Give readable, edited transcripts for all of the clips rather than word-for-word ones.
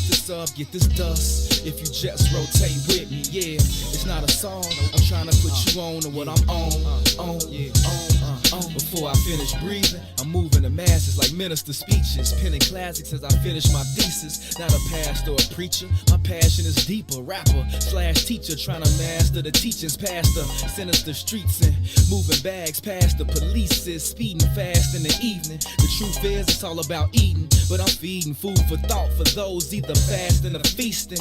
this up, get this dust. If you just rotate with me, yeah. It's not a song, I'm trying to put you on to what I'm on. Before I finish breathing, I'm moving the masses like minister speeches, penning classics as I finish my thesis. Not a pastor or a preacher, my passion is deeper. Rapper / teacher, trying to master the teachings past the sinister streets and moving bags past the police is speeding fast in the evening. The truth is it's all about eating, but I'm feeding food for thought for those either fasting or feasting.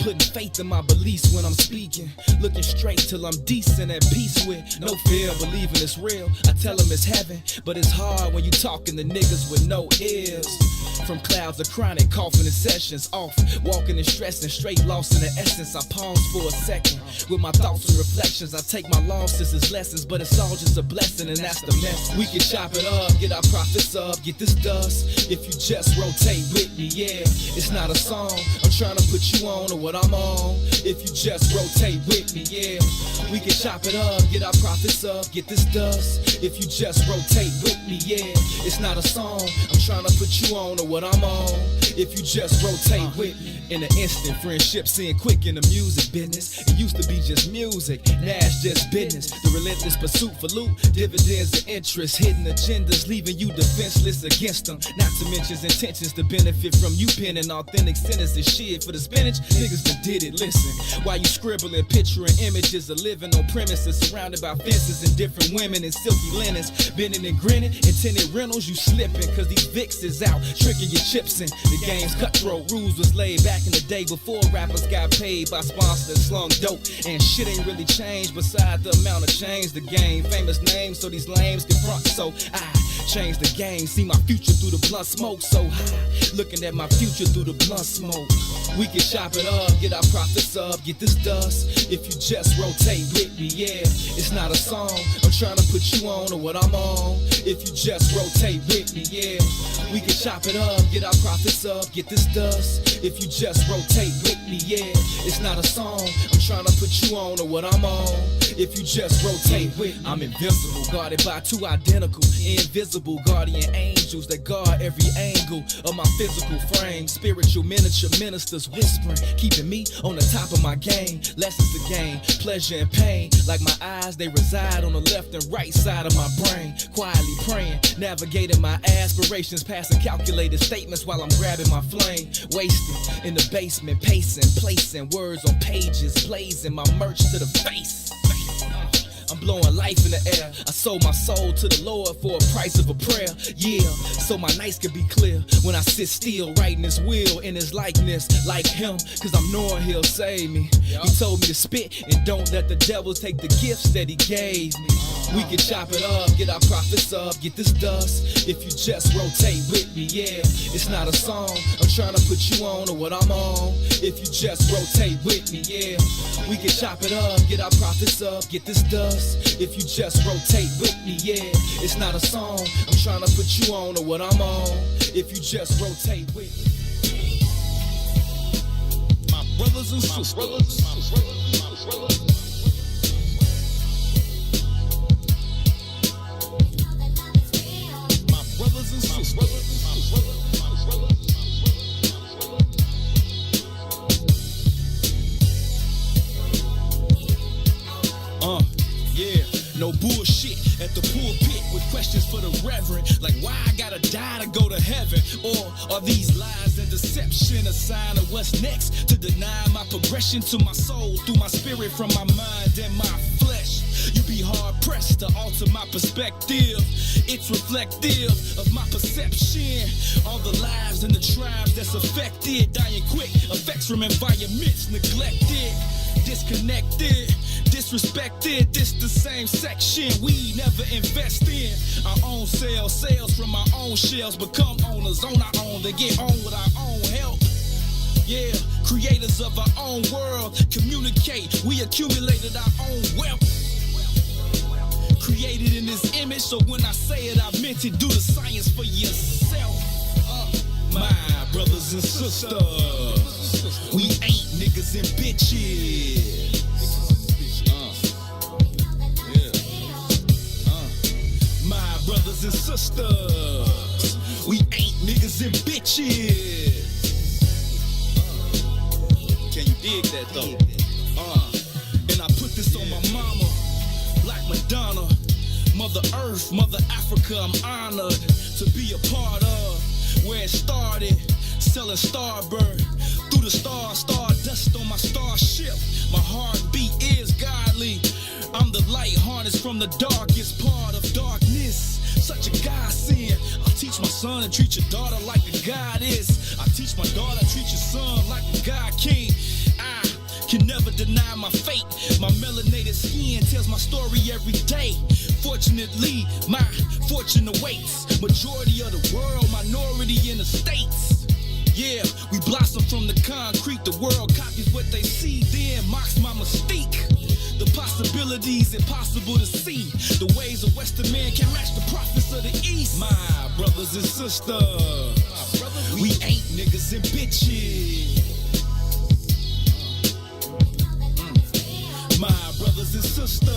Putting faith in my beliefs when I'm speaking, looking straight till I'm decent, at peace with no fear, believing it's real. I tell them it's heaven, but it's hard when you talking to niggas with no ears. From clouds of chronic coughing and sessions off, walking and stressing, straight lost in the essence. I pause for a second with my thoughts and reflections. I take my losses as lessons, but it's all just a blessing, and that's the mess. We can chop it up, get our profits up, get this dust. If you just rotate with me, yeah. It's not a song, I'm trying to put you on to what I'm on. If you just rotate with me, yeah. We can chop it up, get our profits up, get this dust. If you just rotate with me, yeah. It's not a song, I'm trying to put you on to what I'm on. If you just rotate with me. In an instant, friendship seeing quick in the music business. It used to be just music, now it's just business. The relentless pursuit for loot, dividends and interest, hidden agendas, leaving you defenseless against them. Not to mention intentions to benefit from you penning authentic sentences. Shit for the spinach, niggas that did it. Listen, while you scribbling, picturing images of living on premises, surrounded by fences and different women in silky linens, bending and grinning, intended rentals, you slipping, cause these VIX is out, tricking your chips in. The game's cutthroat, rules was laid back in the day before rappers got paid by sponsors that slung dope. And shit ain't really changed beside the amount of change the game. Famous names so these lames can front, so I change the game. See my future through the blunt smoke so high, looking at my future through the blunt smoke. We can chop it up, get our profits up, get this dust. If you just rotate with me, yeah. It's not a song, I'm trying to put you on to what I'm on. If you just rotate with me, yeah. We can chop it up, get our profits up, get this dust. If you just rotate with me, yeah. It's not a song, I'm trying to put you on to what I'm on. If you just rotate with me, I'm invincible, guarded by two identical, invisible guardian angels that guard every angle of my physical frame. Spiritual miniature ministers whispering, keeping me on the top of my game. Lessons to gain, pleasure and pain. Like my eyes, they reside on the left and right side of my brain. Quietly praying, navigating my aspirations, passing calculated statements while I'm grabbing my flame. Wasted in the basement, pacing, placing words on pages, blazing my merch to the face. I'm blowing life in the air. I sold my soul to the Lord for a price of a prayer. Yeah, so my nights can be clear when I sit still, writing his will in his likeness, like him, cause I'm knowing he'll save me. He told me to spit and don't let the devil take the gifts that he gave me. We can chop it up, get our profits up, get this dust. If you just rotate with me, yeah. It's not a song, I'm trying to put you on to what I'm on. If you just rotate with me, yeah. We can chop it up, get our profits up, get this dust. If you just rotate with me, yeah. It's not a song, I'm trying to put you on to what I'm on. If you just rotate with me. My brothers and sisters. My brothers and sisters. Yeah, no bullshit at the pulpit with questions for the reverend, like why I gotta die to go to heaven, or are these lies and deception a sign of what's next, to deny my progression to my soul through my spirit from my mind and my flesh. You be hard pressed to alter my perspective, it's reflective of my perception. All the lives and the tribes that's affected, dying quick, effects from environments neglected, disconnected, disrespected. This the same section we never invest in. Our own sales from our own shells, become owners on our own to get on with our own help. Yeah, creators of our own world, communicate, we accumulated our own wealth. Created in this image, so when I say it, I meant it. Do the science for yourself. My brothers and sisters, we ain't niggas and bitches. My brothers and sisters, we ain't niggas and bitches. Dig that though. And I put this on my mama, Black Madonna, Mother Earth, Mother Africa. I'm honored to be a part of where it started, selling Starburn through the stardust on my starship. My heartbeat is godly. I'm the light harnessed from the darkest part of darkness. Such a godsend. I teach my son to treat your daughter like a goddess. I teach my daughter to treat your son like a god king. I can never deny my fate. My melanated skin tells my story every day. Fortunately, my fortune awaits. Majority of the world, minority in the States. Yeah, we blossom from the concrete. The world copies what they see, then mocks my mystique. The possibilities impossible to see. The ways of Western man can match the prophets of the East. My brothers and sisters, we ain't niggas and bitches. My brothers and sisters,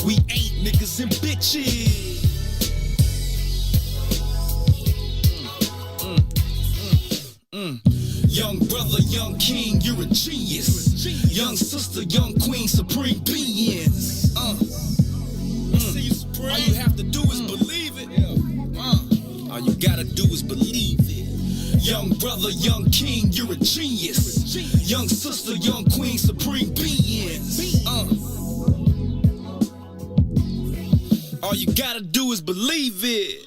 we ain't niggas and bitches. Young brother, young king, you're a genius. Young sister, young queen, supreme beings. All you have to do is believe it. All you gotta do is believe it. Young brother, young king, you're a genius. Young sister, young queen, supreme beings. All you gotta do is believe it.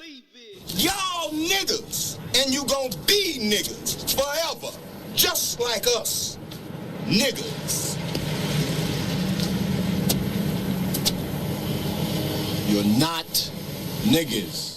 Y'all niggas, and you gon' be niggas forever, just like us, niggas. You're not niggas.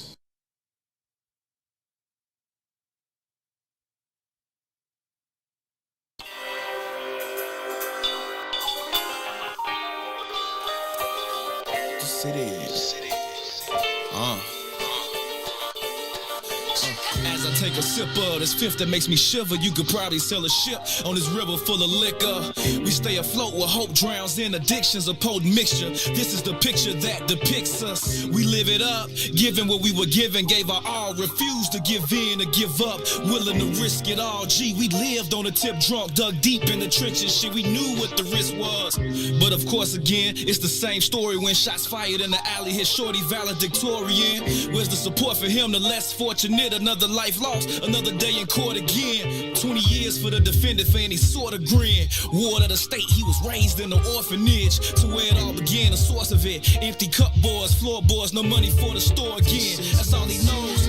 As I take a sip of this fifth that makes me shiver, you could probably sail a ship on this river full of liquor. We stay afloat where hope drowns in addictions, a potent mixture. This is the picture that depicts us. We live it up, giving what we were given, gave our all, refused to give in or give up, willing to risk it all. Gee, we lived on a tip drunk, dug deep in the trenches, shit, we knew what the risk was. But of course again, it's the same story when shots fired in the alley hit shorty valedictorian. Where's the support for him, the less fortunate, another life lost, another day in court again. 20 years for the defendant for any sort of grin. Ward of the state, he was raised in the orphanage. To where it all began, the source of it. Empty cupboards, floorboards, no money for the store again. That's all he knows.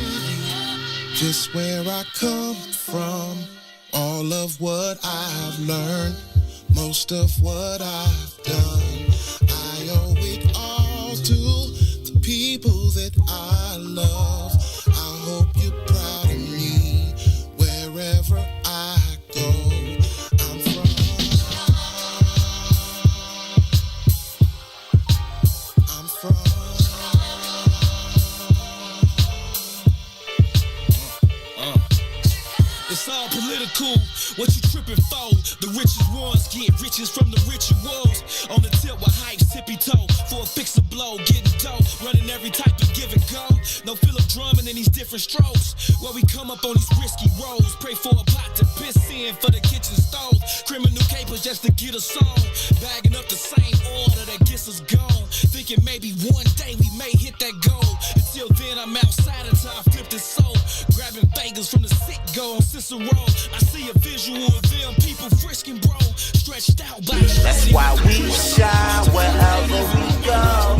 Just where I come from, all of what I've learned, most of what I've done, I owe it all to the people that I love. I hope you're proud of me wherever I go. I'm from. It's all political. What you tripping for? The richest ones get riches from the rituals. On the tip with hypes, tippy toe. For a fix a blow, getting dough. Running every type of give and go. No Philip drumming in these different strokes. Where we come up on these risky roads. Pray for a pot to piss in for the kitchen stove. Criminal capers just to get us on. Bagging up the same order that gets us gone. Thinking maybe one day we may hit that goal. Until then I'm outside until I flip this soul. Grabbing fingers from the sick go on Cicero. I see a visual of them people frisking bro. Stretched out by the That's why we shine wherever we go.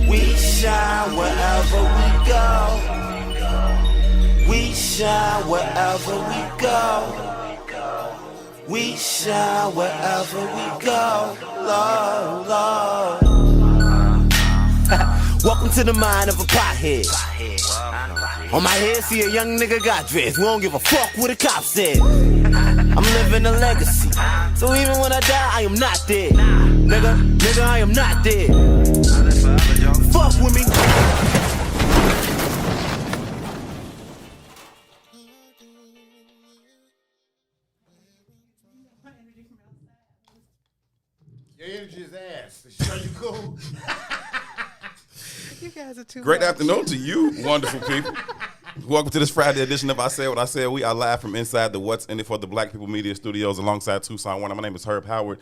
We shine wherever we go. We shine wherever we go. We shine wherever we go. Lord, Lord. Welcome to the mind of a pothead. On my head, see a young nigga got dressed. We don't give a fuck what the cop said. I'm living a legacy. So even when I die, I am not dead. Nigga, I am not dead. Fuck with me. Your energy is ass. Are you cool? You guys are too Great much. afternoon to you, wonderful people. Welcome to this Friday edition of I Said What I Said. We are live from inside the What's in It for the Black People Media Studios alongside Toussaint Werner. My name is Howard.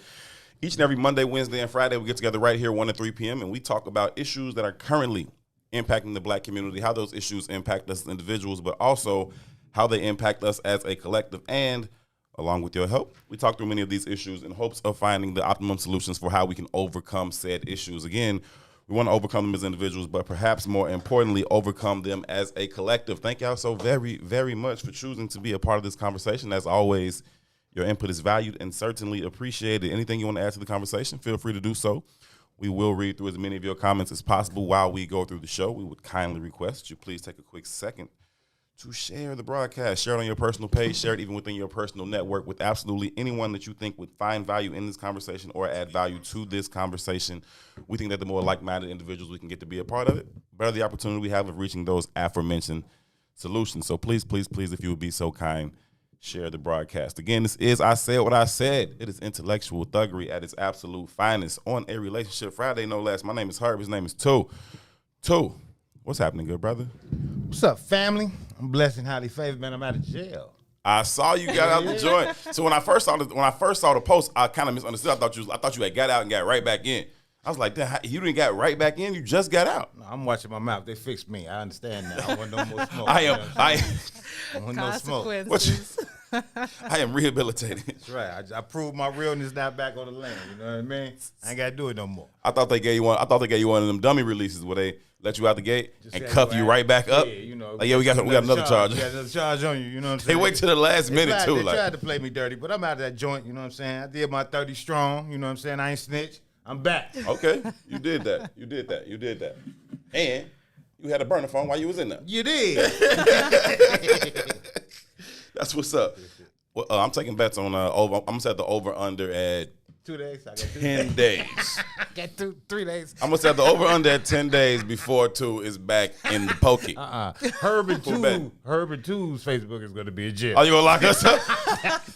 Each and every Monday, Wednesday, and Friday, we get together right here 1 to 3 p.m. and we talk about issues that are currently impacting the black community, how those issues impact us as individuals, but also how they impact us as a collective. And along with your help, we talk through many of these issues in hopes of finding the optimum solutions for how we can overcome said issues. Again, we want to overcome them as individuals, but perhaps more importantly, overcome them as a collective. Thank y'all so very, very much for choosing to be a part of this conversation. As always, your input is valued and certainly appreciated. Anything you want to add to the conversation, feel free to do so. We will read through as many of your comments as possible while we go through the show. We would kindly request that you please take a quick second to share the broadcast. Share it on your personal page. Share it even within your personal network with absolutely anyone that you think would find value in this conversation or add value to this conversation. We think that the more like-minded individuals we can get to be a part of it, the better the opportunity we have of reaching those aforementioned solutions. So please, please, please, if you would be so kind, share the broadcast. Again, this is I Said What I Said. It is intellectual thuggery at its absolute finest on a Relationship Friday, no less. My name is Herb. His name is Toe. What's happening, good brother? What's up, family? I'm blessed and highly favored, man. I'm out of jail. I saw you got out the joint. So when I first saw the post, I kind of misunderstood. I thought you had got out and got right back in. I was like, damn, you didn't got right back in. You just got out. No, I'm watching my mouth. They fixed me. I understand now. I want no more smoke. I want no smoke. I am rehabilitated. That's right. I proved my realness now back on the land. You know what I mean? I ain't got to do it no more. I thought they gave you one of them dummy releases where they let you out the gate and cuff you right back up. Yeah, you know. Like, yeah, we got another charge. We got another charge on you. You know what I'm saying? They wait till the last minute too. They tried to play me dirty, but I'm out of that joint. You know what I'm saying? I did my 30 strong. You know what I'm saying? I ain't snitch. I'm back. Okay, you did that. And you had a burner phone while you was in there. You did. That's what's up. Well, I'm taking bets on over. I'm gonna set the over under at 2 days. I got 10 days. I got 3 days. I'm gonna set the over under at 10 days before 2 is back in the pokey. Herb and Two's Facebook is gonna be a jail. Are you gonna lock us up?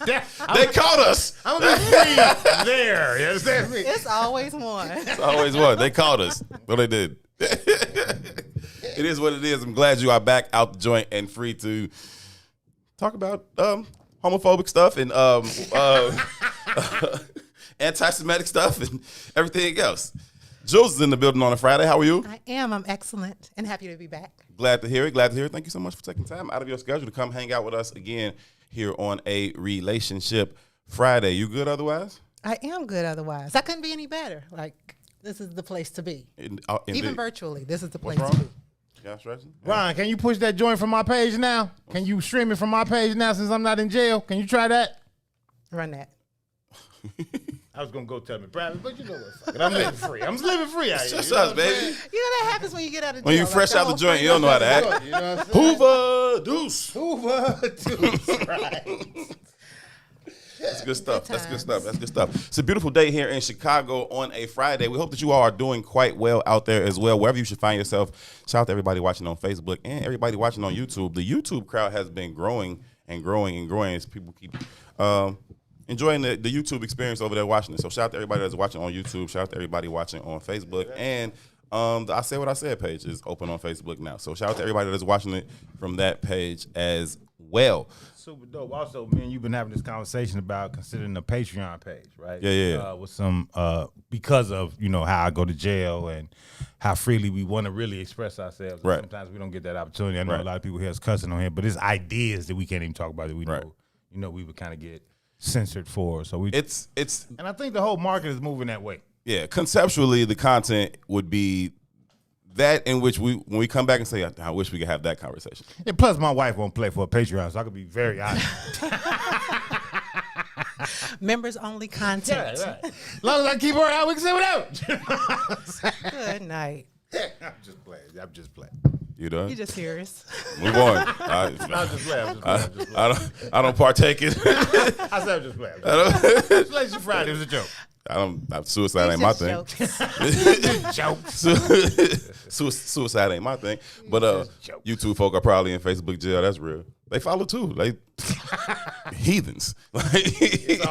They caught us. I'm gonna be free there. You understand me? It's always one. It's always one. They caught us. Well, they did. It is what it is. I'm glad you are back out the joint and free to talk about homophobic stuff and anti-Semitic stuff and everything else. Jules is in the building on a Friday. How are you? I am. I'm excellent and happy to be back. Glad to hear it. Thank you so much for taking time out of your schedule to come hang out with us again here on a Relationship Friday. You good otherwise? I am good otherwise. I couldn't be any better. Like, this is the place to be. Even virtually, this is the place to be. Yeah, stretching. Ron, can you push that joint from my page now? Can you stream it from my page now since I'm not in jail? Can you try that? Run that. I was going to go tell me private, but you know what? I'm living free. I'm living free out here. Just us, baby. You know that happens when you get out of jail. When you fresh out the joint, you don't know how to act. You know what I'm saying? Hoover Deuce. Right. That's good stuff. That's good stuff. It's a beautiful day here in Chicago on a Friday. We hope that you all are doing quite well out there as well, wherever you should find yourself. Shout out to everybody watching on Facebook and everybody watching on YouTube. The YouTube crowd has been growing and growing and growing as people keep enjoying the YouTube experience over there watching it. So shout out to everybody that's watching on YouTube. Shout out to everybody watching on Facebook. And the I Said What I Said page is open on Facebook now. So shout out to everybody that's watching it from that page as well. Super dope. Also, man, you've been having this conversation about considering the Patreon page, right? Yeah. With some, because of, how I go to jail and how freely we want to really express ourselves. Right. Sometimes we don't get that opportunity. I know a lot of people hear us cussing on here, but it's ideas that we can't even talk about that we know, we would kind of get censored for. So it's and I think the whole market is moving that way. Yeah, conceptually, the content would be that in which when we come back and say, I wish we could have that conversation. And plus, my wife won't play for a Patreon, so I could be very honest. Members only content. Yeah, right. As long as I keep her out, we can say whatever. Good night. I'm just playing. You done? You just hear us. Move on. I'm just playing. I don't partake in. I said I'm just playing. Relationship Friday was a joke. Suicide ain't my thing. Suicide ain't my thing. But you two folk are probably in Facebook jail. That's real. They follow too. They heathens. It's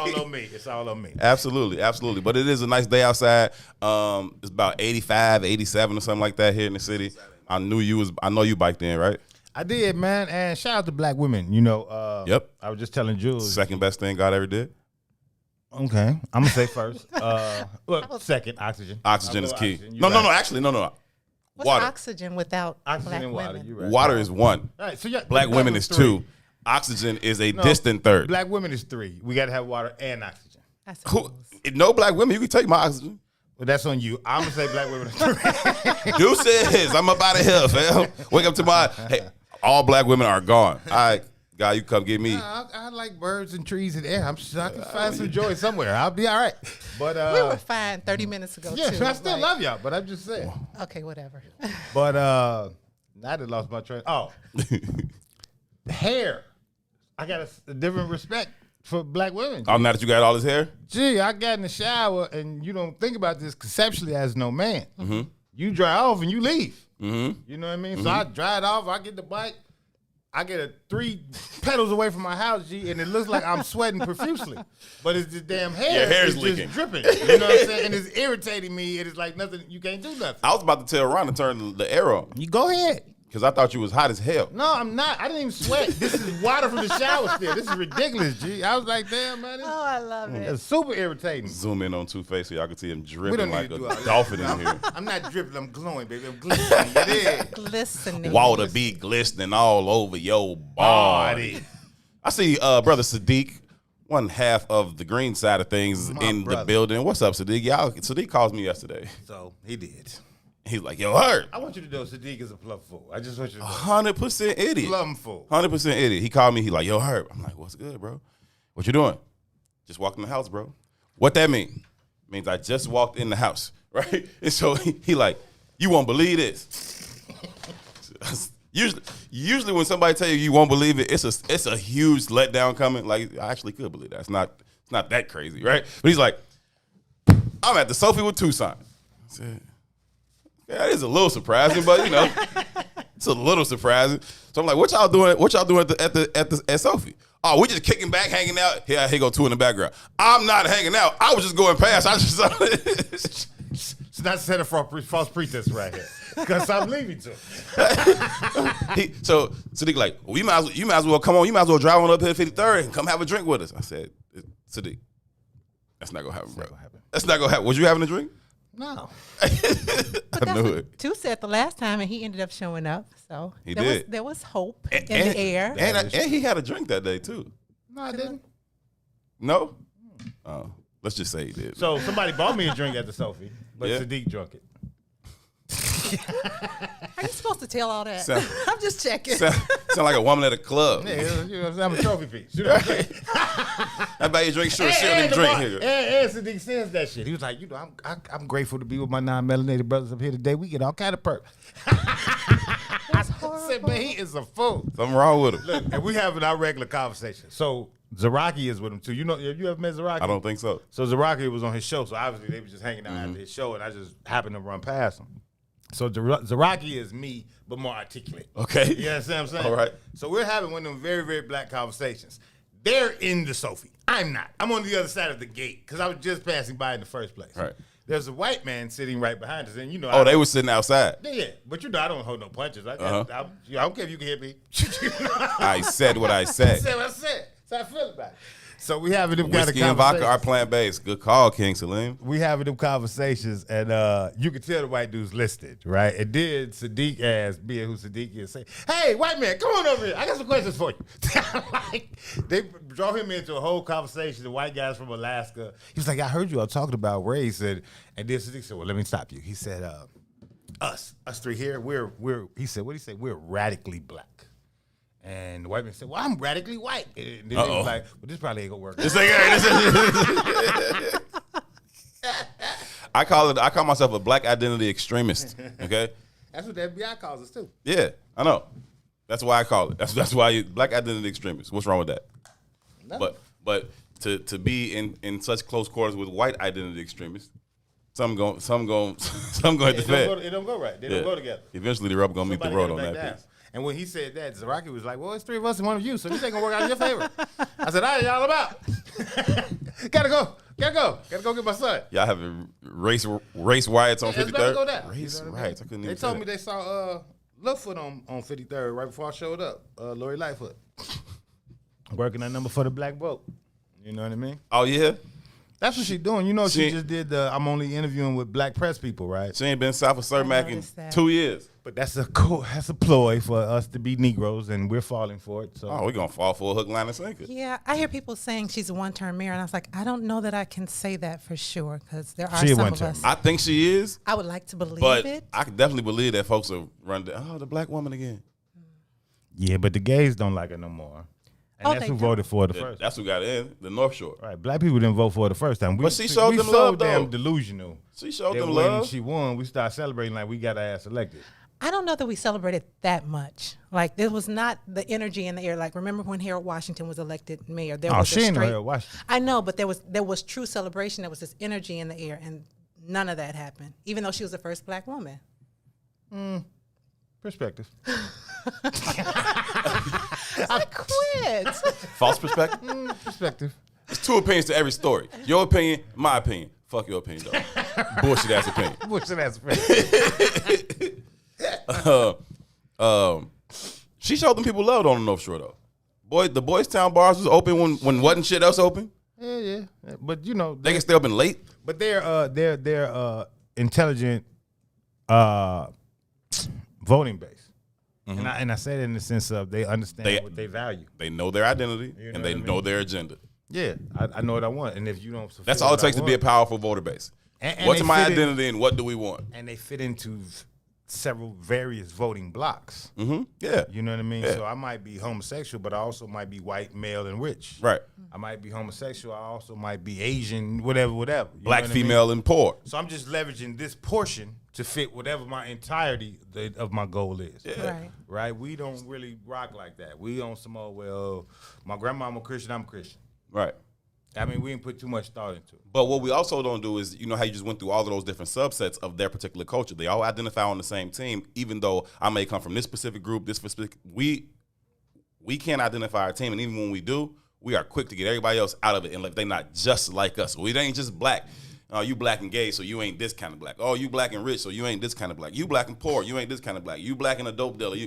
all on me. Absolutely. But it is a nice day outside. It's about 85, 87 or something like that here in the city. I know you biked in, right? I did, man. And shout out to black women. You know, Yep. I was just telling Jules. Second best thing God ever did. Okay. I'm going to say first. Well, second, oxygen. Oxygen is key. Oxygen. No. Actually, no. What's Water. oxygen without Oxygen black and water. women? You're right. Water is one. All right, so Black women is 2. Oxygen is a distant third. Black women is 3. We got to have water and oxygen. I Cool. suppose. No black women, you can take my oxygen. Well, that's on you. I'm going to say black women is 3. Deuces, I'm up out of here, fam. Wake up tomorrow. Hey, all black women are gone. All right, God, you come get me. I like birds and trees and air. I'm sure I can find some joy somewhere. I'll be all right. But We were fine 30 minutes ago, yeah, too. I still love y'all, but I'm just saying. Okay, whatever. But now I done lost my train. Oh, hair. I got a different respect for black women. Oh, now that you got all this hair? Gee, I got in the shower, and you don't think about this conceptually as no man. Mm-hmm. You dry off and you leave. Mm-hmm. You know what I mean? So I dry it off. I get the bike. I get 3 pedals away from my house, G, and it looks like I'm sweating profusely. But it's the damn hair. Your hair is it's leaking. Just dripping. You know what I'm saying? And it's irritating me. It is like nothing. You can't do nothing. I was about to tell Ron to turn the air on You go ahead. because I thought you was hot as hell. No, I'm not. I didn't even sweat. This is water from the shower still. This is ridiculous, G. I was like, damn, man. Oh, I love it. It's super irritating. Zoom in on Two-Face so y'all can see him We dripping don't like need to do a all that. dolphin in here. I'm not dripping. I'm glowing, baby. I'm glistening. It is. Glistening. Water be glistening all over your body. I see brother Sadiq, one half of the green side of things in the building. What's up, Sadiq? Sadiq called me yesterday. So he did. He's like, yo, Herb. I want you to know Sadiq is a plumb fool. I just want you to know. 100% idiot. Plumb fool. 100% idiot. He called me. He like, yo, Herb. I'm like, what's good, bro? What you doing? Just walked in the house, bro. What that mean? Means I just walked in the house, right? And so he like, you won't believe this. Usually when somebody tell you won't believe it, it's a huge letdown coming. Like, I actually could believe that. It's not that crazy, right? But he's like, I'm at the Sophie with Toussaint. I said, yeah, that is a little surprising, but you know, it's a little surprising. So I'm like, what y'all doing? What y'all doing at Sophie? Oh, we just kicking back, hanging out. Here go 2 in the background. I'm not hanging out. I was just going past. I just saw it. It's not set up for a false pretense right here. Because I'm leaving too. So Sadiq like, well, you might as well come on. You might as well drive on up here 53rd and come have a drink with us. I said, Sadiq, that's not gonna happen, bro. That's not gonna happen. Was you having a drink? No. I knew it. Two said the last time, and he ended up showing up. So He there did. there was hope in the air. And he had a drink that day too. No, I didn't. No? Oh, let's just say he did. So somebody bought me a drink at the Sophie, but Yeah. Sadiq drunk it. Are you supposed to tell all that? Sound- I'm just checking. Sound like a woman at a club. Yeah, you know, I'm a trophy piece. You know what I'm saying? I buy you a drink, sure, she don't even drink here. And Sadiq says that shit. He was like, you know, I'm grateful to be with my non-melanated brothers up here today. We get all kind of perks. I said, man, he is a fool. Something wrong with him. Look, and we having our regular conversation. So Zaraki is with him too. You know, have you ever met Zaraki? I don't think so. So Zaraki was on his show. So obviously they were just hanging out after his show, and I just happened to run past him. So Zaraki is me, but more articulate. Okay. You understand what I'm saying? All right. So we're having one of them very, very black conversations. They're in the Sophie. I'm not. I'm on the other side of the gate because I was just passing by in the first place. Right. There's a white man sitting right behind us, and you know. Oh, they were sitting outside. Yeah, but you know I don't hold no punches. I don't care if you can hit me. I said what I I said. said what I said. That's how I feel about it. So we having them kind of Whiskey and vodka are conversations. plant-based. Good call, King Salim. We having them conversations, and you can tell the white dude's listed, right? And then Sadiq asked, being who Sadiq is, say, "Hey, white man, come on over here. I got some questions for you." Like, they draw him into a whole conversation. The white guys from Alaska. He was like, "I heard you all talking about race," and then Sadiq said, "Well, let me stop you." He said, "Us three here, we're." He said, "What did he say? We're radically black." And the white man said, "Well, I'm radically white." And then he was like, "Well, this probably ain't gonna work." I call myself a black identity extremist. Okay. That's what the FBI calls us too. Yeah, I know. That's why I call it. That's why black identity extremist. What's wrong with that? Nothing. But to be in such close quarters with white identity extremists, some going to the Fed. It don't go right. They don't go together. Eventually, the rubber gonna meet the Somebody road on gotta that back piece. down. And when he said that, Zaraki was like, "Well, it's 3 of us and 1 of you, so this ain't gonna work out in your favor." I said, "All right, y'all about." Gotta go get my son. Y'all having race riots on It's about to 53rd. go down. Race You know what I mean? riots. I couldn't They even. told say me that. they saw Lightfoot on 53rd right before I showed up. Lori Lightfoot. Working that number for the black vote. You know what I mean? Oh, yeah? That's what she's doing. You know, she just did the I'm only interviewing with black press people, right? She ain't been south of Cermak in 2 years. But that's a ploy for us to be Negroes, and we're falling for it. So we're going to fall for a hook, line, and sinker. Yeah, I hear people saying she's a one-term mayor, and I was like, I don't know that I can say that for sure, because there are some of us. I think she is. I would like to believe but it. I can definitely believe that folks will run the black woman again. Yeah, but the gays don't like her no more. And that's who voted for her first. That's who got in, the North Shore. Right, black people didn't vote for her the first time. But she showed them love, though. Damn delusional. She showed them when love. she won, we started celebrating like we got her ass elected. I don't know that we celebrated that much. Like, there was not the energy in the air. Like, remember when Harold Washington was elected mayor? She ain't Harold Washington. I know, but there was true celebration. There was this energy in the air, and none of that happened, even though she was the first black woman. Perspective. I quit. False perspective? Perspective. There's two opinions to every story. Your opinion, my opinion. Fuck your opinion, though. Bullshit ass opinion. Bullshit ass opinion. She showed them people love on the North Shore, though. Boy, the Boys Town bars was open when wasn't shit else open. Yeah. But you know they can stay open late. But they're intelligent voting base. Mm-hmm. And I say that in the sense of they understand what they value. They know their identity and they know their agenda. Yeah, I know what I want. And if you don't, that's all it takes to be a powerful voter base. And what's my identity and what do we want? And they fit into several various voting blocks. Mm-hmm. Yeah, you know what I mean. Yeah. So I might be homosexual, but I also might be white, male, and rich. Right. I might be homosexual. I also might be Asian, whatever. Black, female, and poor. So I'm just leveraging this portion to fit whatever my entirety of my goal is. Yeah. Right. We don't really rock like that. We on some my grandmama Christian, I'm Christian. Right. I mean, we didn't put too much thought into it. But what we also don't do is, you know how you just went through all of those different subsets of their particular culture. They all identify on the same team, even though I may come from this specific group, this specific. We can't identify our team, and even when we do, we are quick to get everybody else out of it, and like they're not just like us. We ain't just black. You black and gay, so you ain't this kind of black. Oh, you black and rich, so you ain't this kind of black. You black and poor, you ain't this kind of black. You black and a dope dealer,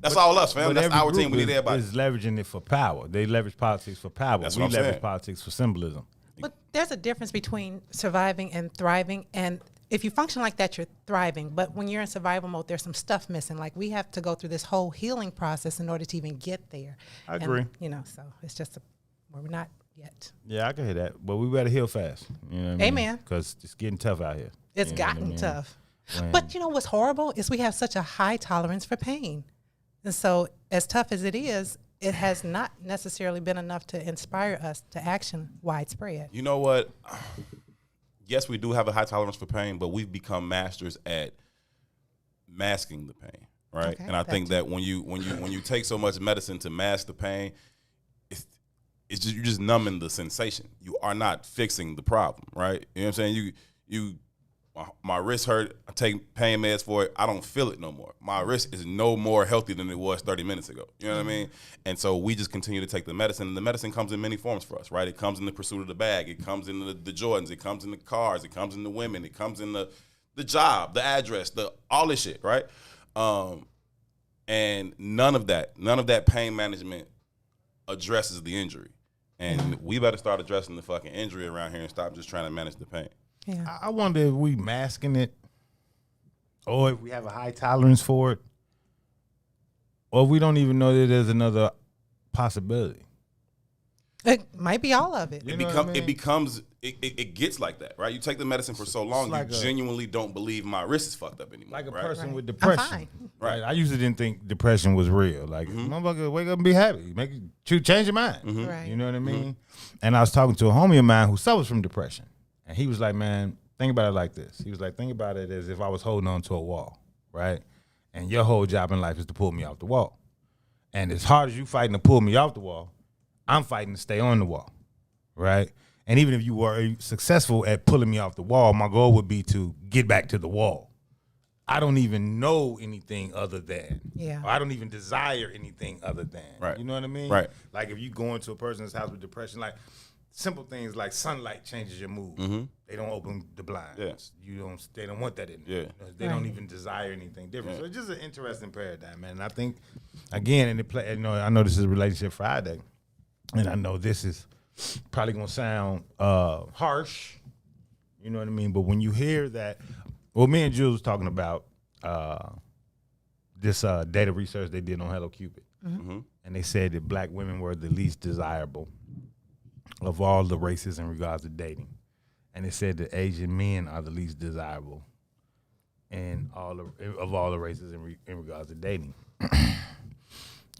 That's all us, fam. That's our team. We need everybody. Is leveraging it for power. They leverage politics for power. That's what I'm saying. We leverage politics for symbolism. But there's a difference between surviving and thriving. And if you function like that, you're thriving. But when you're in survival mode, there's some stuff missing. Like, we have to go through this whole healing process in order to even get there. I agree. So it's just where we're not yet. Yeah, I can hear that. But we better heal fast. You know what I mean? Because it's getting tough out here. It's gotten tough. But you know what's horrible is we have such a high tolerance for pain. And so as tough as it is, it has not necessarily been enough to inspire us to action widespread. You know what? Yes, we do have a high tolerance for pain, but we've become masters at masking the pain, right? Okay, and I think that when you take so much medicine to mask the pain, it's just, you're just numbing the sensation. You are not fixing the problem, right? You know what I'm saying? My wrist hurt. I take pain meds for it. I don't feel it no more. My wrist is no more healthy than it was 30 minutes ago. You know what I mean? And so we just continue to take the medicine. And the medicine comes in many forms for us, right? It comes in the pursuit of the bag. It comes in the Jordans. It comes in the cars. It comes in the women. It comes in the job, the address, all this shit, right? And none of that pain management addresses the injury. And we better start addressing the fucking injury around here and stop just trying to manage the pain. Yeah. I wonder if we masking it, or if we have a high tolerance for it, or if we don't even know that there's another possibility. It might be all of it. It gets like that, right? You take the medicine for so long, you genuinely don't believe my wrist is fucked up anymore. Like a right? person with depression. I'm fine. Right. I usually didn't think depression was real. Like, motherfucker, wake up and be happy. Change your mind. Right. You know what I mean? And I was talking to a homie of mine who suffers from depression. And he was like, man, think about it like this. He was like, think about it as if I was holding on to a wall, right? And your whole job in life is to pull me off the wall. And as hard as you fighting to pull me off the wall, I'm fighting to stay on the wall, right? And even if you were successful at pulling me off the wall, my goal would be to get back to the wall. I don't even know anything other than. Yeah. Or I don't even desire anything other than. Right. You know what I mean? Right. Like if you go into a person's house with depression, like simple things like sunlight changes your mood. They don't open the blinds. Yeah. They don't want that in there. Yeah. You know, they don't even desire anything different. So it's just an interesting paradigm, man. And I think, again, I know this is Relationship Friday, and I know this is probably gonna sound harsh. You know what I mean? But when you hear that, well, me and Jules was talking about this data research they did on Hello Cupid, and they said that black women were the least desirable of all the races in regards to dating, and it said that Asian men are the least desirable of all the races in regards to dating.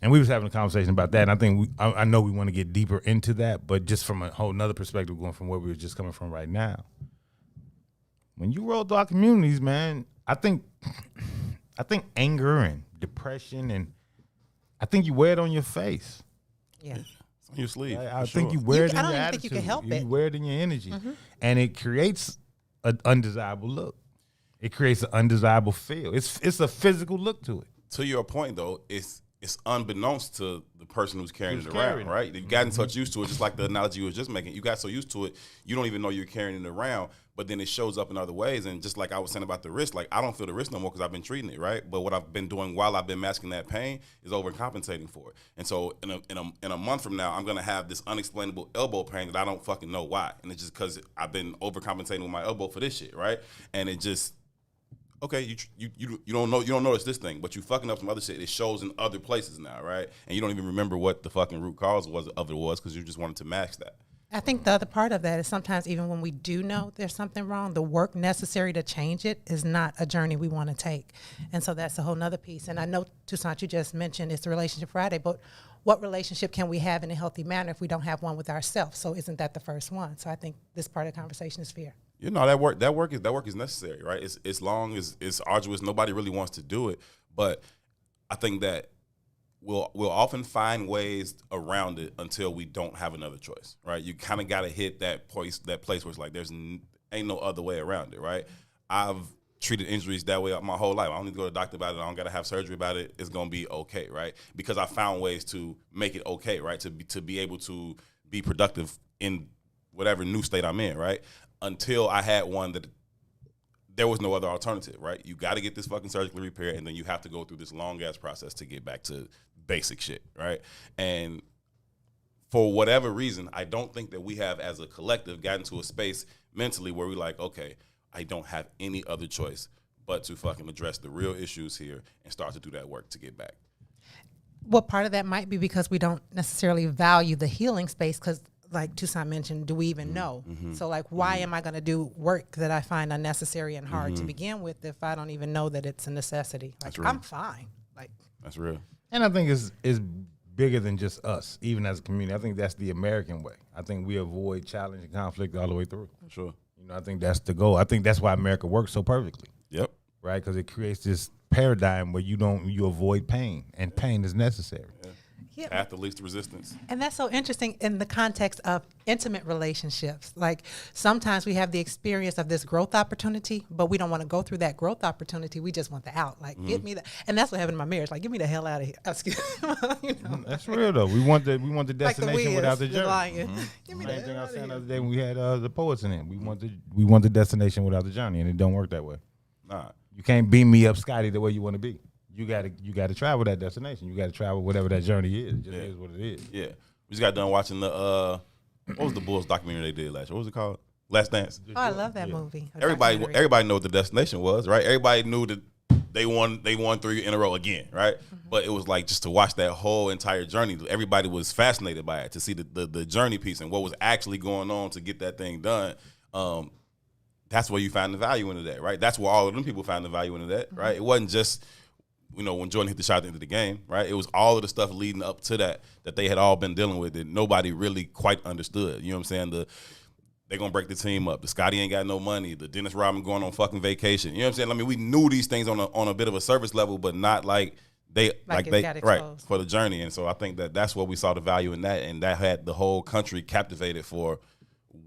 And we was having a conversation about that, and I think I know we want to get deeper into that, but just from a whole nother perspective, going from where we were just coming from right now. When you roll through our communities, man, I think anger and depression, and I think you wear it on your face. Yeah. It's on your sleeve. I think you wear it in your attitude. I don't even think you can help it. You wear it in your energy. And it creates an undesirable look. It creates an undesirable feel. It's a physical look to it. To your point, though, it's unbeknownst to the person who's carrying it around, right? You've gotten such used to it, just like the analogy you was just making. You got so used to it, you don't even know you're carrying it around, but then it shows up in other ways. And just like I was saying about the wrist, like I don't feel the wrist no more because I've been treating it, right? But what I've been doing while I've been masking that pain is overcompensating for it. And so in a month from now, I'm gonna have this unexplainable elbow pain that I don't fucking know why. And it's just because I've been overcompensating with my elbow for this shit, right? And it just, okay, you don't notice this thing, but you fucking up some other shit. It shows in other places now, right? And you don't even remember what the fucking root cause of it was because you just wanted to mask that. I think the other part of that is sometimes even when we do know there's something wrong, the work necessary to change it is not a journey we want to take. And so that's a whole nother piece. And I know, Toussaint, you just mentioned it's Relationship Friday, but what relationship can we have in a healthy manner if we don't have one with ourselves? So isn't that the first one? So I think this part of the conversation is fair. You know, that work is necessary, right? It's long, it's arduous. Nobody really wants to do it, but I think that we'll often find ways around it until we don't have another choice, right? You kind of got to hit that place where it's like ain't no other way around it, right? I've treated injuries that way my whole life. I don't need to go to the doctor about it. I don't got to have surgery about it. It's gonna be okay, right? Because I found ways to make it okay, right? To be able to be productive in whatever new state I'm in, right? Until I had one that there was no other alternative, right? You got to get this fucking surgically repaired, and then you have to go through this long-ass process to get back to basic shit, right? And for whatever reason, I don't think that we have, as a collective, gotten to a space mentally where we're like, okay, I don't have any other choice but to fucking address the real issues here and start to do that work to get back. Well, part of that might be because we don't necessarily value the healing space because, like Toussaint mentioned, do we even know? So, like, why am I going to do work that I find unnecessary and hard to begin with if I don't even know that it's a necessity? Like, I'm fine. Like, that's real. And I think it's bigger than just us, even as a community. I think that's the American way. I think we avoid challenge and conflict all the way through. Sure. You know, I think that's the goal. I think that's why America works so perfectly. Yep. Right? Because it creates this paradigm where you avoid pain, and pain is necessary. yeah. Path of least resistance. And that's so interesting in the context of intimate relationships. Like sometimes we have the experience of this growth opportunity, but we don't want to go through that growth opportunity. We just want the out. Like, get me that. And that's what happened in my marriage. Like, get me the hell out of here. Excuse me. You know? That's real though. We want the destination like the without the Wiz, journey. lion. Give me Same the thing hell I out said of the here. other day when we had the poets in it. We want the destination without the journey, and it don't work that way. Nah. You can't beam me up, Scotty, the way you want to be. You gotta travel that destination. You gotta travel whatever that journey is. It just is what it is. Yeah. We just got done watching the what was the Bulls documentary they did last year? What was it called? Last Dance. Oh, I love that movie. Everybody knew what the destination was, right? Everybody knew that they won 3 in a row again, right? But it was like just to watch that whole entire journey. Everybody was fascinated by it, to see the journey piece and what was actually going on to get that thing done. That's where you find the value into that, right? That's where all of them people found the value into that, right? It wasn't just, when Jordan hit the shot at the end of the game, right? It was all of the stuff leading up to that they had all been dealing with that nobody really quite understood. You know what I'm saying? They're going to break the team up. The Scotty ain't got no money. The Dennis Rodman going on fucking vacation. You know what I'm saying? I mean, we knew these things on a bit of a surface level, but not like they got right, exposed. for the journey. And so I think that's where we saw the value in that, and that had the whole country captivated for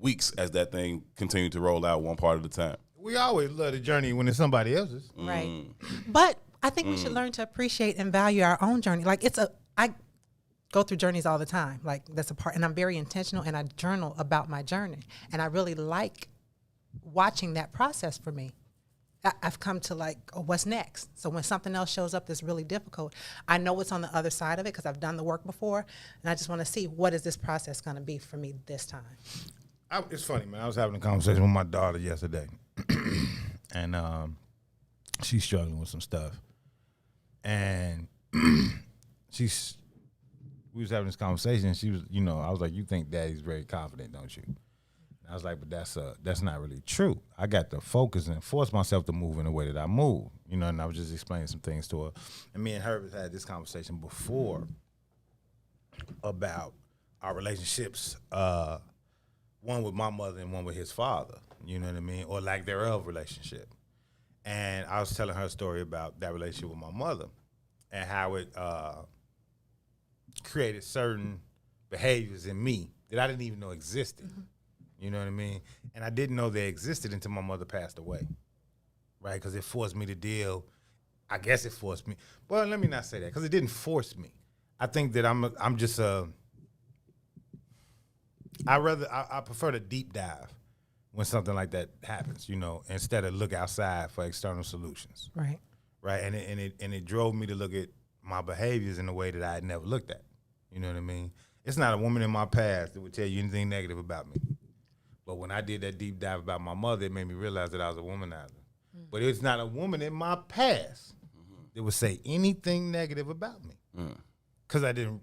weeks as that thing continued to roll out one part at a time. We always love the journey when it's somebody else's. Right. But I think we should learn to appreciate and value our own journey. Like go through journeys all the time. Like that's a part, and I'm very intentional, and I journal about my journey, and I really like watching that process for me. I've come to like, oh, what's next? So when something else shows up that's really difficult, I know what's on the other side of it because I've done the work before, and I just want to see what is this process going to be for me this time. It's funny, man. I was having a conversation with my daughter yesterday, and she's struggling with some stuff, and we was having this conversation, and she was, I was like, you think Daddy's very confident, don't you? I was like, but that's not really true. I got to focus and force myself to move in the way that I move, and I was just explaining some things to her. And me and Herbert had this conversation before about our relationships, one with my mother and one with his father, you know what I mean, or lack thereof relationship. And I was telling her a story about that relationship with my mother and how it created certain behaviors in me that I didn't even know existed. Mm-hmm. You know what I mean? And I didn't know they existed until my mother passed away, right? Because it forced me to deal. I guess it forced me. Well, let me not say that, because it didn't force me. I think that I'm just I prefer to deep dive when something like that happens, instead of look outside for external solutions. Right. Right. And it drove me to look at my behaviors in a way that I had never looked at. You know what I mean? It's not a woman in my past that would tell you anything negative about me. But when I did that deep dive about my mother, it made me realize that I was a womanizer. Mm-hmm. But it's not a woman in my past that would say anything negative about me. Because I didn't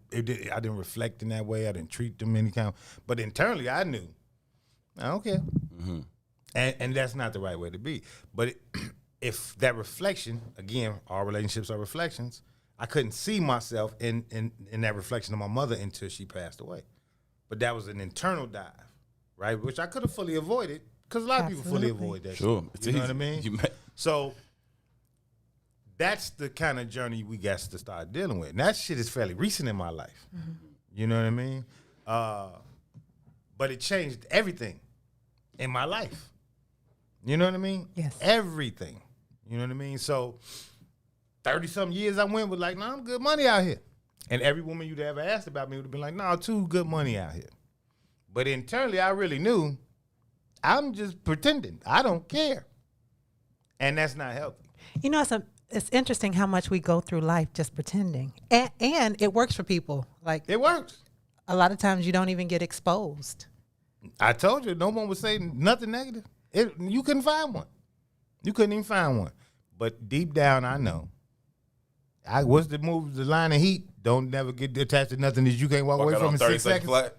reflect in that way. I didn't treat them any kind. But internally, I knew, I don't care. Mm-hmm. And that's not the right way to be. But if that reflection, again, our relationships are reflections, I couldn't see myself in that reflection of my mother until she passed away. But that was an internal dive. Right, which I could have fully avoided, because a lot of people fully avoid that. Sure, shit. You know what I mean? So that's the kind of journey we got to start dealing with. And that shit is fairly recent in my life. Mm-hmm. You know what I mean? But it changed everything in my life. You know what I mean? Yes. Everything. You know what I mean? So 30-something years I went with like, nah, I'm good money out here. And every woman you'd ever asked about me would have been like, nah, too good money out here. But internally, I really knew I'm just pretending. I don't care. And that's not healthy. It's interesting how much we go through life just pretending. And it works for people. Like it works. A lot of times you don't even get exposed. I told you, no one would say nothing negative. You couldn't find one. You couldn't even find one. But deep down, I know. What's the movie, The Line of Heat? Don't never get attached to nothing that you can't walk away from in 6 seconds. Flat.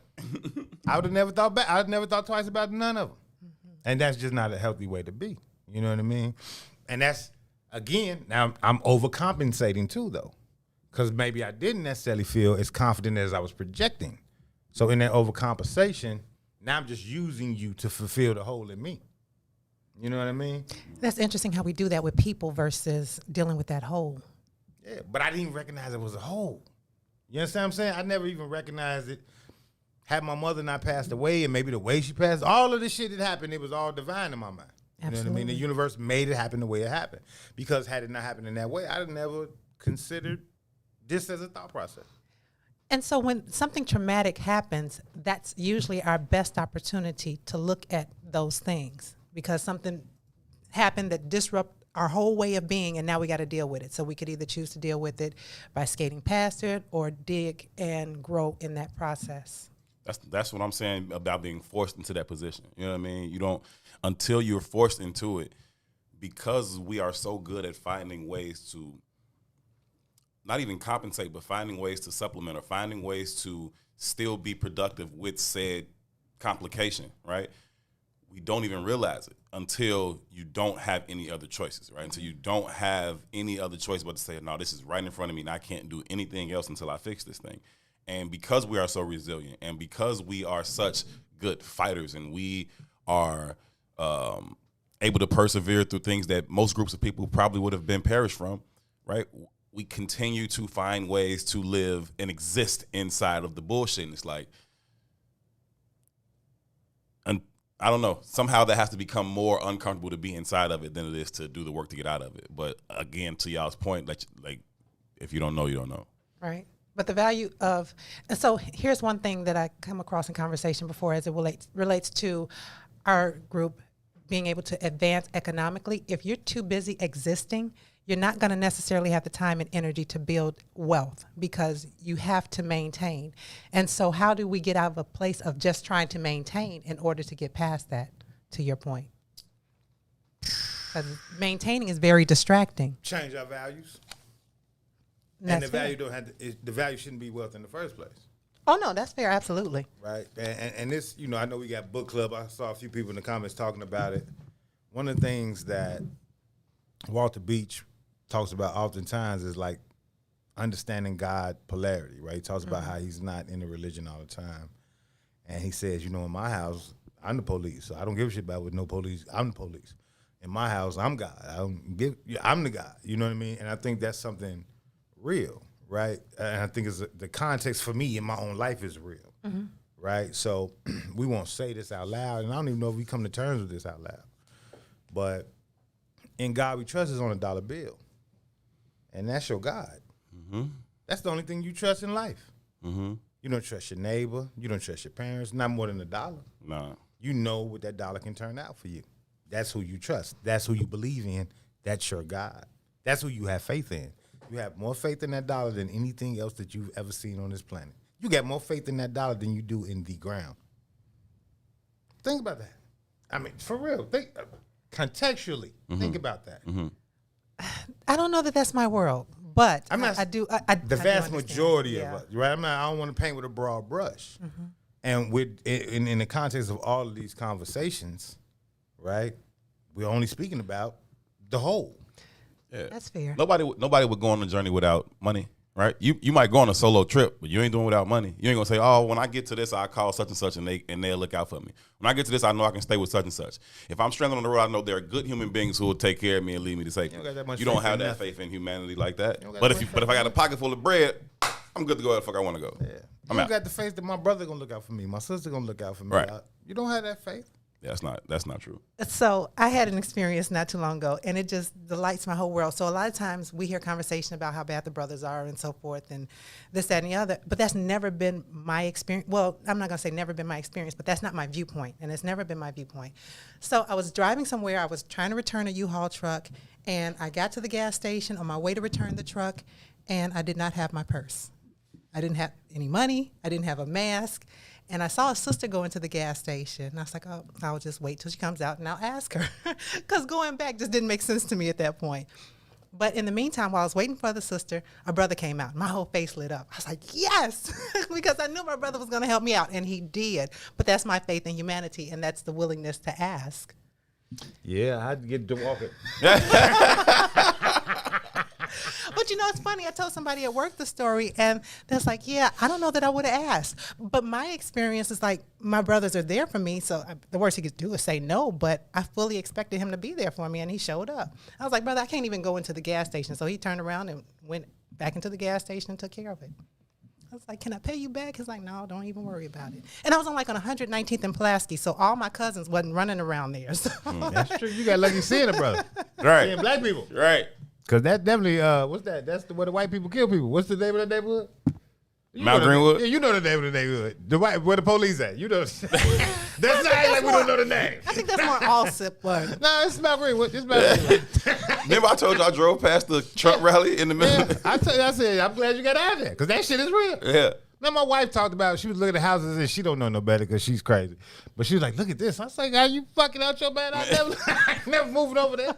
I would have never thought back. I'd never thought twice about none of them. Mm-hmm. And that's just not a healthy way to be. You know what I mean? And that's, again, now I'm overcompensating too, though. Because maybe I didn't necessarily feel as confident as I was projecting. So in that overcompensation, now I'm just using you to fulfill the hole in me. You know what I mean? That's interesting how we do that with people versus dealing with that hole. Yeah, but I didn't even recognize it was a hole. You understand what I'm saying? I never even recognized it. Had my mother not passed away, and maybe the way she passed, all of the shit that happened, it was all divine in my mind. You know what I mean? The universe made it happen the way it happened. Because had it not happened in that way, I'd have never considered this as a thought process. And so when something traumatic happens, that's usually our best opportunity to look at those things. Because something happened that disrupted our whole way of being, and now we got to deal with it. So we could either choose to deal with it by skating past it or dig and grow in that process. That's what I'm saying about being forced into that position. You know what I mean? You don't, until you're forced into it, because we are so good at finding ways to not even compensate, but finding ways to supplement or finding ways to still be productive with said complication, right? We don't even realize it until you don't have any other choices, right? Until you don't have any other choice but to say, no, this is right in front of me and I can't do anything else until I fix this thing. And because we are so resilient and because we are such good fighters and we are able to persevere through things that most groups of people probably would have been perished from, right? We continue to find ways to live and exist inside of the bullshit. And it's like, and I don't know, somehow that has to become more uncomfortable to be inside of it than it is to do the work to get out of it. But again, to y'all's point, like if you don't know, you don't know. Right. But the value of, and so here's one thing that I come across in conversation before as it relates to our group being able to advance economically. If you're too busy existing, you're not going to necessarily have the time and energy to build wealth because you have to maintain. And so how do we get out of a place of just trying to maintain in order to get past that, to your point? Because maintaining is very distracting. Change our values. And And the that's fair. value don't have to, the value shouldn't be wealth in the first place. Oh, no, that's fair. Absolutely. Right. And this, you know, I know we got book club. I saw a few people in the comments talking about it. One of the things that Walter Beach talks about oftentimes is like understanding God polarity, right? He talks about how he's not in a religion all the time. And he says, you know, in my house, I'm the police. So I don't give a shit about with no police. I'm the police. In my house, I'm God. I'm the God. You know what I mean? And I think that's something real, right? And I think it's the context for me in my own life is real, right? So we won't say this out loud, and I don't even know if we come to terms with this out loud. But in God we trust is on a dollar bill, and that's your God. That's the only thing you trust in life. You don't trust your neighbor. You don't trust your parents. Not more than $1. Nah. You know what that dollar can turn out for you. That's who you trust. That's who you believe in. That's your God. That's who you have faith in. You have more faith in that dollar than anything else that you've ever seen on this planet. You got more faith in that dollar than you do in the ground. Think about that. I mean, for real. Think contextually. Think about that. I don't know that that's my world, but I'm not- I do. The I do vast understand. majority of Yeah. us, right? I don't want to paint with a broad brush. And in the context of all of these conversations, right, we're only speaking about the whole. Yeah. That's fair. Nobody would go on a journey without money, right? You might go on a solo trip, but you ain't doing it without money. You ain't gonna say, oh, when I get to this, I call such and such, and they'll look out for me. When I get to this, I know I can stay with such and such. If I'm stranded on the road, I know there are good human beings who will take care of me and lead me to safety. You don't got that much You don't faith have in that nothing. faith in humanity like that. don't got But that if much I got a pocket full of bread, I'm good to go where the fuck I want to go. Yeah. I'm You out. got the faith that my brother gonna look out for me, my sister gonna look out for me. Right. You don't have that faith. That's not true. So I had an experience not too long ago, and it just delights my whole world. So a lot of times we hear conversation about how bad the brothers are and so forth, and this, that, and the other. But that's never been my experience. Well, I'm not gonna say never been my experience, but that's not my viewpoint, and it's never been my viewpoint. So I was driving somewhere. I was trying to return a U-Haul truck, and I got to the gas station on my way to return the truck, and I did not have my purse. I didn't have any money. I didn't have a mask. And I saw a sister go into the gas station. And I was like, oh, I'll just wait till she comes out and I'll ask her. Because going back just didn't make sense to me at that point. But in the meantime, while I was waiting for the sister, a brother came out. My whole face lit up. I was like, yes, because I knew my brother was going to help me out. And he did. But that's my faith in humanity. And that's the willingness to ask. Yeah, I had to get to walking. But you know, it's funny. I told somebody at work the story, and that's like, yeah, I don't know that I would have asked. But my experience is like, my brothers are there for me, so the worst he could do is say no, but I fully expected him to be there for me, and he showed up. I was like, brother, I can't even go into the gas station. So he turned around and went back into the gas station and took care of it. I was like, can I pay you back? He's like, no, don't even worry about it. And I was on 119th and Pulaski, so all my cousins wasn't running around there. So. That's true. You got lucky seeing it, brother. Right. Seeing black people. Right. Because that definitely, what's that? That's where the white people kill people. What's the name of that neighborhood? You Mount know the- Greenwood? Yeah, you know the name of the neighborhood. Where the police at? You know. That's not like we don't know the name. I think that's more Allsip, but No, it's Mount Greenwood. It's Mount Greenwood. Remember I told you I drove past the Trump rally in the middle? Yeah, I said, I'm glad you got out of there. Because that shit is real. Yeah. Now, my wife talked about, she was looking at houses and she don't know no better because she's crazy. But she was like, look at this. I was like, are you fucking out your bed? I never moving over there.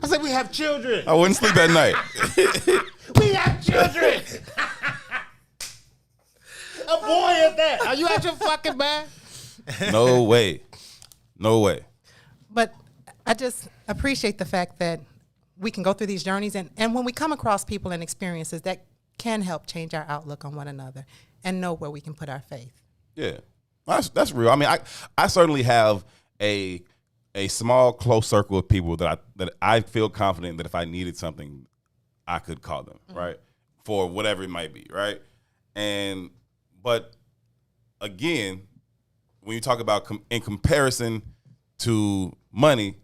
I said, we have children. I wouldn't sleep at night. We have children. A boy at that. Are you out your fucking mind? No way. No way. But I just appreciate the fact that we can go through these journeys, and when we come across people and experiences that can help change our outlook on one another and know where we can put our faith. Yeah. That's real. I mean, I certainly have a small, close circle of people that I feel confident that if I needed something, I could call them, right? For whatever it might be, right? But again, when you talk about in comparison to money,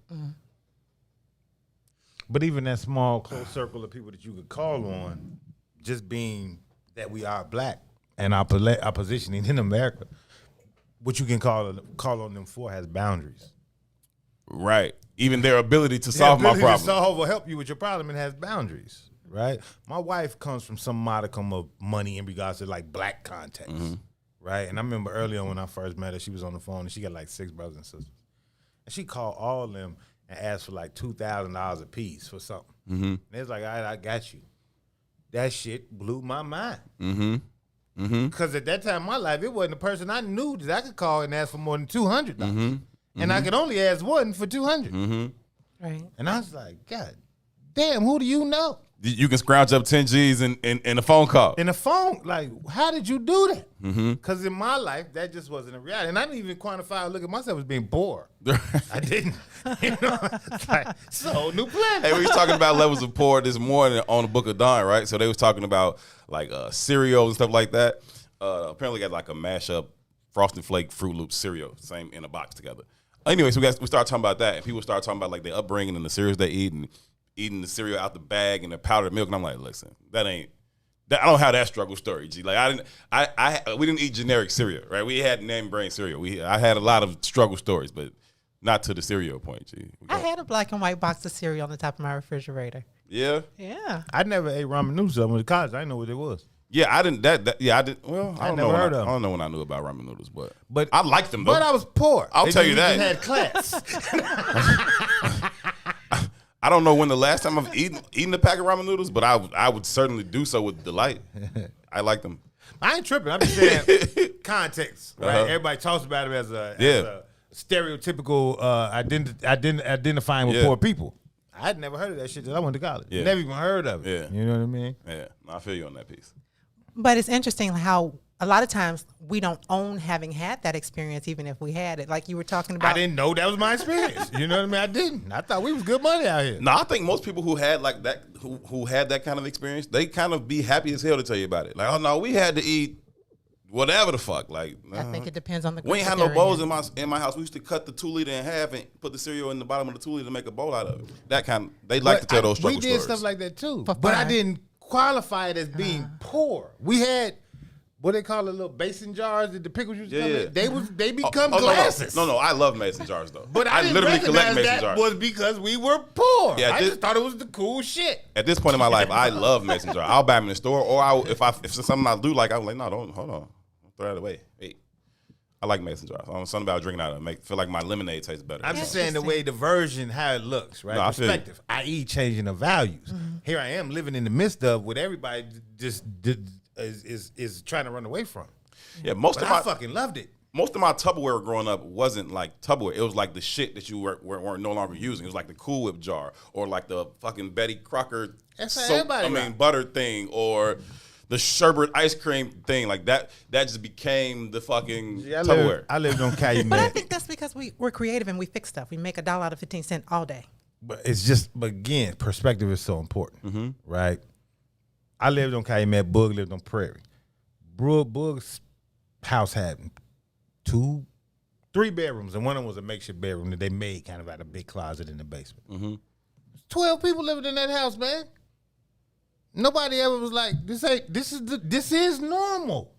But even that small, close circle of people that you could call on, just being that we are black and our positioning in America, what you can call on them for has boundaries. Right. Even their ability to solve my problem. To solve or help you with your problem, it has boundaries, right? My wife comes from some modicum of money in regards to like black context, right? And I remember early on when I first met her, she was on the phone and she got like 6 brothers and sisters. And she called all of them and asked for like $2,000 a piece for something. And it was like, all right, I got you. That shit blew my mind. Because at that time in my life, it wasn't a person I knew that I could call and ask for more than $200. And I could only ask one for $200. Right. And I was like, God damn, who do you know? You can scrounge up 10 G's in a phone call. In a phone, like, how did you do that? Because in my life, that just wasn't a reality. And I didn't even quantify or look at myself as being poor. I didn't. You know, it's like, it's a whole new planet. Hey, we was talking about levels of poor this morning on the Book of Dawn, right? So they was talking about like cereals and stuff like that. Apparently got like a mashup Frosted Flake Fruit Loops cereal, same in a box together. Anyway, so we started talking about that, and people started talking about like their upbringing and the cereals they eat and eating the cereal out the bag and the powdered milk, and I'm like, listen, I don't have that struggle story, G. Like we didn't eat generic cereal, right? We had name brand cereal. I had a lot of struggle stories, but not to the cereal point, G. I had a black and white box of cereal on the top of my refrigerator. Yeah. Yeah. I never ate ramen noodles. I went to college. I didn't know what it was. Yeah, I didn't. I didn't. Well, I don't know. heard of them. I don't know when I knew about ramen noodles, but I liked them though. But I was poor. I'll tell you Just that. had class. I don't know when the last time I've eaten a pack of ramen noodles, but I would certainly do so with delight. I like them. I ain't tripping. I'm just saying context, right? Everybody talks about it as a stereotypical identifying with poor people. I'd never heard of that shit till I went to college. Yeah. Never even heard of it. Yeah. You know what I mean? Yeah, I feel you on that piece. But it's interesting how a lot of times we don't own having had that experience, even if we had it. Like you were talking about. I didn't know that was my experience. You know what I mean? I didn't. I thought we was good money out here. No, I think most people who had like that, who had that kind of experience, they kind of be happy as hell to tell you about it. Like, oh no, we had to eat whatever the fuck. Like, I think it depends on the. We ain't had no bowls in my house. We used to cut the 2 liter in half and put the cereal in the bottom of the 2 liter to make a bowl out of it. That kind of, they like to tell those struggle stories. We did stuff like that too, For but I fun. didn't qualify it as being poor. We had what they call the little basin jars that the pickles used to come in. They become glasses. No, I love mason jars though. But I didn't literally collect recognize mason that jars. was because we were poor. Yeah, I just thought it was the cool shit. At this point in my life, I love mason jars. I'll buy them in the store, or if it's something I do like, I'm like, no, don't hold on, don't throw that away. Wait. I like mason jars. I don't know something about drinking out of it. Feel like my lemonade tastes better. I'm just saying the way the version, how it looks, right? No, I feel you. Perspective, i.e. changing the values. Here I am living in the midst of what everybody just is trying to run away from. Yeah, I fucking loved it. Most of my Tupperware growing up wasn't like Tupperware. It was like the shit that you weren't no longer using. It was like the Cool Whip jar or like the fucking Betty Crocker butter thing or the sherbet ice cream thing. Like that just became the fucking Tupperware. I lived on Calumet. But I think that's because we're creative and we fix stuff. We make $1 out of 15 cents all day. But it's just, but again, perspective is so important, right? I lived on Calumet. Boog lived on Prairie. Boog's house had 3 bedrooms, and one of them was a makeshift bedroom that they made kind of out of a big closet in the basement. 12 people living in that house, man. Nobody ever was like, this is normal.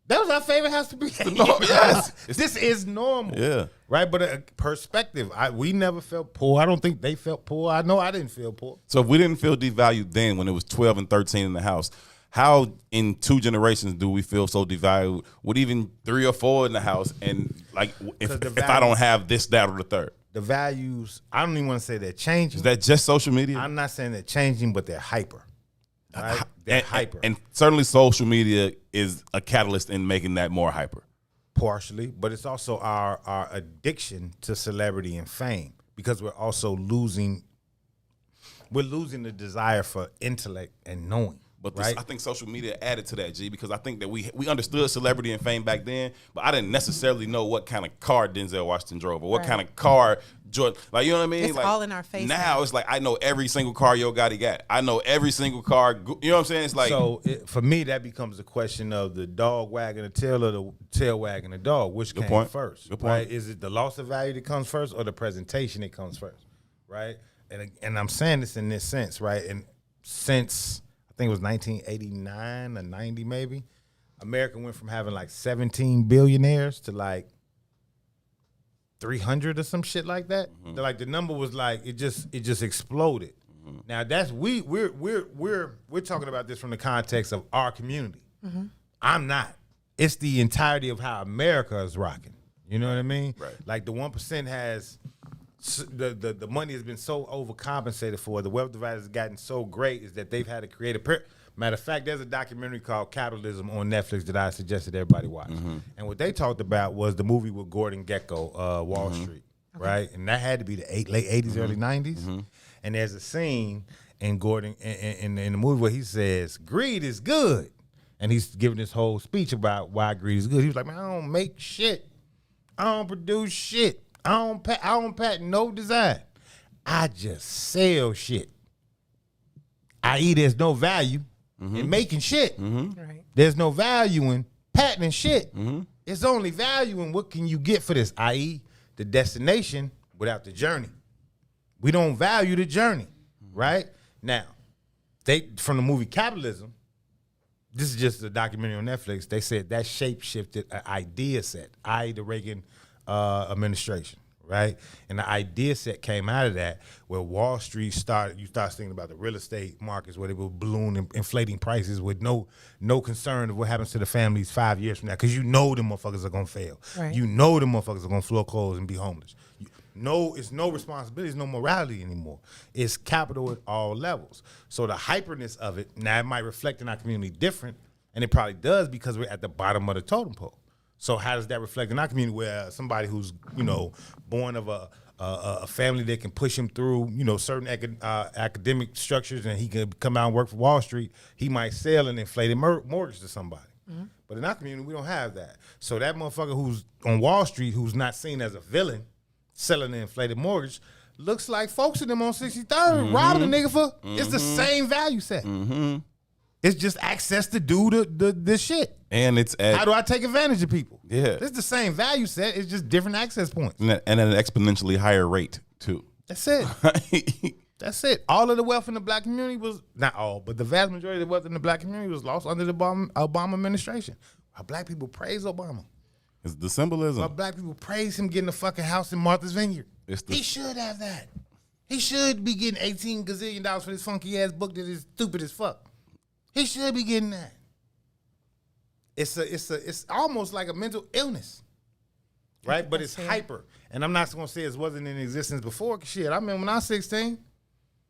That was our favorite house to be in. Yes. This is normal. Yeah. Right? But perspective, we never felt poor. I don't think they felt poor. I know I didn't feel poor. So if we didn't feel devalued then when it was 12 and 13 in the house, how in 2 generations do we feel so devalued with even 3 or 4 in the house? And like, if I don't have this, that, or the third? The values, I don't even want to say they're changing. Is that just social media? I'm not saying they're changing, but they're hyper. Right? They're hyper. And certainly social media is a catalyst in making that more hyper. Partially, but it's also our addiction to celebrity and fame, because we're also losing the desire for intellect and knowing. But right? I think social media added to that, G, because I think that we understood celebrity and fame back then, but I didn't necessarily know what kind of car Denzel Washington drove or what kind of car Jordan, like, you know what I mean? It's like, all in our face. Now it's like I know every single car Yo Gotti got. I know every single car. You know what I'm saying? It's like, so for me, that becomes a question of the dog wagging the tail or the tail wagging the dog. Which came first? Good point. Right? Is it the loss of value that comes first, or the presentation that comes first? Right? And I'm saying this in this sense, right? And since I think it was 1989 or 90 maybe, America went from having like 17 billionaires to like 300 or some shit like that. Like the number was like it just exploded. Now that's we're talking about this from the context of our community. I'm not. It's the entirety of how America is rocking. You know what I mean? Right. Like the 1% has the money has been so overcompensated for. The wealth divide has gotten so great is that they've had to create a matter of fact, there's a documentary called Capitalism on Netflix that I suggested everybody watch. And what they talked about was the movie with Gordon Gekko, Wall Street, right? And that had to be the late 80s, early 90s. And there's a scene in Gordon in the movie where he says, greed is good. And he's giving this whole speech about why greed is good. He was like, man, I don't make shit. I don't produce shit. I don't patent no design. I just sell shit. I.e., there's no value in making shit. Right. There's no value in patenting shit. It's only value in what can you get for this, i.e., the destination without the journey. We don't value the journey, right? Now, from the movie Capitalism, this is just a documentary on Netflix, they said that shape-shifted an idea set, i.e. the Reagan administration, right? And the idea set came out of that where Wall Street you start thinking about the real estate markets where they were balloon inflating prices with no concern of what happens to the families 5 years from now because you know them motherfuckers are going to fail. Right. You know them motherfuckers are going to foreclose and be homeless. It's no responsibility, it's no morality anymore. It's capital at all levels. So the hyperness of it, now it might reflect in our community different, and it probably does because we're at the bottom of the totem pole. So how does that reflect in our community where somebody who's, born of a family that can push him through, certain academic structures and he can come out and work for Wall Street, he might sell an inflated mortgage to somebody. But in our community, we don't have that. So that motherfucker who's on Wall Street, who's not seen as a villain, selling an inflated mortgage, looks like folks in them on 63rd robbing a nigga for, it's the same value set. It's just access to do the shit. And it's how do I take advantage of people? Yeah. It's the same value set. It's just different access points. And at an exponentially higher rate, too. That's it. That's it. All of the wealth in the black community was, not all, but the vast majority of the wealth in the black community was lost under the Obama administration. Our black people praise Obama. It's the symbolism. Our black people praise him getting a fucking house in Martha's Vineyard. He should have that. He should be getting $18 gazillion for this funky ass book that is stupid as fuck. He should be getting that. It's almost like a mental illness, right? But it's hyper. And I'm not going to say it wasn't in existence before. Cause shit, I remember when I was 16,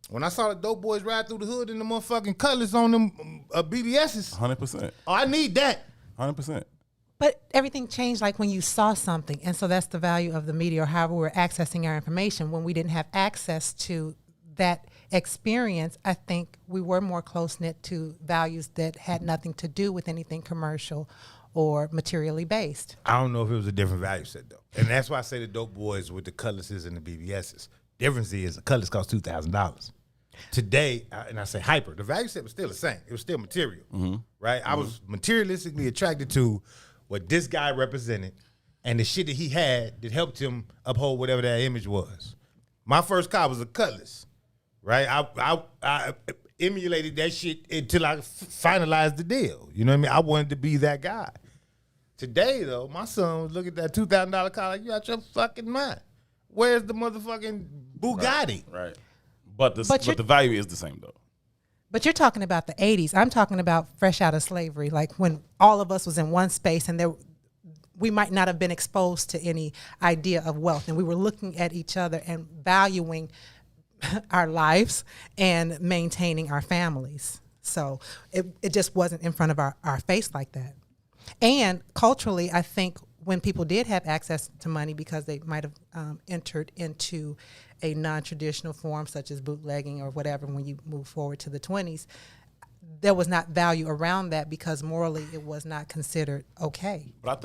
when I saw the dope boys ride through the hood in the motherfucking cutlass on them BBSs. 100%. Oh, I need that. 100%. But everything changed like when you saw something. And so that's the value of the media or however we're accessing our information. When we didn't have access to that experience, I think we were more close-knit to values that had nothing to do with anything commercial or materially based. I don't know if it was a different value set, though. And that's why I say the dope boys with the cutlasses and the BBSs. Difference is a cutlass costs $2,000. Today, and I say hyper, the value set was still the same. It was still material, right? I was materialistically attracted to what this guy represented and the shit that he had that helped him uphold whatever that image was. My first car was a cutlass, right? I emulated that shit until I finalized the deal. You know what I mean? I wanted to be that guy. Today, though, my son was looking at that $2,000 car like, you out your fucking mind. Where's the motherfucking Bugatti? Right. But the value is the same, though. But you're talking about the 80s. I'm talking about fresh out of slavery, like when all of us was in one space and we might not have been exposed to any idea of wealth. And we were looking at each other and valuing our lives and maintaining our families. So it just wasn't in front of our face like that. And culturally, I think when people did have access to money because they might have entered into a non-traditional form such as bootlegging or whatever when you move forward to the 20s, there was not value around that because morally it was not considered okay. But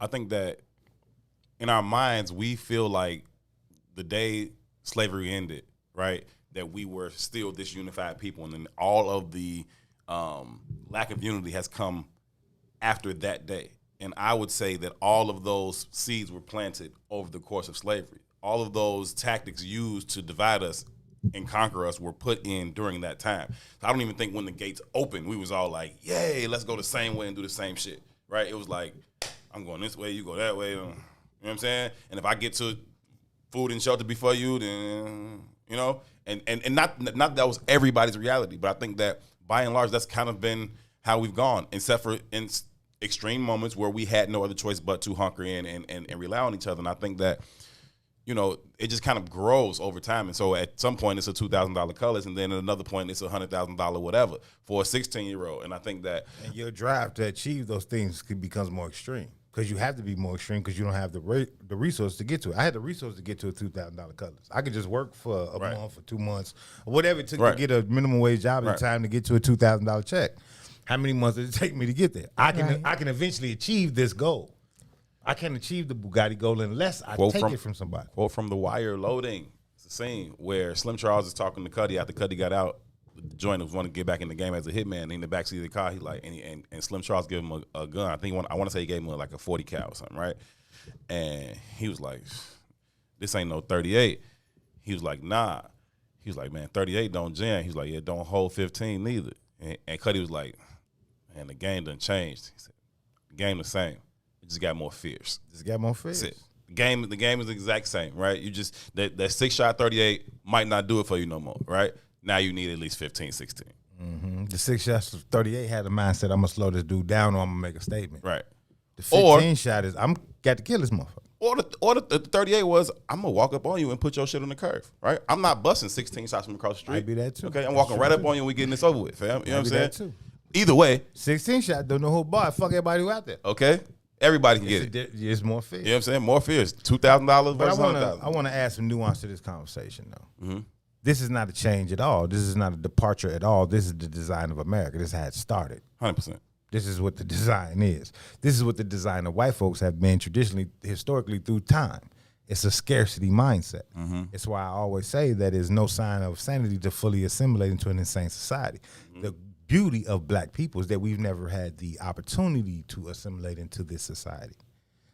I think that in our minds we feel like the day slavery ended, right, that we were still this unified people, and then all of the lack of unity has come after that day. And I would say that all of those seeds were planted over the course of slavery. All of those tactics used to divide us and conquer us were put in during that time. So I don't even think when the gates opened, we was all like, yay, let's go the same way and do the same shit, right? It was like, I'm going this way, you go that way. You know what I'm saying? And if I get to food and shelter before you, then, you know, and not that was everybody's reality, but I think that by and large, that's kind of been how we've gone, except for in extreme moments where we had no other choice but to hunker in and rely on each other. And I think that, you know, it just kind of grows over time. And so at some point it's a $2,000 colors, and then at another point it's a $100,000 whatever for a 16-year-old. And I think that and your drive to achieve those things becomes more extreme, because you have to be more extreme because you don't have the resource to get to it. I had the resource to get to a $2,000 colors. I could just work for a month or 2 months or whatever it took to get a minimum wage job at the time to get to a $2,000 check. How many months did it take me to get there? I can eventually achieve this goal. I can't achieve the Bugatti goal unless I take it from somebody. Quote from The Wire, Loading. It's a scene where Slim Charles is talking to Cuddy after Cuddy got out. The joint was wanting to get back in the game as a hitman. In the backseat of the car, he like, and Slim Charles gave him a gun. I want to say he gave him like a 40 cal or something, right? And he was like, "This ain't no 38." He was like, "Nah." He was like, "Man, 38 don't jam." He was like, "Yeah, don't hold 15 neither." And Cuddy was like, "Man, the game done changed." He said, "The game the same. It just got more fierce." Just got more fierce. That's it. The game is the exact same, right? You just that 6-shot 38 might not do it for you no more, right? Now you need at least 15, 16. Mm-hmm. The 6 shots of 38 had a mindset, I'm going to slow this dude down or I'm going to make a statement. Right. The 15 shot is, I'm got to kill this motherfucker. Or the 38 was, I'm going to walk up on you and put your shit on the curve, right? I'm not busting 16 shots from across the street. Might be that too. Okay, I'm walking right up on you and we getting this over with, fam. You know what I'm saying? That too. Either way. 16 shot, don't know who bar. Fuck everybody who out there. Okay? Everybody can get it. It's more fair. You know what I'm saying? More fierce. $2,000 But versus $100,000. I want to add some nuance to this conversation, though. Mm-hmm. This is not a change at all. This is not a departure at all. This is the design of America. This is how it started. 100%. This is what the design is. This is what the design of white folks have been traditionally, historically, through time. It's a scarcity mindset. Mm-hmm. It's why I always say that is no sign of sanity to fully assimilate into an insane society. Mm-hmm. The beauty of black people is that we've never had the opportunity to assimilate into this society.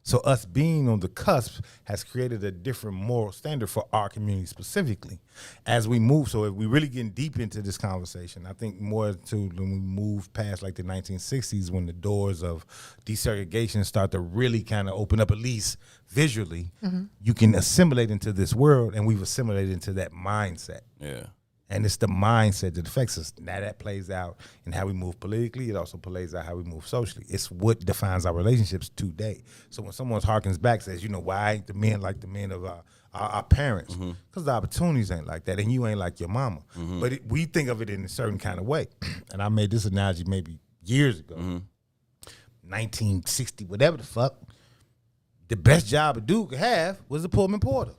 So us being on the cusp has created a different moral standard for our community specifically as we move. So if we really getting deep into this conversation, I think more to when we move past like the 1960s when the doors of desegregation start to really kind of open up, at least visually, you can assimilate into this world, and we've assimilated into that mindset. Yeah. And it's the mindset that affects us. Now that plays out in how we move politically. It also plays out how we move socially. It's what defines our relationships today. So when someone harkens back, says, you know, why ain't the men like the men of our parents? Because the opportunities ain't like that, and you ain't like your mama. But we think of it in a certain kind of way. And I made this analogy maybe years ago, 1960, whatever the fuck. The best job a dude could have was a Pullman porter.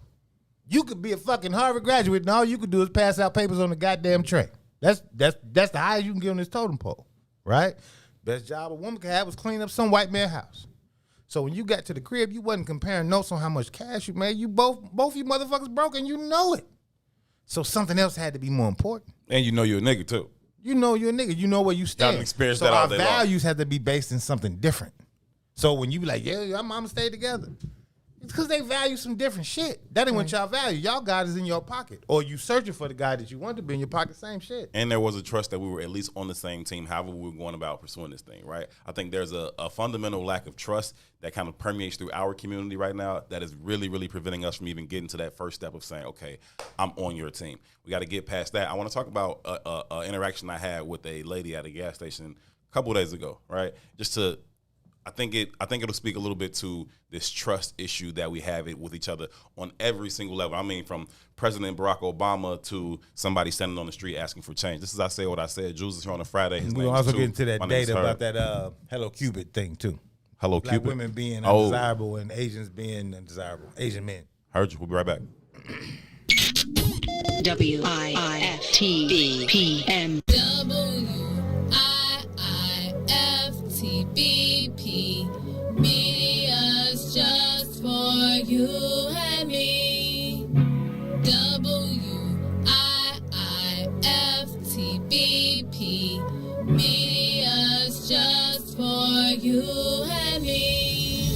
You could be a fucking Harvard graduate, and all you could do is pass out papers on the goddamn tray. That's the highest you can get on this totem pole, right? Best job a woman could have was clean up some white man house. So when you got to the crib, you wasn't comparing notes on how much cash you made. You both you motherfuckers broke, and you know it. So something else had to be more important. And you know you're a nigga too. You know you're a nigga. You know where you stand. Y'all experienced so that all our day long. values have to be based in something different. So when you be like, yeah, our mama stayed together. It's because they value some different shit. That ain't what y'all value. Y'all God is in your pocket. Or you searching for the guy that you want to be in your pocket, same shit. And there was a trust that we were at least on the same team, however we were going about pursuing this thing, right? I think there's a fundamental lack of trust that kind of permeates through our community right now that is really, really preventing us from even getting to that first step of saying, okay, I'm on your team. We got to get past that. I want to talk about an interaction I had with a lady at a gas station a couple of days ago, right? Just to... I think it'll speak a little bit to this trust issue that we have with each other on every single level. I mean, from President Barack Obama to somebody standing on the street asking for change. This is I Say What I Said. Jules is here on a Friday. His We'll name also is get into that My name is data Herb. about that Hello Cupid thing too. Hello Black Cupid. women being undesirable and Asians being undesirable. Asian men. Heard you. We'll be right back. WIIFTBP. WIIFTBP. Media's just for you and me. WIIFTBP. Media's just for you and me.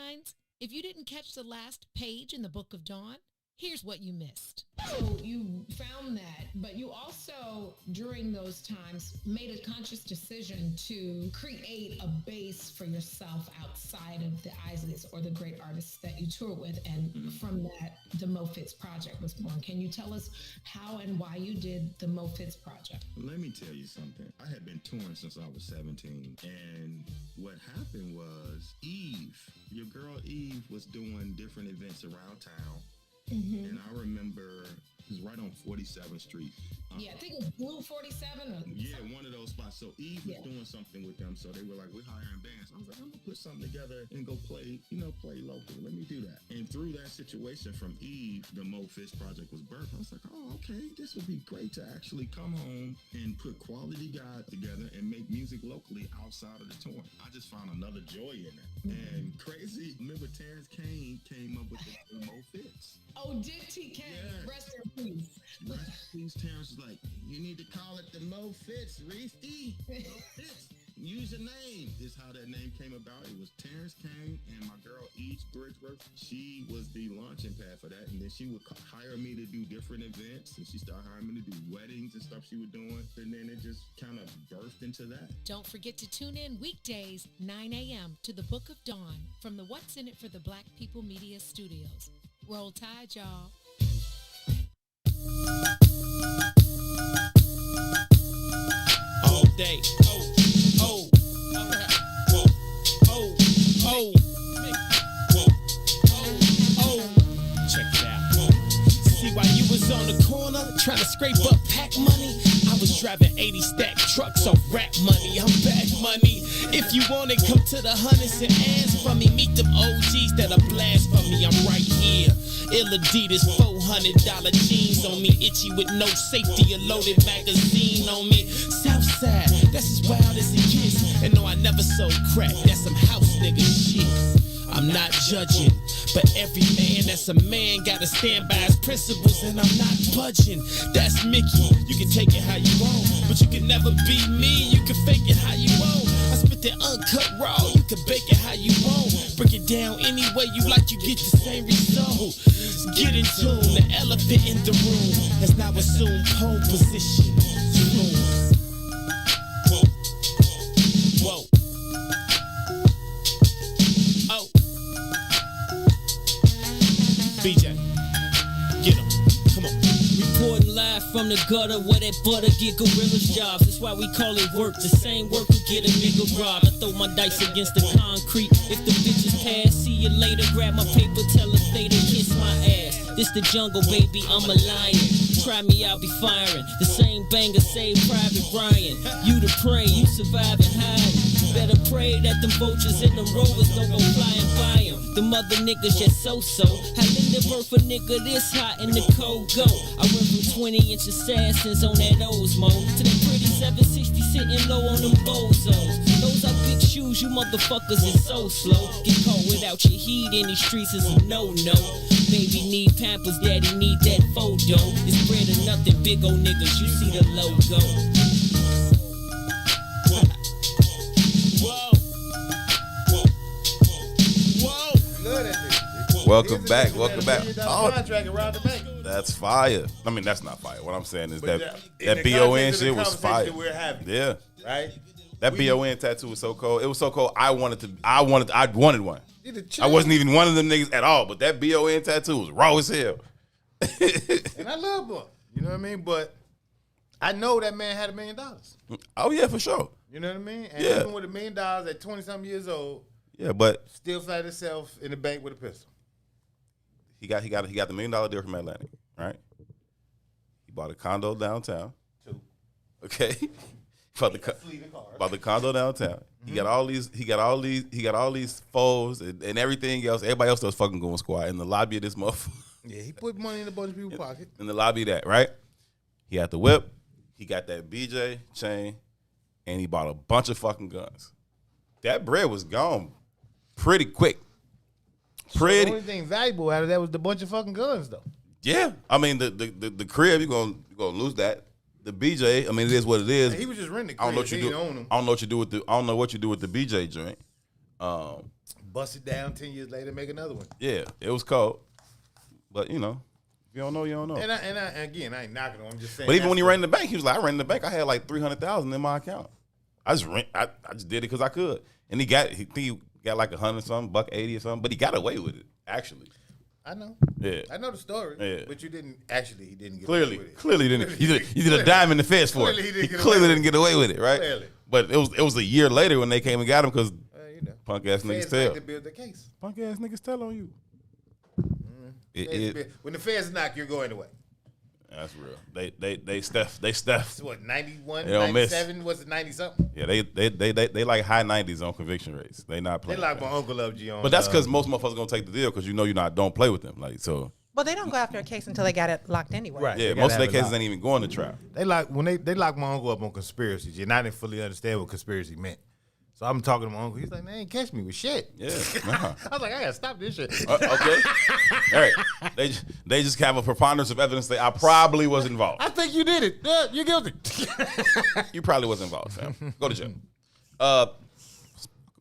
lines? If you didn't catch the last page in the Book of Dawn, here's what you missed. So you found that, but you also, during those times, made a conscious decision to create a base for yourself outside of the Isleys or the great artists that you tour with. And from that, the Mo Fitz Project was born. Can you tell us how and why you did the Mo Fitz Project? Let me tell you something. I had been touring since I was 17. And what happened was Eve, your girl Eve, was doing different events around town. And I remember it was right on 47th Street. Yeah, I think it was Blue 47. Yeah, one of those spots. So Eve was doing something with them. So they were like, we're hiring bands. I was like, I'm going to put something together and go play local. Let me do that. And through that situation from Eve, the Mo Fitz Project was birthed. I was like, oh, okay, this would be great to actually come home and put quality guys together and make music locally outside of the touring. I just found another joy in it. And crazy, remember Terrence Kane came up with the Mo Fitz. Oh, did TK? Yeah. Rest in peace. Rest in peace, Terrence was like, you need to call it the Mo Fitz, Reefty. Mo Fitz. Use your name. This is how that name came about. It was Terrence Kane and my girl Eve Bridgeworth. She was the launching pad for that. And then she would hire me to do different events. And she started hiring me to do weddings and stuff she was doing. And then it just kind of birthed into that. Don't forget to tune in weekdays, 9 a.m. to the Book of Dawn from the What's in It for the Black People Media Studios. Roll Tide, y'all. All day. Check it out. See, while you was on the corner trying to scrape up pack money, I was driving 80 stack trucks off rap money. I'm back money. If you want it, come to the hundreds and ask from me. Meet them OGs that are blast for me. I'm right here. Ill Adidas, $400 jeans on me. Itchy with no safety, a loaded magazine on me. Southside, that's as wild as it gets. And no, I never sold crack. That's some house nigga shit. I'm not judging, but every man that's a man gotta stand by his principles, and I'm not budging. That's Mickey. You can take it how you want, but you can never be me. You can fake it how you want. I spit that uncut raw. You can bake it how you want. Break it down any way you like. You get the same result. Get in tune. The elephant in the room has now assumed pole position. Whoa. Oh. BJ, get him. Come on. Reporting live from the gutter where that butter get gorillas jobs. That's why we call it work. The same work will get a nigga robbed. I throw my dice against the concrete. If the bitches pass, see you later. Grab my paper, tell her stay to kiss my ass. This the jungle, baby, I'm a lion. Try me, I'll be firing. The same banger, same Private Ryan. You the prey, you survive and hide. Better pray that them vultures and them rovers don't go flying by him. The mother niggas just so-so. How Linda birth a nigga this hot in the cold go? I went from 20-inch assassins on that Osmo to that pretty 760 sitting low on them bozos. Those are big shoes, you motherfuckers is so slow. Get caught without your heat in these streets is a no-no. Baby need Pampers, daddy need that photo. It's bread or nothing, big old niggas, you see the logo. Welcome back. Oh, Contract around the bank. that's fire. I mean, that's not fire. What I'm saying is But that in the BON context of shit the was fire. conversation we're having, Yeah, right? that BON tattoo was so cold. It was so cold. I wanted one. Need to I chill. wasn't even one of them niggas at all. But that BON tattoo was raw as hell. And I love him. You know what I mean? But I know that man had $1 million. Oh yeah, for sure. You know what I mean? And Yeah. even with $1 million at 20-something years old, Yeah, but still found himself in the bank with a pistol. he got the $1 million deal from Atlantic, right? He bought a condo downtown. 2. Okay. Bought the condo downtown. He got all these foes and everything else. Everybody else was fucking going squat in the lobby of this motherfucker. Yeah, he put money in a bunch of people's pocket. In the lobby of that, right? He had the whip. He got that BJ chain, and he bought a bunch of fucking guns. That bread was gone pretty quick. So the only thing valuable out of that was the bunch of fucking guns, though. Yeah, I mean the crib you're gonna lose that. The BJ, I mean it is what it is. And he was just renting the I don't know crib. what you He do. didn't own them. I don't know what you do with the BJ joint. bust it down 10 years later, make another one. Yeah, it was cold. But, you know, if you don't know, you don't know. And again, I ain't knocking on. I'm just saying. But even when he ran in the bank, he was like, I ran in the bank. I had like $300,000 in my account. I just did it because I could. And he got like 100 something, $180 or something. But he got away with it, actually. I know. Yeah. I know the story. Yeah. But he didn't get Clearly. away with it. Clearly didn't. He did a dime in the feds for it. He clearly didn't get away with it, right? Clearly. But it was a year later when they came and got him because punk ass niggas Feds tell. like to build the case. Punk ass niggas tell on you. When the feds knock, you're going away. That's real. They stuff. What, 91, They don't miss. 97, was it 90 something? Yeah, they like high 90s on conviction rates. They not They playing. like my Uncle Love G on. But that's because most motherfuckers gonna take the deal because don't play with them. Like so. Well, they don't go after a case until they got it locked anyway. Right. Yeah, They most of gotta their have it cases locked. ain't even going to trial. They like when they lock my uncle up on conspiracies. And I didn't fully understand what conspiracy meant. So I'm talking to my uncle. He's like, "Man, ain't catch me with shit." Yeah. Nah. I was like, "I gotta stop this shit." Okay. All right. They just have a preponderance of evidence that I probably was involved. I think you did it. Yeah, you're guilty. You probably was involved, fam. Go to jail.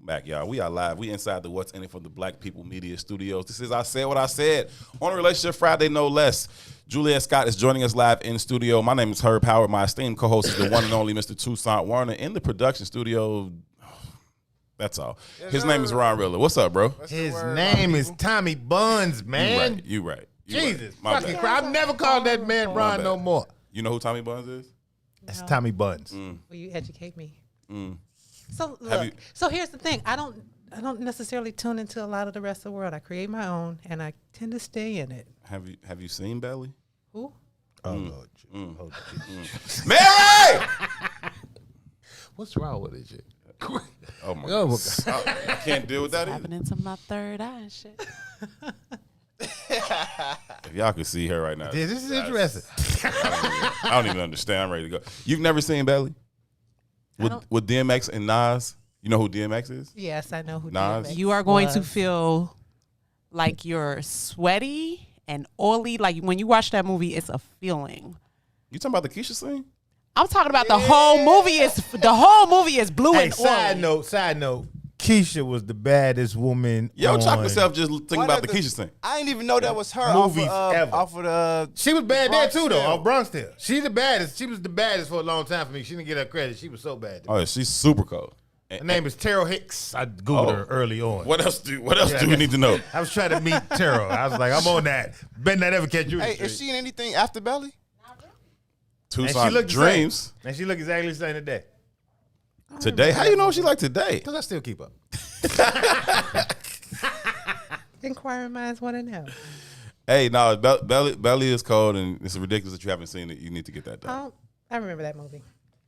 Back, y'all. We are live. We inside the What's in it for the Black People Media Studios. This is I Said What I Said on a Relationship Friday, no less. Juliet Scott is joining us live in studio. My name is Herb Howard. My esteemed co-host is the one and only Mr. Toussaint Werner in the production studio. That's all. His name is Ron Riller. What's up, bro? His name is Tommy Buns, man. You right. Jesus, My fucking bad. crap. I've never called that man Ron bad. no more. You know who Tommy Buns is? That's Tommy Buns. Will you educate me? Mm. So Have look. you- So here's the thing. I don't necessarily tune into a lot of the rest of the world. I create my own, and I tend to stay in it. Have you seen Belly? Who? Oh, Lord. Oh, Jesus. Mary! What's wrong with this shit? Oh my Oh, God. I can't deal with that either. Happening to my third eye and shit. If y'all could see her right now. This is interesting. I don't even understand. I'm ready to go. You've never seen Belly? With DMX and Nas? You know who DMX is? Yes, I know who. Nas? DMX You are going to was. feel like you're sweaty and oily. Like when you watch that movie, it's a feeling. You talking about the Keisha scene? I'm talking about the whole movie is blue Hey, and oily. side note. Keisha was the baddest woman. Yo, on chocolate self just thinking about the Keisha thing. I didn't even know that was her movies off ever. of the. She was bad there Bronx too, though. Tale. On Bronx Tale. She's the baddest. She was the baddest for a long time for me. She didn't get her credit. She was so bad. Oh, yeah, she's super cold. Her name is Terrell Hicks. I googled her early on. What else do we need to know? I was trying to meet Terrell. I was like, I'm on that. Better not ever catch you. in the Hey, street. is she in anything after Belly? And she Tucson looked the Dreams. same. And she looked exactly the same today. Today? How you know she like today? Because I still keep up. Inquiring minds want to know. Hey, no, Belly is cold, and it's ridiculous that you haven't seen it. You need to get that done. I remember that movie.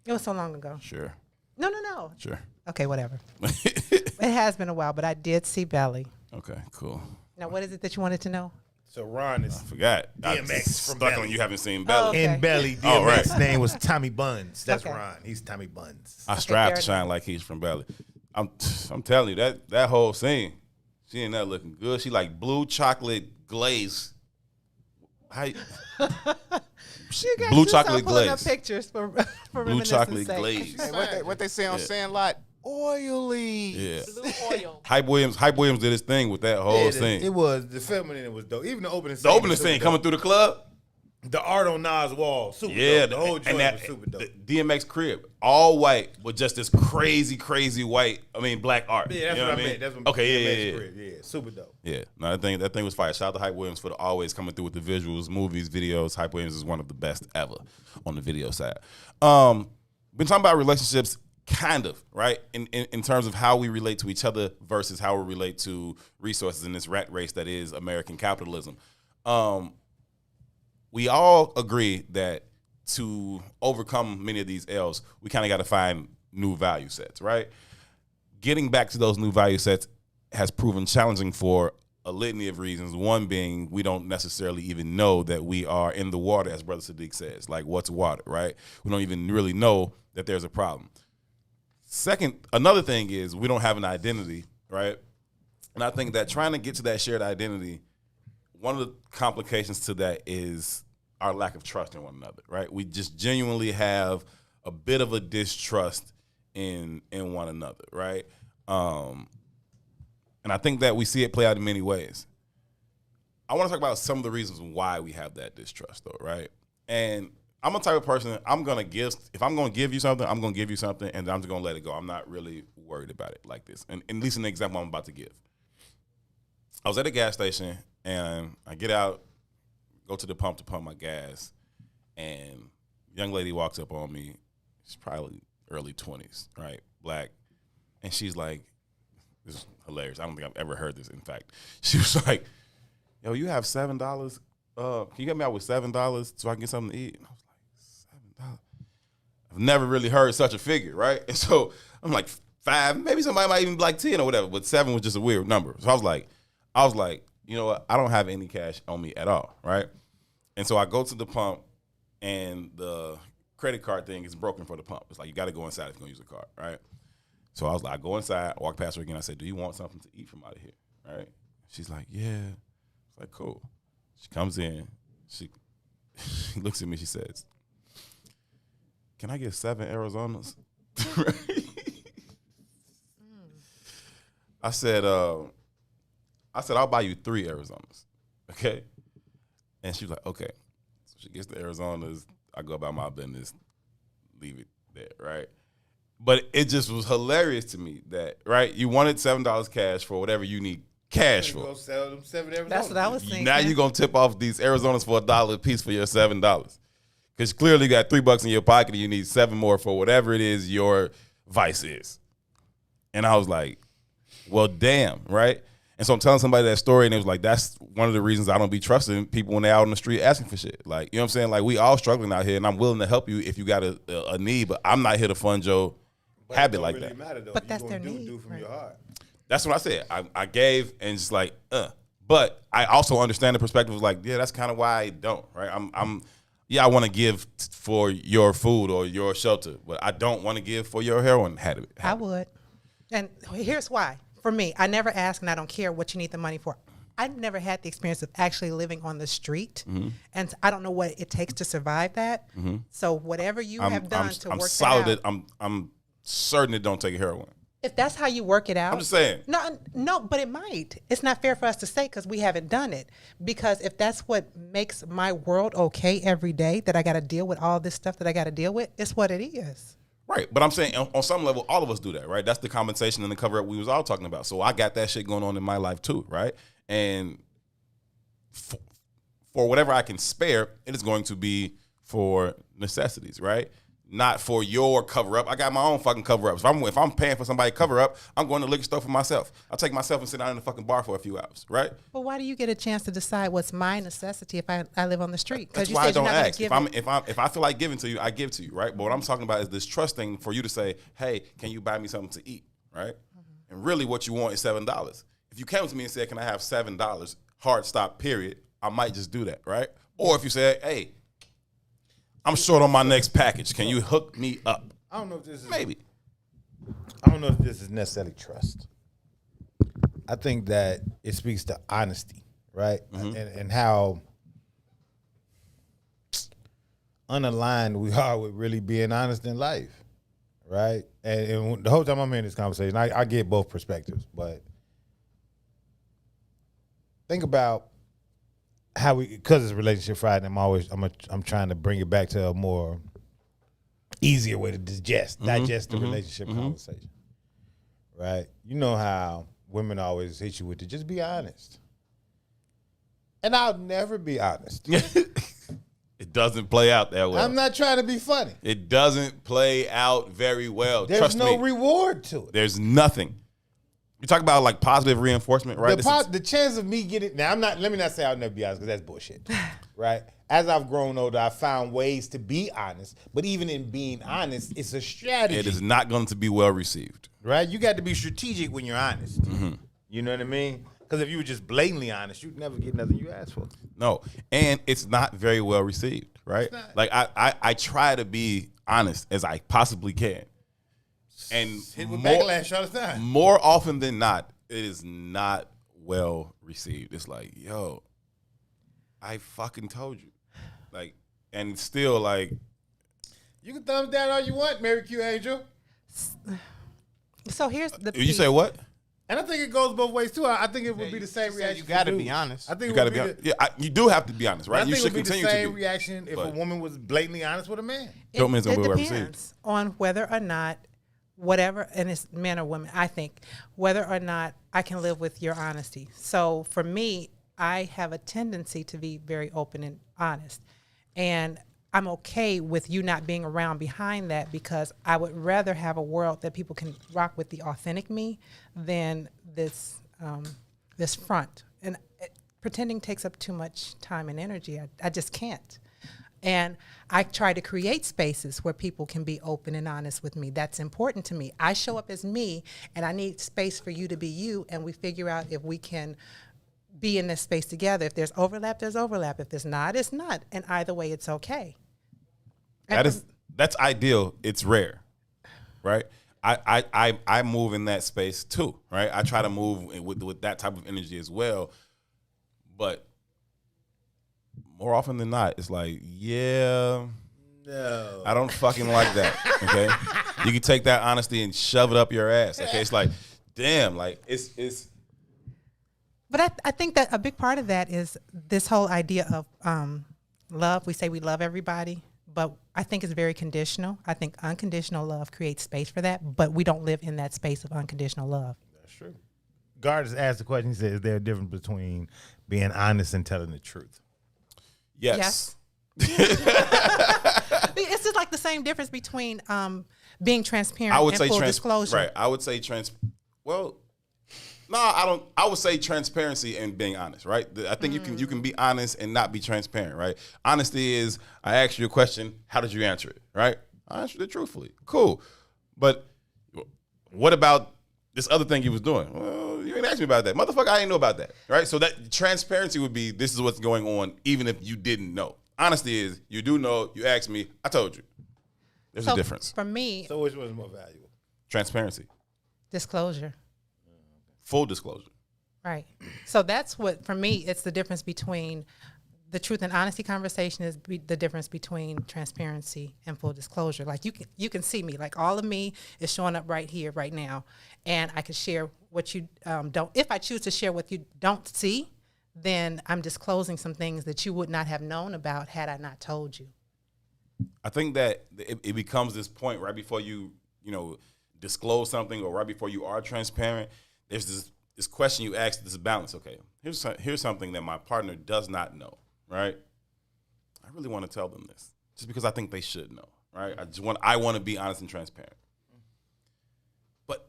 It was so long ago. Sure. No. Sure. Okay, whatever. It has been a while, but I did see Belly. Okay, cool. Now, what is it that you wanted to know? So Ron is Forgot. I DMX from stuck Belly. on you haven't seen Belly. okay. in Belly. Oh, DMX's right. name was Tommy Buns. That's Okay. Ron. He's Tommy Buns. I strive fair to shine like he's from Belly. I'm telling you, that whole scene, she ain't that looking good. She like blue chocolate glaze. How you- She got Blue you start chocolate pulling up glaze. pictures for Blue reminiscence chocolate sake. glaze. Hey, what they say on Yeah. Sandlot? Oily. Yeah. Blue oil. Hype Williams did his thing with that whole scene. It was the filming in it was dope. Even the opening scene. The opening was super scene dope. coming through the club. The art on Nas' wall, super Yeah, dope. The whole joint and that was super dope. the DMX crib, all white with just this crazy white. Black art. Yeah, that's You know what I mean? meant. That's what Okay, yeah. Yeah, super dope. Yeah, no, that thing was fire. Shout out to Hype Williams for always coming through with the visuals, movies, videos. Hype Williams is one of the best ever on the video side. Been talking about relationships, kind of, right? In terms of how we relate to each other versus how we relate to resources in this rat race that is American capitalism. We all agree that to overcome many of these L's, we kind of got to find new value sets, right? Getting back to those new value sets has proven challenging for a litany of reasons. One being we don't necessarily even know that we are in the water, as Brother Sadiq says. Like, what's water, right? We don't even really know that there's a problem. Second, another thing is we don't have an identity, right? And I think that trying to get to that shared identity, one of the complications to that is our lack of trust in one another, right? We just genuinely have a bit of a distrust in one another, right? And I think that we see it play out in many ways. I want to talk about some of the reasons why we have that distrust, though, right? And I'm a type of person, if I'm going to give you something, I'm going to give you something, and I'm just going to let it go. I'm not really worried about it like this. And at least in the example I'm about to give. I was at a gas station, and I get out, go to the pump to pump my gas, and a young lady walks up on me. She's probably early 20s, right? Black. And she's like, this is hilarious. I don't think I've ever heard this, in fact. She was like, yo, you have $7? Can you get me out with $7 so I can get something to eat? And I was like, $7? I've never really heard such a figure, right? And so I'm like, 5, maybe somebody might even be like 10 or whatever, but 7 was just a weird number. So I was like, you know what? I don't have any cash on me at all, right? And so I go to the pump, and the credit card thing is broken for the pump. It's like, you got to go inside if you're going to use a card, right? So I was like, I go inside, walk past her again. I said, do you want something to eat from out of here, right? She's like, yeah. It's like, cool. She comes in. She looks at me. She says, can I get 7 Arizonas? I said, I'll buy you 3 Arizonas, okay? And she was like, okay. So she gets the Arizonas. I go about my business, leave it there, right? But it just was hilarious to me that, right, you wanted $7 cash for whatever you need cash for. Go sell them 7 Arizonas. That's what I was thinking. Now you're going to tip off these Arizonas for $1 a piece for your $7. Because clearly you got $3 in your pocket and you need 7 more for whatever it is your vice is. And I was like, well, damn, right? And so I'm telling somebody that story, and it was like, that's one of the reasons I don't be trusting people when they're out on the street asking for shit. Like, you know what I'm saying? Like, we all struggling out here, and I'm willing to help you if you got a need, but I'm not here to fund your habit like that. But that's their need. Do from your heart. That's what I said. I gave, and just like, But I also understand the perspective of like, yeah, that's kind of why I don't, right? I want to give for your food or your shelter, but I don't want to give for your heroin habit. I would. And here's why. For me, I never ask, and I don't care what you need the money for. I've never had the experience of actually living on the street, and I don't know what it takes to survive that. So whatever you have done to work that out. I'm certain it don't take heroin. If that's how you work it out. I'm just saying. No, but it might. It's not fair for us to say because we haven't done it. Because if that's what makes my world okay every day, that I got to deal with all this stuff that I got to deal with, it's what it is. Right, but I'm saying on some level, all of us do that, right? That's the compensation and the cover-up we was all talking about. So I got that shit going on in my life too, right? And for whatever I can spare, it is going to be for necessities, right? Not for your cover-up. I got my own fucking cover-ups. If I'm paying for somebody cover-up, I'm going to the liquor store for myself. I'll take myself and sit down in the fucking bar for a few hours, right? But why do you get a chance to decide what's my necessity if I live on the street? That's why I don't ask. If I feel like giving to you, I give to you, right? But what I'm talking about is this trust thing for you to say, hey, can you buy me something to eat, right? And really what you want is $7. If you came to me and said, can I have $7, hard stop, period, I might just do that, right? Or if you said, hey, I'm short on my next package. Can you hook me up? I don't know if this is maybe. I don't know if this is necessarily trust. I think that it speaks to honesty, right? And how unaligned we are with really being honest in life, right? And the whole time I'm hearing this conversation, I get both perspectives, but think about how because it's Relationship Friday, I'm trying to bring it back to a more easier way to digest the relationship conversation, right? You know how women always hit you with it, just be honest. And I'll never be honest. It doesn't play out that well. I'm not trying to be funny. It doesn't play out very well. There's no reward to it. There's nothing. You talk about like positive reinforcement, right? The chance of me getting now, let me not say I'll never be honest because that's bullshit, right? As I've grown older, I found ways to be honest, but even in being honest, it's a strategy. It is not going to be well received, right? You got to be strategic when you're honest. You know what I mean? Because if you were just blatantly honest, you'd never get nothing you asked for. No, and it's not very well received, right? Like I try to be honest as I possibly can. And hit with backlash all the time. More often than not, it is not well received. It's like, yo, I fucking told you. Like, and it's still like. You can thumbs down all you want, Mary Q Angel. So here's the You say what? And I think it goes both ways too. I think it would be the same reaction. You got to for be dudes. honest. I think You it got would to be be. You do have to be honest, right? I think You should it would be the continue same to be. reaction if a But- woman was blatantly honest with a man. Dope man's gonna It be well received. depends on whether or not, whatever, and it's men or women, I think, whether or not I can live with your honesty. So for me, I have a tendency to be very open and honest. And I'm okay with you not being around behind that because I would rather have a world that people can rock with the authentic me than this this front. And pretending takes up too much time and energy. I just can't. And I try to create spaces where people can be open and honest with me. That's important to me. I show up as me, and I need space for you to be you, and we figure out if we can be in this space together. If there's overlap, there's overlap. If there's not, it's not. And either way, it's okay. That's ideal. It's rare, right? I move in that space too, right? I try to move with that type of energy as well, but more often than not, it's like, yeah, no, I don't fucking like that. Okay, you can take that honesty and shove it up your ass. Okay, it's like, damn, like it's. But I think that a big part of that is this whole idea of love. We say we love everybody, but I think it's very conditional. I think unconditional love creates space for that, but we don't live in that space of unconditional love. That's true. Guard just asked the question. He said, "Is there a difference between being honest and telling the truth?" Yes. It's just like the same difference between being transparent and full disclosure. Right. I would say well, no, I don't. I would say transparency and being honest, right? I think you can be honest and not be transparent, right? Honesty is, I asked you a question, how did you answer it, right? I answered it truthfully. Cool. But what about this other thing you was doing? Well, you ain't asked me about that. Motherfucker, I ain't know about that, right? So that transparency would be, this is what's going on, even if you didn't know. Honesty is, you do know, you asked me, I told you. There's a difference. For me, So which one's more valuable? Transparency. disclosure. Full disclosure. Right. So that's what, for me, it's the difference between the truth and honesty conversation is the difference between transparency and full disclosure. Like you can see me, like all of me is showing up right here, right now. And I can share what you don't, if I choose to share what you don't see, then I'm disclosing some things that you would not have known about had I not told you. I think that it becomes this point right before you disclose something or right before you are transparent. There's this question you ask, this balance. Okay, here's something that my partner does not know, right? I really want to tell them this just because I think they should know, right? I want to be honest and transparent. But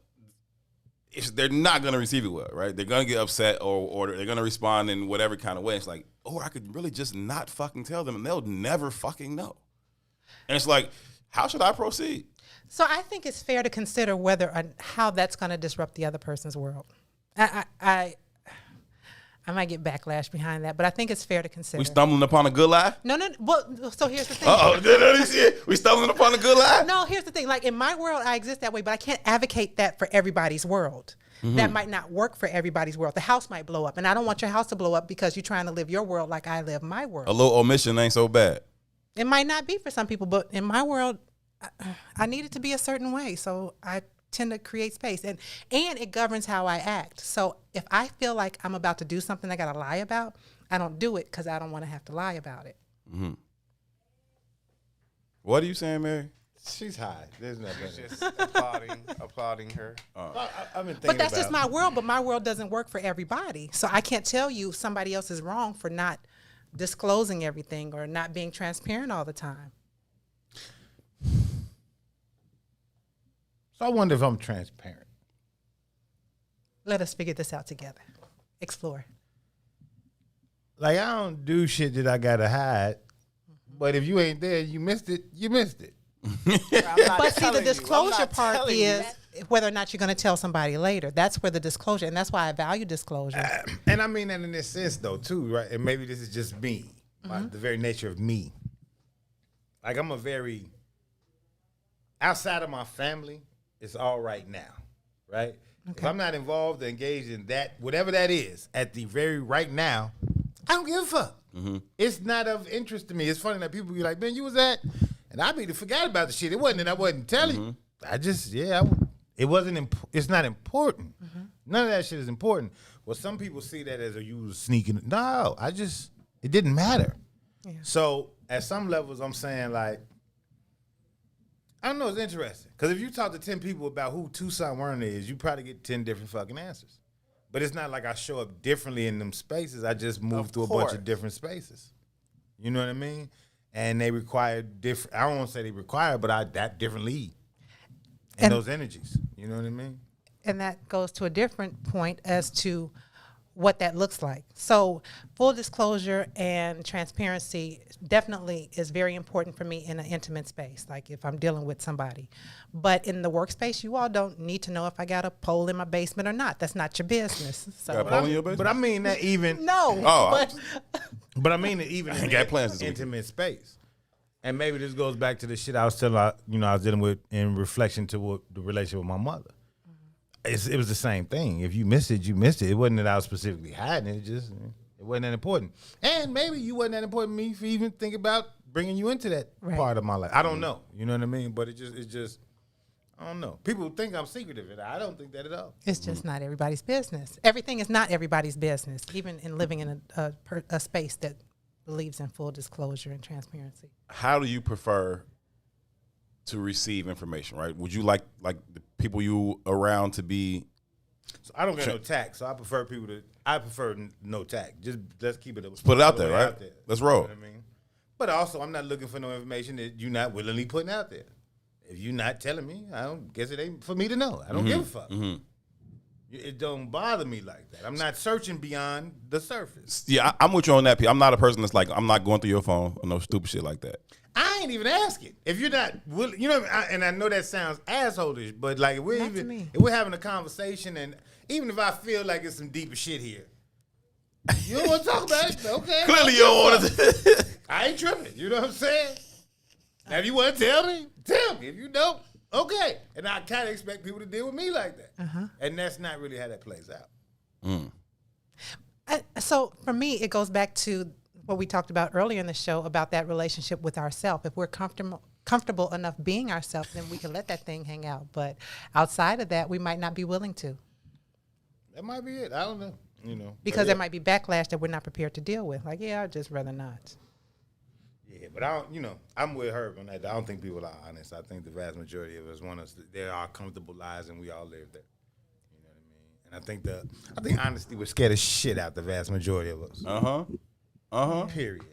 they're not going to receive it well, right? They're going to get upset or they're going to respond in whatever kind of way. It's like, I could really just not fucking tell them and they'll never fucking know. And it's like, how should I proceed? So I think it's fair to consider how that's going to disrupt the other person's world. I might get backlash behind that, but I think it's fair to consider. We stumbling upon a good lie? No. Well, so here's the thing. We stumbling upon a good lie? No, here's the thing. Like in my world, I exist that way, but I can't advocate that for everybody's world. Mm-hmm. That might not work for everybody's world. The house might blow up, and I don't want your house to blow up because you're trying to live your world like I live my world. A little omission ain't so bad. It might not be for some people, but in my world, I need it to be a certain way. So I tend to create space, and it governs how I act. So if I feel like I'm about to do something I got to lie about, I don't do it because I don't want to have to lie about it. Mm-hmm. What are you saying, Mary? She's high. There's nothing. Just applauding her. I've been thinking But that's just my world. But my world doesn't work for everybody. So I can't tell you somebody else is wrong for not disclosing everything or not being transparent all the time. So I wonder if I'm transparent. Let us figure this out together. Explore. Like, I don't do shit that I gotta hide. But if you ain't there, you missed it. You missed it. But see, the disclosure part is whether or not you're going to tell somebody later. That's where the disclosure, and that's why I value disclosure. And I mean that in this sense, though, too, right? And maybe this is just me, the very nature of me. Like, I'm a very, outside of my family, it's all right now, right? Okay. If I'm not involved or engaged in that, whatever that is, at the very right now, I don't give a fuck. Mm-hmm. It's not of interest to me. It's funny that people be like, man, you was at, and I be to forgot about the shit. It wasn't that I wasn't telling you. I just, it wasn't, it's not important. None of that shit is important. Well, some people see that as you was sneaking. No, it didn't matter. Yeah. So at some levels, I'm saying like, I don't know, it's interesting. Because if you talk to 10 people about who Toussaint Werner is, you probably get 10 different fucking answers. But it's not like I show up differently in them spaces. I just move through a bunch of different spaces. You know what I mean? And they require different, I don't want to say they require, but I adapt differently in those energies. You know what I mean? And that goes to a different point as to what that looks like. So full disclosure and transparency definitely is very important for me in an intimate space, like if I'm dealing with somebody. But in the workspace, you all don't need to know if I got a pole in my basement or not. That's not your business. So Got a pole in your basement? But I mean that even... No. But I mean that even in got plans this intimate space. And maybe this goes back to the shit I was telling, I was dealing with in reflection to the relationship with my mother. It was the same thing. If you missed it, you missed it. It wasn't that I was specifically hiding it. It wasn't that important. And maybe you wasn't that important to me for even think about bringing you into that part of my life. I don't know. You know what I mean? But it just, I don't know. People think I'm secretive, and I don't think that at all. It's just not everybody's business. Everything is not everybody's business, even in living in a space that believes in full disclosure and transparency. How do you prefer to receive information, right? Would you like the people you around to be? So I don't got no tact, so I prefer no tact. Just let's keep it. Put it out there, right? Let's roll. You know what I mean? But also, I'm not looking for no information that you're not willingly putting out there. If you're not telling me, I don't guess it ain't for me to know. I don't give a fuck. It don't bother me like that. I'm not searching beyond the surface. Yeah, I'm with you on that, P. I'm not a person that's like, I'm not going through your phone or no stupid shit like that. I ain't even asking. If you're not willing, you know, and I know that sounds asshole-ish, but like if we're having a conversation, and even if I feel like it's some deeper shit here, you don't want to talk about it, okay? Clearly you don't want to. I ain't tripping. You know what I'm saying? Now, if you want to tell me, tell me. If you don't, okay. And I kind of expect people to deal with me like that. And that's not really how that plays out. So for me, it goes back to what we talked about earlier in the show about that relationship with ourselves. If we're comfortable enough being ourselves, then we can let that thing hang out. But outside of that, we might not be willing to. That might be it. I don't know. You know, because there might be backlash that we're not prepared to deal with. Like, I'd just rather not. Yeah, but I don't. You know, I'm with her on that. I don't think people are honest. I think the vast majority of us want us. There are comfortable lives, and we all live there. You know what I mean? And I think honesty would scare the shit out the vast majority of us. Period.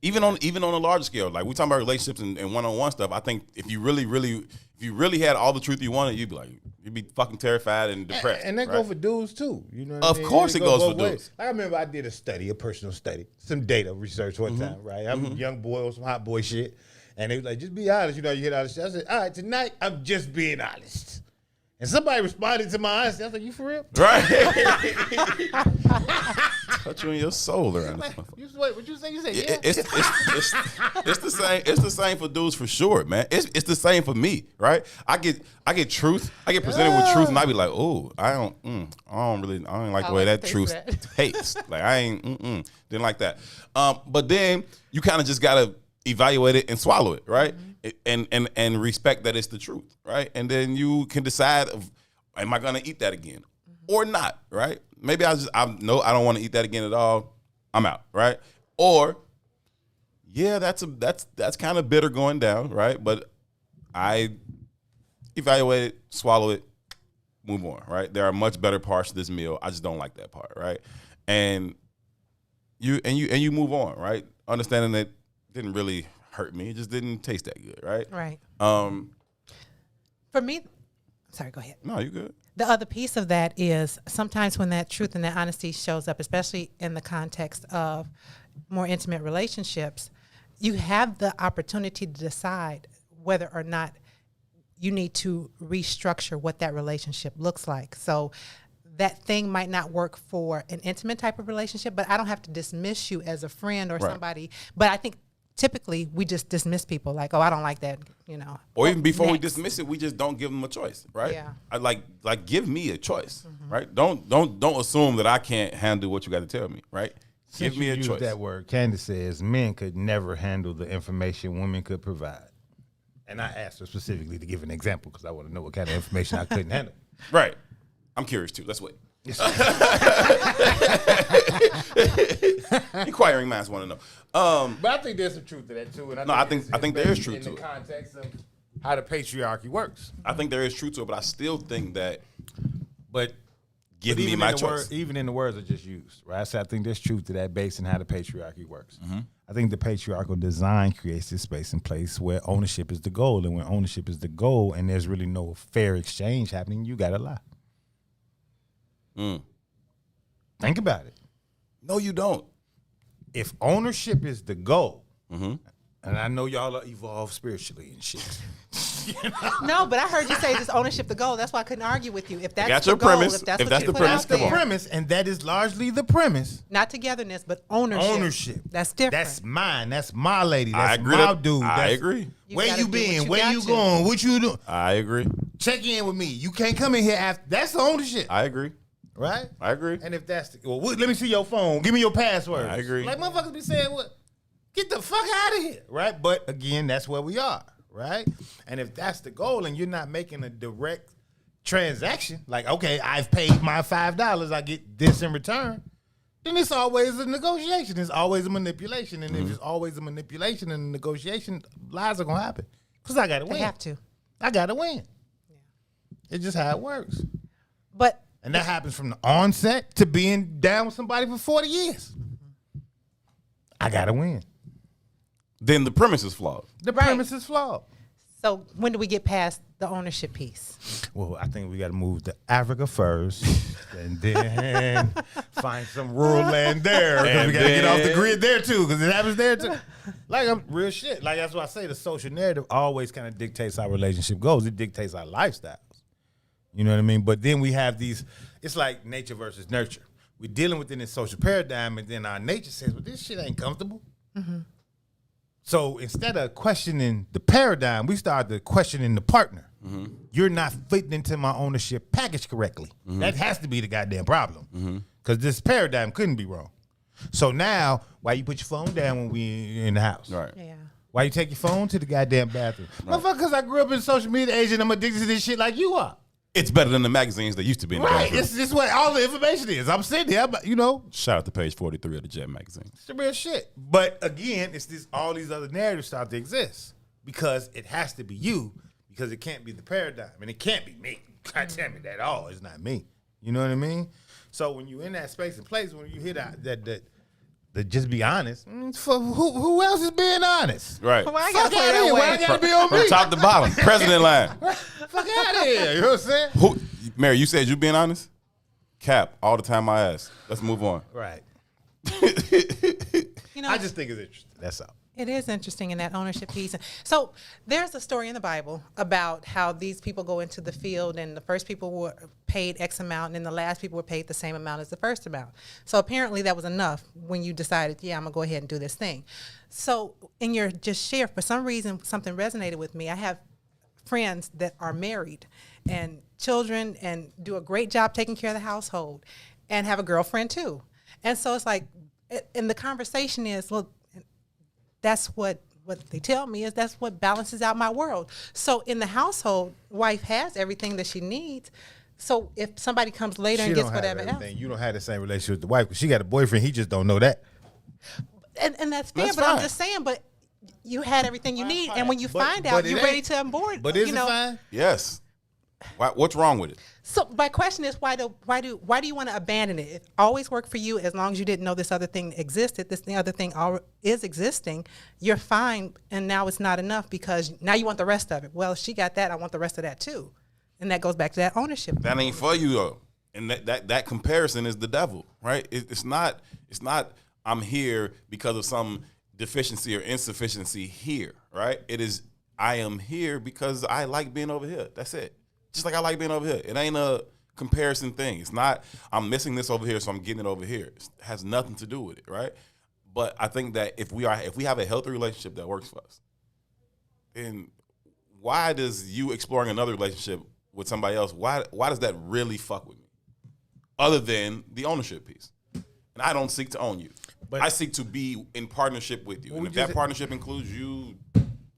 Even on a larger scale, like we talking about relationships and one-on-one stuff. I think if you really had all the truth you wanted, you'd be fucking terrified and depressed. And that right? go for dudes too. You know, what of I mean? course it goes for dudes. I remember I did a personal study, some data research one time. Right, I'm a young boy on some hot boy shit, and they was like, "Just be honest." You know, you hear all this shit. I said, "All right, tonight I'm just being honest." And somebody responded to my honesty. I was like, "You for real?" Right. Touch you in your soul around this motherfucker. Wait, what you say? You say yeah. It's the same. It's the same for dudes for sure, man. It's the same for me, right? I get truth. I get presented with truth, and I be like, oh, I don't like the way that truth tastes. Like I didn't like that. But then you kind of just gotta evaluate it and swallow it, right? And respect that it's the truth, right? And then you can decide, am I gonna eat that again or not, right? Maybe I don't want to eat that again at all. I'm out, right? Or, yeah, that's kind of bitter going down, right? But I evaluate it, swallow it, move on, right? There are much better parts of this meal. I just don't like that part, right? And you move on, right? Understanding that it didn't really hurt me. It just didn't taste that good, right? Right. For me, sorry, go ahead. No, you good. The other piece of that is sometimes when that truth and that honesty shows up, especially in the context of more intimate relationships, you have the opportunity to decide whether or not you need to restructure what that relationship looks like. So that thing might not work for an intimate type of relationship, but I don't have to dismiss you as a friend or somebody. But I think typically we just dismiss people like, oh, I don't like that, you know. Or even before we dismiss it, we just don't give them a choice, right? Yeah. I like give me a choice, right? Don't assume that I can't handle what you got to tell me, right? Since give me a you choice. Use that word, Candace says men could never handle the information women could provide. And I asked her specifically to give an example because I want to know what kind of information I couldn't handle. Right. I'm curious too. Let's wait. Inquiring minds want to know. But I think there's some truth to that too. And I think there is truth in to the it. context of how the patriarchy works. I think there is truth to it, but I still think that. But give but me even my in the choice. even in the words are just used, right? So I think there's truth to that based on how the patriarchy works. Mm-hmm. I think the patriarchal design creates this space and place where ownership is the goal, and when ownership is the goal, and there's really no fair exchange happening, you gotta lie. Think about it. No, you don't. If ownership is the goal, Mm-hmm. and I know y'all are evolved spiritually and shit. No, but I heard you say just ownership the goal. That's why I couldn't argue with you. If that's got the your goal, premise. if that's If what that's you the put premise, out come there, on. Premise, and that is largely the premise. not togetherness, but ownership. Ownership. That's different. That's mine. That's my lady. I That's agree. my dude. I That's- agree. You Where gotta you do been? what you Where got you to. going? What you doing? I agree. Check in with me. You can't come in here after. That's the ownership, I agree. right? I agree. And if that's the, well, let me see your phone. Give me your password. I agree. Like motherfuckers be saying, what? Get the fuck out of here, right? But again, that's where we are, right? And if that's the goal, and you're not making a direct transaction, like okay, I've paid my $5, I get this in return. Then it's always a negotiation. It's always a manipulation, and if it's always a manipulation and a negotiation, lies are gonna happen because I gotta They win. have to. I gotta win. It's just how it works. But And that happens from the onset to being down with somebody for 40 years. I gotta win. Then the premise is flawed. The premise is flawed. so when do we get past the ownership piece? Well, I think we gotta move to Africa first, and then find some rural land there because we gotta get off the grid there too, because it happens there too. Like I'm real shit. Like that's why I say the social narrative always kind of dictates how relationship goes. It dictates our lifestyles. You know what I mean? But then we have these, it's like nature versus nurture. We're dealing within this social paradigm, and then our nature says, well, this shit ain't comfortable. So instead of questioning the paradigm, we started questioning the partner. You're not fitting into my ownership package correctly. That has to be the goddamn problem. Because this paradigm couldn't be wrong. So now, why you put your phone down when we in the house? Right. Yeah. Why you take your phone to the goddamn bathroom? Motherfucker, because I grew up in social media age and I'm addicted to this shit like you are. It's better than the magazines that used to be in the Right. bathroom. This is what all the information is. I'm sitting here, you know, Shout out to page 43 of the Jet magazine. it's the real shit. But again, it's this all these other narratives start to exist because it has to be you because it can't be the paradigm and it can't be me. God damn it, that all is not me. You know what I mean? So when you're in that space and place, when you hear that just be honest, for who else is being honest? Right. Well, I Fuck gotta play out of that here. way. Why I gotta be on From me? top to bottom. President line. Fuck out of here. You know what I'm saying? Who, Mary, you said you being honest? Cap, all the time I ask. Let's move on. Right. You know, I just think it's interesting. That's all. it is interesting in that ownership piece. So there's a story in the Bible about how these people go into the field and the first people were paid X amount and then the last people were paid the same amount as the first amount. So apparently that was enough when you decided, yeah, I'm gonna go ahead and do this thing. So in your just share, for some reason, something resonated with me. I have friends that are married and children and do a great job taking care of the household and have a girlfriend too. And so it's like, and the conversation is, look, that's what they tell me is that's what balances out my world. So in the household, wife has everything that she needs. So if somebody comes later and gets whatever else. You don't have the same relationship with the wife because she got a boyfriend. He just don't know that. And that's fair, That's but I'm fine. just saying, but you had everything you need. And when you find out, it you're ain't. ready to onboard. But is you it know. fine? Yes. What's wrong with it? So my question is, why do you want to abandon it? It always worked for you as long as you didn't know this other thing existed. This other thing is existing. You're fine, and now it's not enough because now you want the rest of it. Well, she got that. I want the rest of that too, and that goes back to that ownership. That ain't for you though. And that comparison is the devil, right? It's not I'm here because of some deficiency or insufficiency here, right? It is I am here because I like being over here. That's it. Just like I like being over here. It ain't a comparison thing. It's not I'm missing this over here, so I'm getting it over here. It has nothing to do with it, right? But I think that if we have a healthy relationship that works for us, then why does you exploring another relationship with somebody else, why does that really fuck with me? Other than the ownership piece. And I don't seek to own you. But I seek to be in partnership with you. And if that partnership includes you.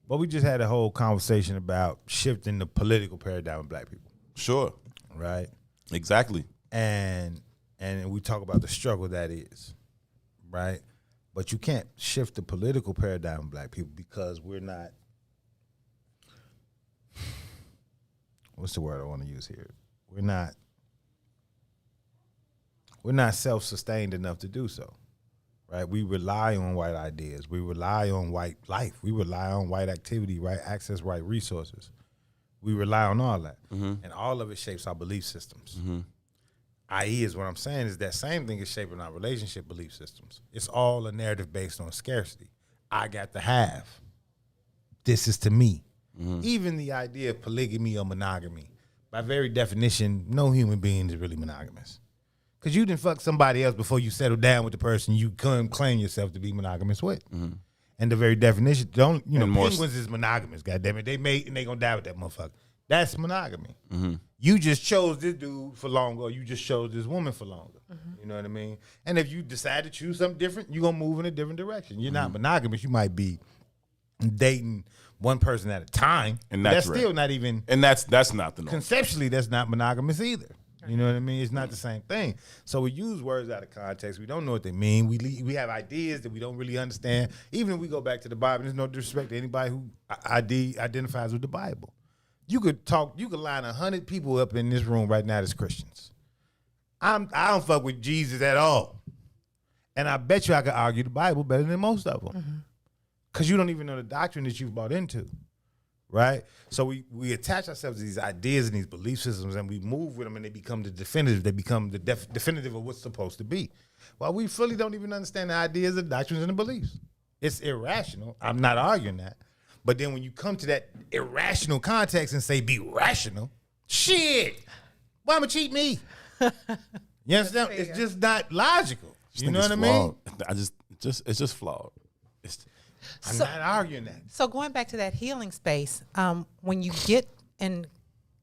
But we just had a whole conversation about shifting the political paradigm of black people. Sure. Right? Exactly. and we talk about the struggle that is, right? But you can't shift the political paradigm of black people because we're not. What's the word I want to use here? We're not self-sustained enough to do so, right? We rely on white ideas. We rely on white life. We rely on white activity, right access, right resources. We rely on all that. And all of it shapes our belief systems. I.e. is what I'm saying is that same thing is shaping our relationship belief systems. It's all a narrative based on scarcity. I got to have. This is to me. Even the idea of polygamy or monogamy, by very definition, no human being is really monogamous. Because you didn't fuck somebody else before you settle down with the person you claim yourself to be monogamous with. And the very definition, penguins is monogamous, goddammit. They mate and they gonna die with that motherfucker. That's monogamy. You just chose this dude for longer, or you just chose this woman for longer. You know what I mean? And if you decide to choose something different, you're gonna move in a different direction. You're not monogamous. You might be dating one person at a time, and that's still not even. And that's not the norm. Conceptually, that's not monogamous either. You know what I mean? It's not the same thing. So we use words out of context. We don't know what they mean. We have ideas that we don't really understand. Even if we go back to the Bible, there's no disrespect to anybody who identifies with the Bible. You could line 100 people up in this room right now as Christians. I don't fuck with Jesus at all. And I bet you I could argue the Bible better than most of them. Because you don't even know the doctrine that you've bought into. Right? So we attach ourselves to these ideas and these belief systems, and we move with them, and they become the definitive. They become the definitive of what's supposed to be. Well, we fully don't even understand the ideas, the doctrines, and the beliefs. It's irrational. I'm not arguing that. But then when you come to that irrational context and say, be rational, shit, why am I cheat me? You understand? It's just not logical. You know what I mean? It's just flawed. I'm not arguing that. So going back to that healing space, when you get in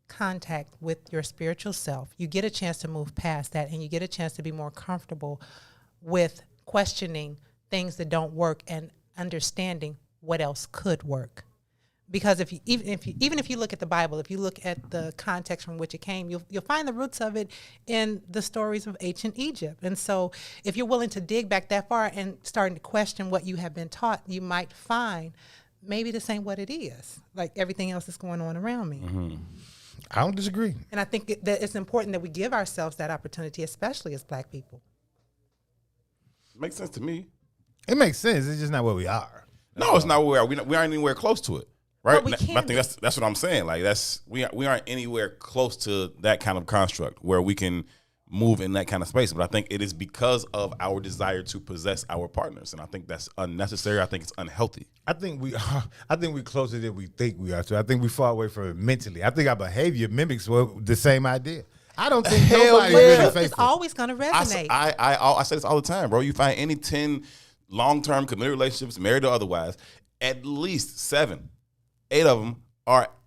contact with your spiritual self, you get a chance to move past that, and you get a chance to be more comfortable with questioning things that don't work and understanding what else could work. Because even if you look at the Bible, if you look at the context from which it came, you'll find the roots of it in the stories of ancient Egypt. And so if you're willing to dig back that far and starting to question what you have been taught, you might find maybe this ain't what it is, like everything else that's going on around me. I don't disagree. And I think that it's important that we give ourselves that opportunity, especially as Black people. Makes sense to me. It makes sense. It's just not where we are. No, it's not where we are. We aren't anywhere close to it. Right, Well, I think that's what I'm saying. Like we aren't anywhere close to that kind of construct where we can move in that kind of space. But I think it is because of our desire to possess our partners, and I think that's unnecessary. I think it's unhealthy. I think we're closer than we think we are. So I think we far away from it mentally. I think our behavior mimics the same idea. I don't think nobody's really faithful. It's always going to resonate. I say this all the time, bro. You find any 10 long-term committed relationships, married or otherwise, at least 7. 8 of them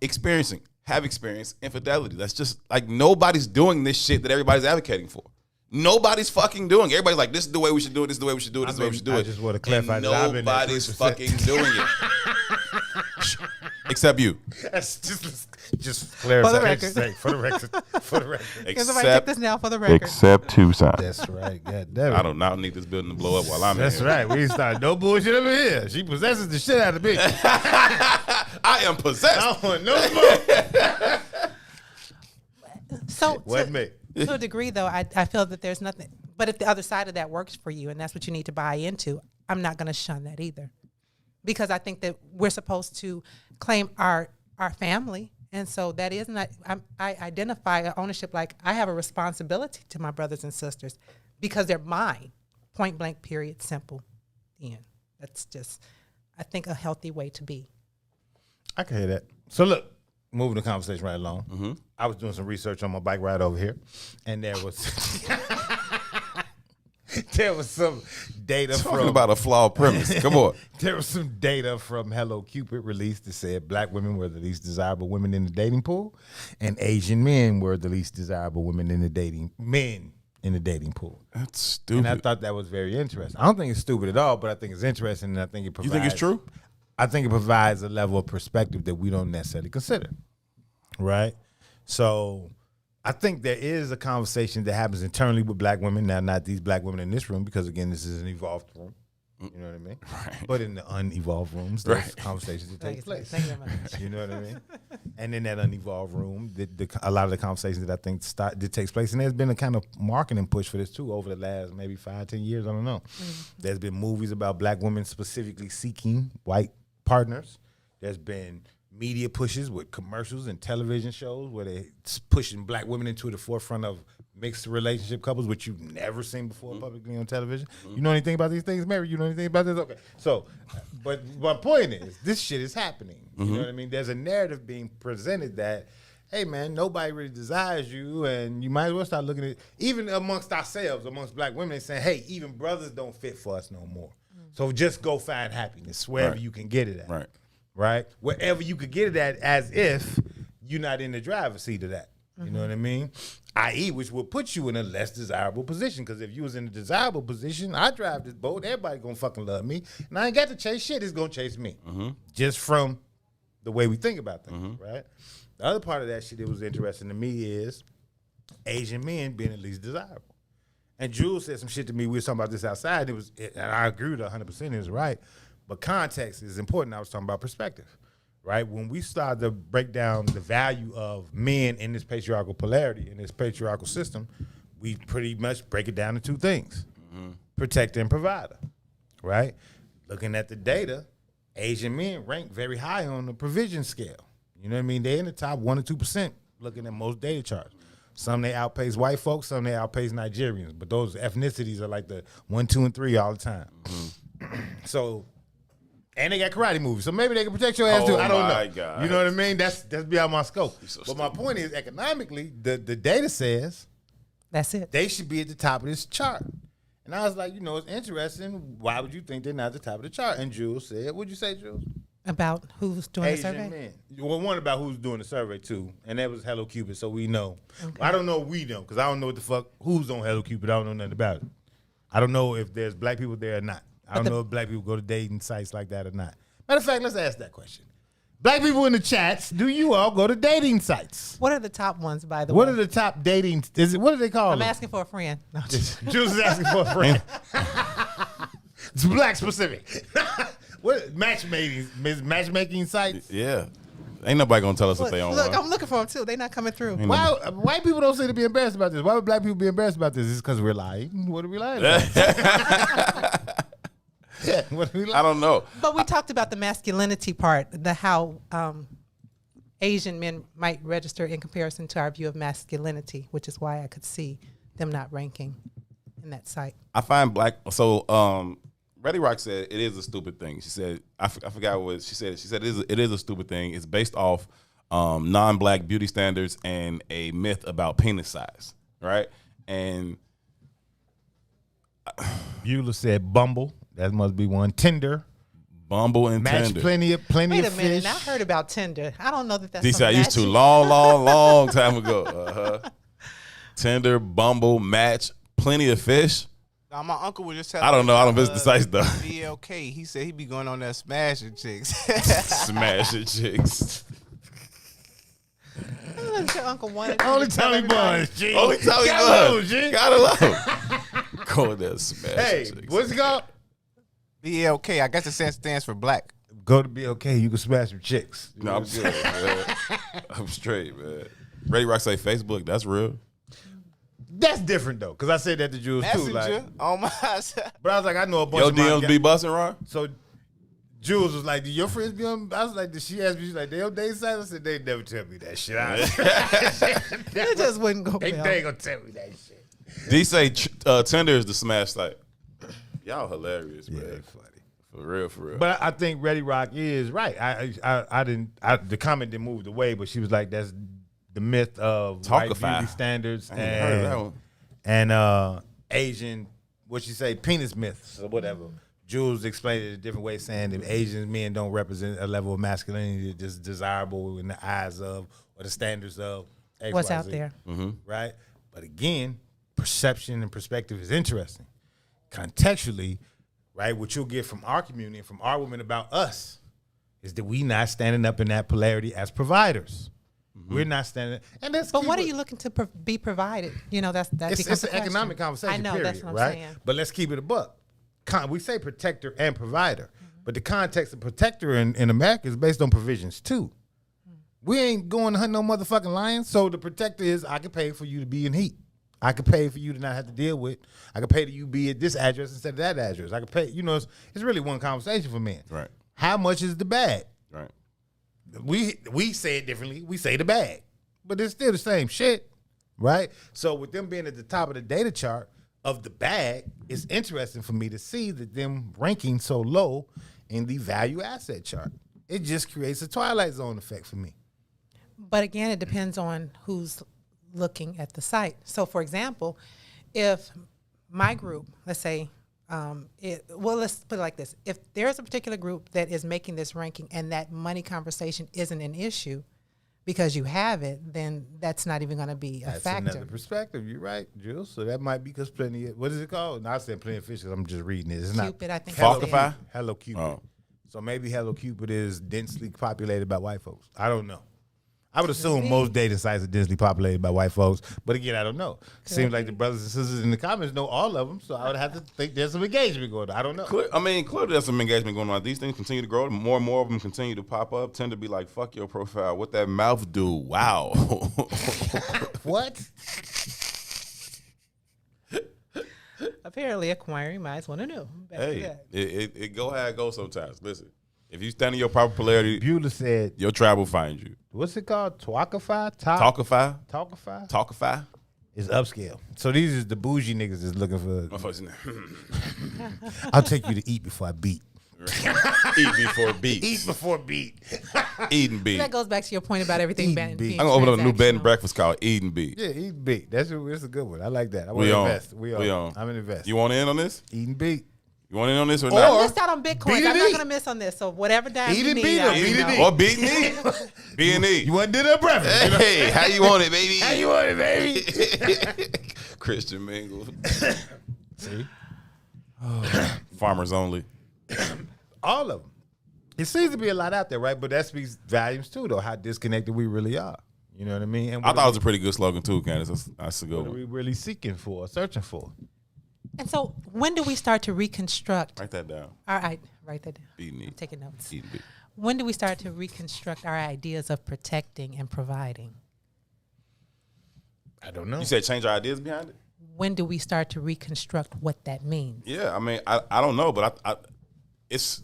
have experienced infidelity. That's just like nobody's doing this shit that everybody's advocating for. Nobody's fucking doing it. Everybody's like, this is the way we should do it. This is the way we should do it. This is the way we should do it. I just want to clarify that I've been nobody's fucking doing it. Except you. That's just clarify. For the record. For the record. Can somebody take this now for the record? Except Toussaint. That's right. God damn it. I do not need this building to blow up while I'm That's in here. right. We ain't started no bullshit over here. She possesses the shit out of the bitch. I am possessed. I don't want no more. So Wasn't me. to a degree, though, I feel that there's nothing. But if the other side of that works for you and that's what you need to buy into, I'm not going to shun that either. Because I think that we're supposed to claim our family. And so that is not, I identify ownership like I have a responsibility to my brothers and sisters because they're mine. Point blank, period, simple, end. That's just, I think, a healthy way to be. I can hear that. So look, moving the conversation right along. I was doing some research on my bike ride over here, and there was some data Talking about a flawed premise. Come on. There was some data from Hello Cupid released that said Black women were the least desirable women in the dating pool, and Asian men were the least desirable women in the dating pool. That's stupid. And I thought that was very interesting. I don't think it's stupid at all, but I think it's interesting, and I think it provides. You think it's true? I think it provides a level of perspective that we don't necessarily consider, right? So I think there is a conversation that happens internally with black women. Now, not these black women in this room, because again, this is an evolved room. You know what I mean? Right. But in the unevolved rooms, there's conversations that take place. Thank you very much. You know what I mean? And in that unevolved room, a lot of the conversations that I think that takes place, and there's been a kind of marketing push for this too over the last maybe 5-10 years. I don't know. There's been movies about black women specifically seeking white partners. There's been media pushes with commercials and television shows where they're pushing black women into the forefront of mixed relationship couples, which you've never seen before publicly on television. You know anything about these things, Mary? You know anything about this? Okay. So, but my point is, this shit is happening. You know what I mean? There's a narrative being presented that, hey, man, nobody really desires you, and you might as well start looking at, even amongst ourselves, amongst black women, saying, hey, even brothers don't fit for us no more. So just go find happiness wherever you can get it at. Right? Wherever you could get it at, as if you're not in the driver's seat of that. You know what I mean? I.e., which will put you in a less desirable position. Because if you was in a desirable position, I drive this boat, everybody gonna fucking love me. And I ain't got to chase shit, it's gonna chase me. Just from the way we think about things, right? The other part of that shit that was interesting to me is Asian men being at least desirable. And Jules said some shit to me, we were talking about this outside, and I agree with her 100%, it was right. But context is important. I was talking about perspective, right? When we start to break down the value of men in this patriarchal polarity, in this patriarchal system, we pretty much break it down to two things: protector and provider, right? Looking at the data, Asian men rank very high on the provision scale. You know what I mean? They're in the top 1 or 2% looking at most data charts. Some they outpace white folks, some they outpace Nigerians, but those ethnicities are like the 1, 2, and 3 all the time. So. And they got karate movies, so maybe they can protect your ass too. I don't know. God. You know what I mean? That's beyond my scope. So but my point is, economically, the data says that's it. They should be at the top of this chart. And I was like, it's interesting. Why would you think they're not at the top of the chart? And Jules said, what'd you say, Jules? About who's doing Asian the survey? Men. Well, one about who's doing the survey too, and that was Hello Cupid, so we know. Okay. I don't know if we know, because I don't know what the fuck who's on Hello Cupid. I don't know nothing about it. I don't know if there's black people there or not. I don't know if black people go to dating sites like that or not. Matter of fact, let's ask that question. Black people in the chats, do you all go to dating sites? What are the top ones, by the way? What are the top dating? What do they call them? I'm asking for a friend. No. Jules is asking for a friend. It's black specific. What matchmaking sites? Yeah. Ain't nobody gonna tell us if they on Look, one. I'm looking for them too. They're not coming through. Why white people don't seem to be embarrassed about this? Why would black people be embarrassed about this? It's because we're lying. What are we lying about? I don't know. But we talked about the masculinity part, how Asian men might register in comparison to our view of masculinity, which is why I could see them not ranking in that site. I find black. So, Reddy Rock said it is a stupid thing. She said I forgot what she said. She said it is a stupid thing. It's based off non-black beauty standards and a myth about penis size, right? And Beulah said Bumble. That must be one. Tinder. Bumble and Match Tinder. plenty of Wait a minute. fish. I heard about Tinder. I don't know that that's These I used to long time ago. Tinder, Bumble, Match, plenty of fish. Now, my uncle was just telling I don't know. I don't me, visit the sites though. BLK. He said he be going on there smashing chicks. Smashing chicks. That's your uncle wanted. Only Tommy Buns, G. Only Tommy Buns. Gotta love. Go there, smashing Hey, chicks. what's it called? BLK. I guess it stands for black. Go to BLK. You can smash some chicks. No, I'm good, man. I'm straight, man. Reddy Rock say Facebook. That's real. That's different though, because I said that to Jules too. Messenger Like, on my but I was like, I know a bunch Your of my DMs be busting, Ron? So Jules was like, "Do your friends be on?" I was like, "Did she ask me?" She's like, "They on date sites?" I said, "They never tell me that shit." It just wouldn't go. They well. ain't gonna tell me that shit. D say Tinder is the smash site. Y'all hilarious, man. Yeah, funny. For real, for real. But I think Reddy Rock is right. The comment didn't move away, but she was like, "That's the myth of white beauty standards I ain't heard of that one. and Asian, what she say, penis myths or whatever." Jules explained it a different way, saying that Asian men don't represent a level of masculinity that's desirable in the eyes of or the standards of XYZ, What's out there. right? But again, perception and perspective is interesting. Contextually, right, what you'll get from our community and from our women about us is that we not standing up in that polarity as providers. We're not standing. And that's But what are you looking to be provided? You know, that's that. It's an economic conversation. I know, period, that's what I'm right? saying. But let's keep it a buck. We say protector and provider, but the context of protector in America is based on provisions too. We ain't going to hunt no motherfucking lions. So the protector is I can pay for you to be in heat. I can pay for you to not have to deal with. I can pay that you be at this address instead of that address. I can pay. You know, it's really one conversation for men. Right. How much is the bag? Right. We say it differently. We say the bag, but it's still the same shit, right? So with them being at the top of the data chart of the bag, it's interesting for me to see that them ranking so low in the value asset chart. It just creates a Twilight Zone effect for me. But again, it depends on who's looking at the site. So, for example, if my group, let's say, let's put it like this. If there's a particular group that is making this ranking and that money conversation isn't an issue because you have it, then that's not even going to be a factor. That's another perspective. You're right, Jules. So that might be because plenty of, what is it called? No, I said plenty of fish because I'm just reading it. It's Cupid, not. I think. Falkify? Hello Cupid. Oh. So maybe Hello Cupid is densely populated by white folks. I don't know. I would assume most dating sites are densely populated by white folks, but again, I don't know. Seems like the brothers and sisters in the comments know all of them, so I would have to think there's some engagement going on. I don't know. Clearly there's some engagement going on. These things continue to grow. More and more of them continue to pop up. Tend to be like, fuck your profile. What that mouth do? Wow. What? Apparently, acquiring minds want to know. Hey, it go how it goes sometimes. Listen, if you stand in your proper polarity, Beulah said, your tribe will find you. What's it called? Talkify? Talkify? Talkify? Talkify? It's upscale. So these is the bougie niggas that's looking for. I'll take you to eat before I beat. Eat before beat. Eat before beat. Eat and beat. That goes back to your point about everything Eat being and beat. I'm gonna open up a new bed and transactional. breakfast called Eat and Beat. Yeah, eat and beat. That's a good one. I like that. I want We to on. invest. We on. I'm an investor. You want in on this? Eat and beat. You want in on this or I not? missed out on Bitcoin. beat I'm and not eat. going to miss on this. So whatever dime Eat you and need, beat I'll them. be Eat and down. beat. Or beat and eat? B and E. You want dinner or breakfast? Hey, how you want it, baby? How you want it, baby? Christian Mingle. See? Farmers only. All of them. It seems to be a lot out there, right? But that speaks volumes too, though, how disconnected we really are. You know what I mean? And I thought it was a pretty good slogan too, Candace. That's a good what are one. we really seeking for, searching for? And so when do we start to reconstruct? Write that down. All right, write that down. Beat and I'm eat. taking notes. Eat and beat. When do we start to reconstruct our ideas of protecting and providing? I don't know. You said change our ideas behind it? When do we start to reconstruct what that means? Yeah, I mean, I don't know, but I it's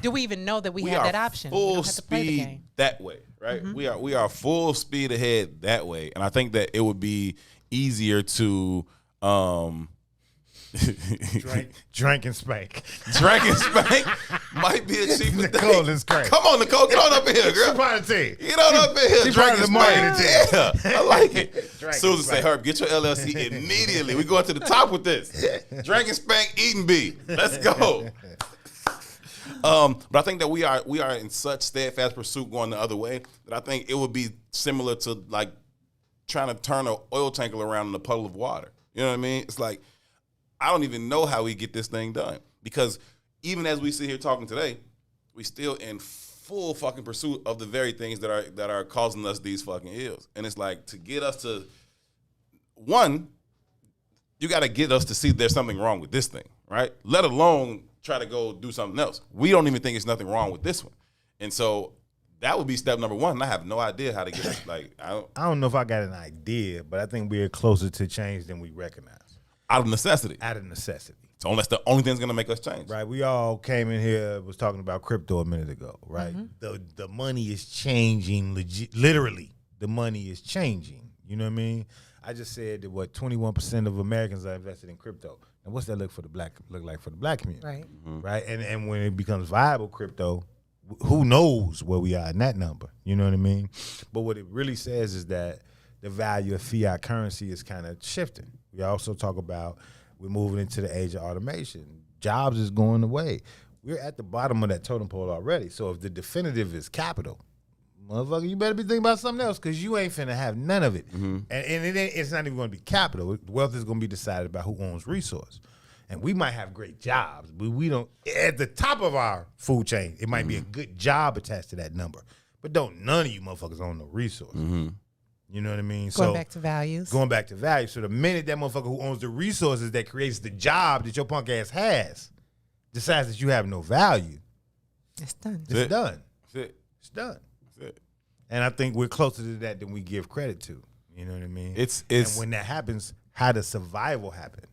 Do we even know that we we have are that option? We full don't have to play the speed game. that way, right? We are full speed ahead that way, and I think that it would be easier to Drink and spank. drink and spank might be a cheaper Nicole thing. is crazy. Come on, Nicole, get on up in here, She girl. part of the team. Get on up in here. She Drink part of and the marketing spank. team. Yeah, I like it. Drink Susan and say, spank. Herb, get your LLC immediately. We going to the top with this. Drink and spank, eat and be. Let's go. But I think that we are in such steadfast pursuit going the other way that I think it would be similar to like trying to turn an oil tanker around in a puddle of water. You know what I mean? It's like I don't even know how we get this thing done because even as we sit here talking today, we still in full fucking pursuit of the very things that are causing us these fucking ills. And it's like to get us to one, you got to get us to see there's something wrong with this thing, right? Let alone try to go do something else. We don't even think there's nothing wrong with this one. And so that would be step number one. And I have no idea how to get it. Like, I don't know if I got an idea, but I think we're closer to change than we recognize. Out of necessity. Out of necessity. So that's the only thing that's going to make us change. Right. We all came in here, was talking about crypto a minute ago, right? The money is changing literally. The money is changing. You know what I mean? I just said that 21% of Americans are invested in crypto. And what's that look like for the black community? Right. Right. And when it becomes viable crypto, who knows where we are in that number? You know what I mean? But what it really says is that the value of fiat currency is kind of shifting. We also talk about we're moving into the age of automation. Jobs is going away. We're at the bottom of that totem pole already. So if the definitive is capital, motherfucker, you better be thinking about something else because you ain't finna have none of it. And it's not even going to be capital. Wealth is going to be decided by who owns resource. And we might have great jobs, but we don't, at the top of our food chain, it might be a good job attached to that number. But don't none of you motherfuckers own no resources. You know what I mean? Going back to values. Going back to values. So the minute that motherfucker who owns the resources that creates the job that your punk ass has decides that you have no value, it's done. It's done. That's it. It's done. That's it. And I think we're closer to that than we give credit to. You know what I mean? It's and when that happens, how does survival happen?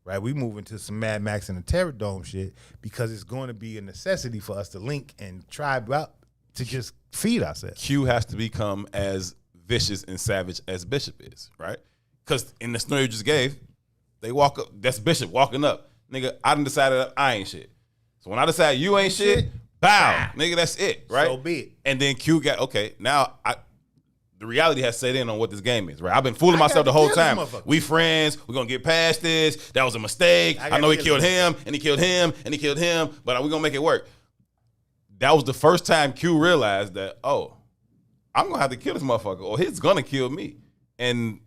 Right? We move into some Mad Max and the Terror Dome shit because it's going to be a necessity for us to link and tribe up to just feed ourselves. Q has to become as vicious and savage as Bishop is, right? Because in the scenario you just gave, they walk up, that's Bishop walking up. Nigga, I done decided I ain't shit. So when I decide you ain't shit, bow. Nigga, that's it, right? So be it. And then Q got, okay, now the reality has set in on what this game is, right? I've been fooling myself the whole time. We friends, we're gonna get past this. That was a mistake. I know he killed him, and he killed him, and he killed him, but we're gonna make it work. That was the first time Q realized that, oh, I'm gonna have to kill this motherfucker, or he's gonna kill me. And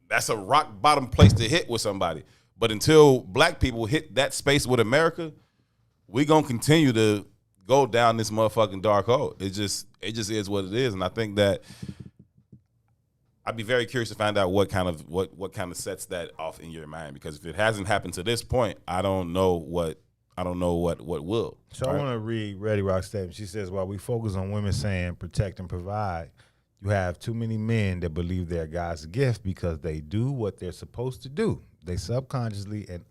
that's a rock bottom place to hit with somebody. But until black people hit that space with America, we gonna continue to go down this motherfucking dark hole. It just is what it is. And I think that I'd be very curious to find out what kind of sets that off in your mind, because if it hasn't happened to this point, I don't know what will. So I want to read Ready Rock's statement. She says, while we focus on women saying protect and provide, you have too many men that believe they're God's gift because they do what they're supposed to do. They subconsciously and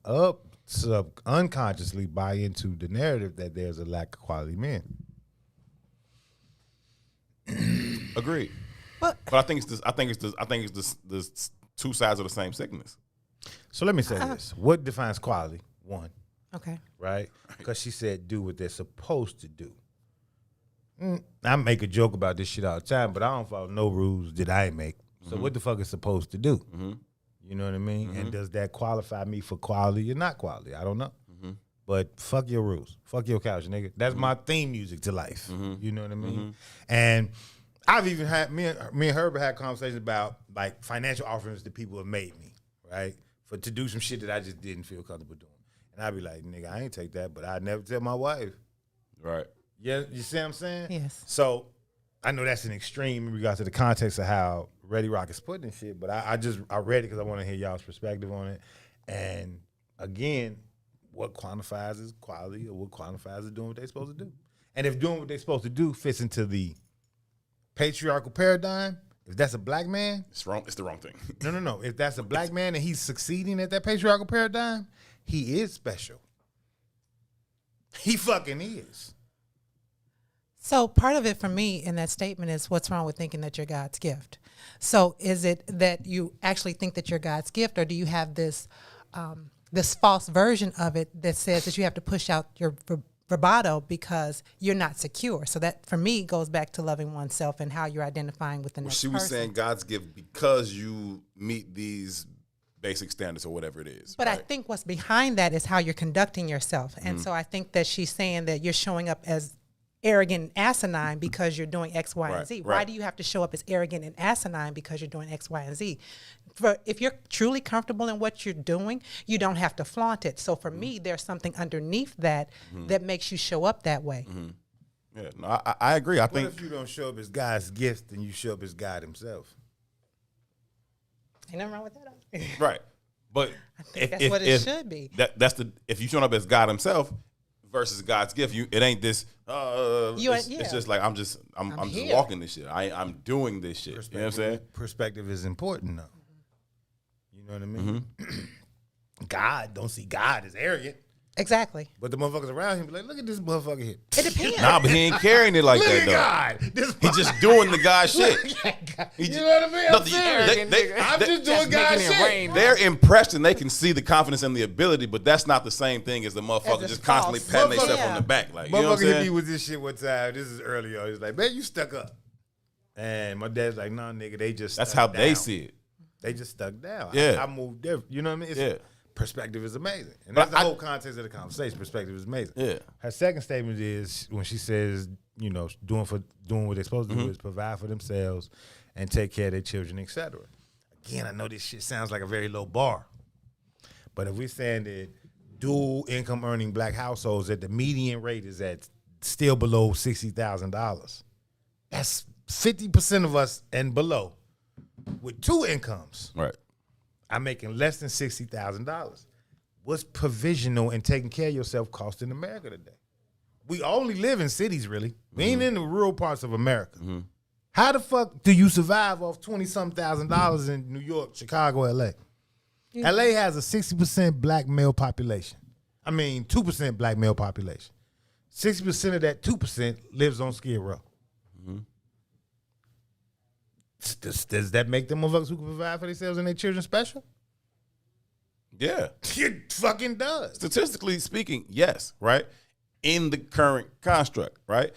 unconsciously buy into the narrative that there's a lack of quality men. Agreed. But I think it's this two sides of the same sickness. So let me say this. What defines quality? One. Okay. Right? Because she said do what they're supposed to do. I make a joke about this shit all the time, but I don't follow no rules that I ain't make. So what the fuck is supposed to do? Mm-hmm. You know what I mean? And does that qualify me for quality or not quality? I don't know. Mm-hmm. But fuck your rules. Fuck your couch, nigga. That's my theme music to life. Mm-hmm. You know what I mean? And I've even had, me and Herb had conversations about like financial offerings that people have made me, right? To do some shit that I just didn't feel comfortable doing. And I'd be like, nigga, I ain't take that, but I'd never tell my wife. Right. Yeah, you see what I'm saying? Yes. So I know that's an extreme in regards to the context of how Ready Rock is putting shit, but I read it because I want to hear y'all's perspective on it. And again, what quantifies as quality or what quantifies as doing what they're supposed to do? And if doing what they're supposed to do fits into the patriarchal paradigm, if that's a black man, it's wrong. It's the wrong thing. No. If that's a black man and he's succeeding at that patriarchal paradigm, he is special. He fucking is. So part of it for me in that statement is what's wrong with thinking that you're God's gift. So is it that you actually think that you're God's gift, or do you have this this false version of it that says that you have to push out your bravado because you're not secure? So that for me goes back to loving oneself and how you're identifying with the next person. She was saying God's gift because you meet these basic standards or whatever it is. But right? I think what's behind that is how you're conducting yourself. And so I think that she's saying that you're showing up as arrogant and asinine because you're doing X, Y, and Z. Why do you have to show up as arrogant and asinine because you're doing X, Y, and Z? If you're truly comfortable in what you're doing, you don't have to flaunt it. So for me, there's something underneath that that makes you show up that way. Yeah, no, I agree. I think if you don't show up as God's gift, then you show up as God himself. Ain't nothing wrong with that. Right. But I think that's what it should be. If you show up as God himself versus God's gift, it ain't this. It's just like I'm just walking this shit. I'm doing this shit. You know what I'm saying? Perspective is important though. You know what I mean? God don't see God as arrogant. Exactly. But the motherfuckers around him be like, look at this motherfucker here. It depends. Nah, but he ain't carrying it like that though. God. He's just doing the God shit. You know what I mean? I'm just doing God shit. They're impressed and they can see the confidence and the ability, but that's not the same thing as the motherfucker just constantly patting themselves on the back. Like, you know what I'm saying? Hit me with this shit one time. This is earlier. He's like, man, you stuck up. And my dad's like, nah, nigga, they just That's how down. they see it. They just stuck down. Yeah. I moved different. You know what I mean? Perspective is amazing. And But that's the whole context of the conversation. Perspective is amazing. Yeah. Her second statement is when she says, you know, doing what they're supposed to do is provide for themselves and take care of their children, etc. Again, I know this shit sounds like a very low bar. But if we're saying that dual income earning black households that the median rate is at still below $60,000, that's 50% of us and below with 2 incomes Right. are making less than $60,000. What's provisional and taking care of yourself cost in America today? We only live in cities, really. We ain't in the rural parts of America. How the fuck do you survive off $20-something thousand in New York, Chicago, LA? LA has a 60% black male population. I mean, 2% black male population. 60% of that 2% lives on Skid Row. Does that make them motherfuckers who can provide for themselves and their children special? Yeah. It fucking does. Statistically speaking, yes, right? In the current construct, right?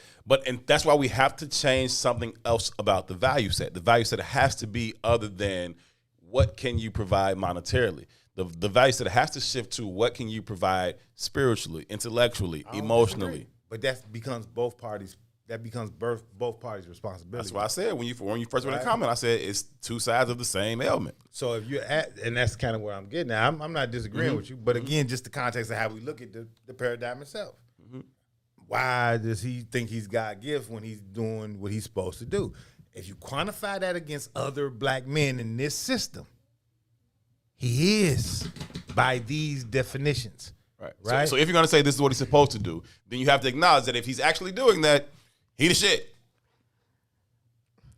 And that's why we have to change something else about the value set. The value set has to be other than what can you provide monetarily. The value set has to shift to what can you provide spiritually, intellectually, emotionally. Disagree. But that becomes both parties. That becomes both parties' responsibility. That's why I said when you first made a comment, I said it's two sides of the same ailment. So if you're and that's kind of where I'm getting at. I'm not disagreeing with you, but again, just the context of how we look at the paradigm itself. Why does he think he's God gift when he's doing what he's supposed to do? If you quantify that against other black men in this system, he is by these definitions. Right. So if you're gonna say this is what he's supposed to do, then you have to acknowledge that if he's actually doing that, he the shit.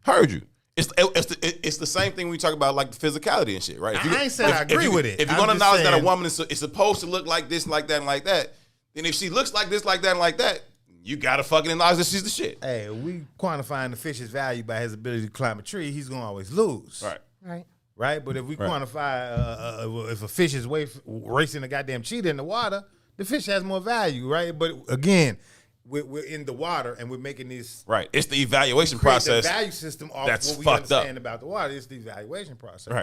Heard you. It's the same thing when you talk about like the physicality and shit, right? I ain't saying I agree with it. If you're gonna acknowledge that a woman is supposed to look like this, like that, and like that, then if she looks like this, like that, and like that, you gotta fucking acknowledge that she's the shit. Hey, we quantifying the fish's value by his ability to climb a tree, he's gonna always lose. Right. But if we quantify if a fish is racing a goddamn cheetah in the water, the fish has more value, right? But again, we're in the water and we're making this It's the evaluation process. The value system off that's what we fucked understand up about the water. It's the evaluation process.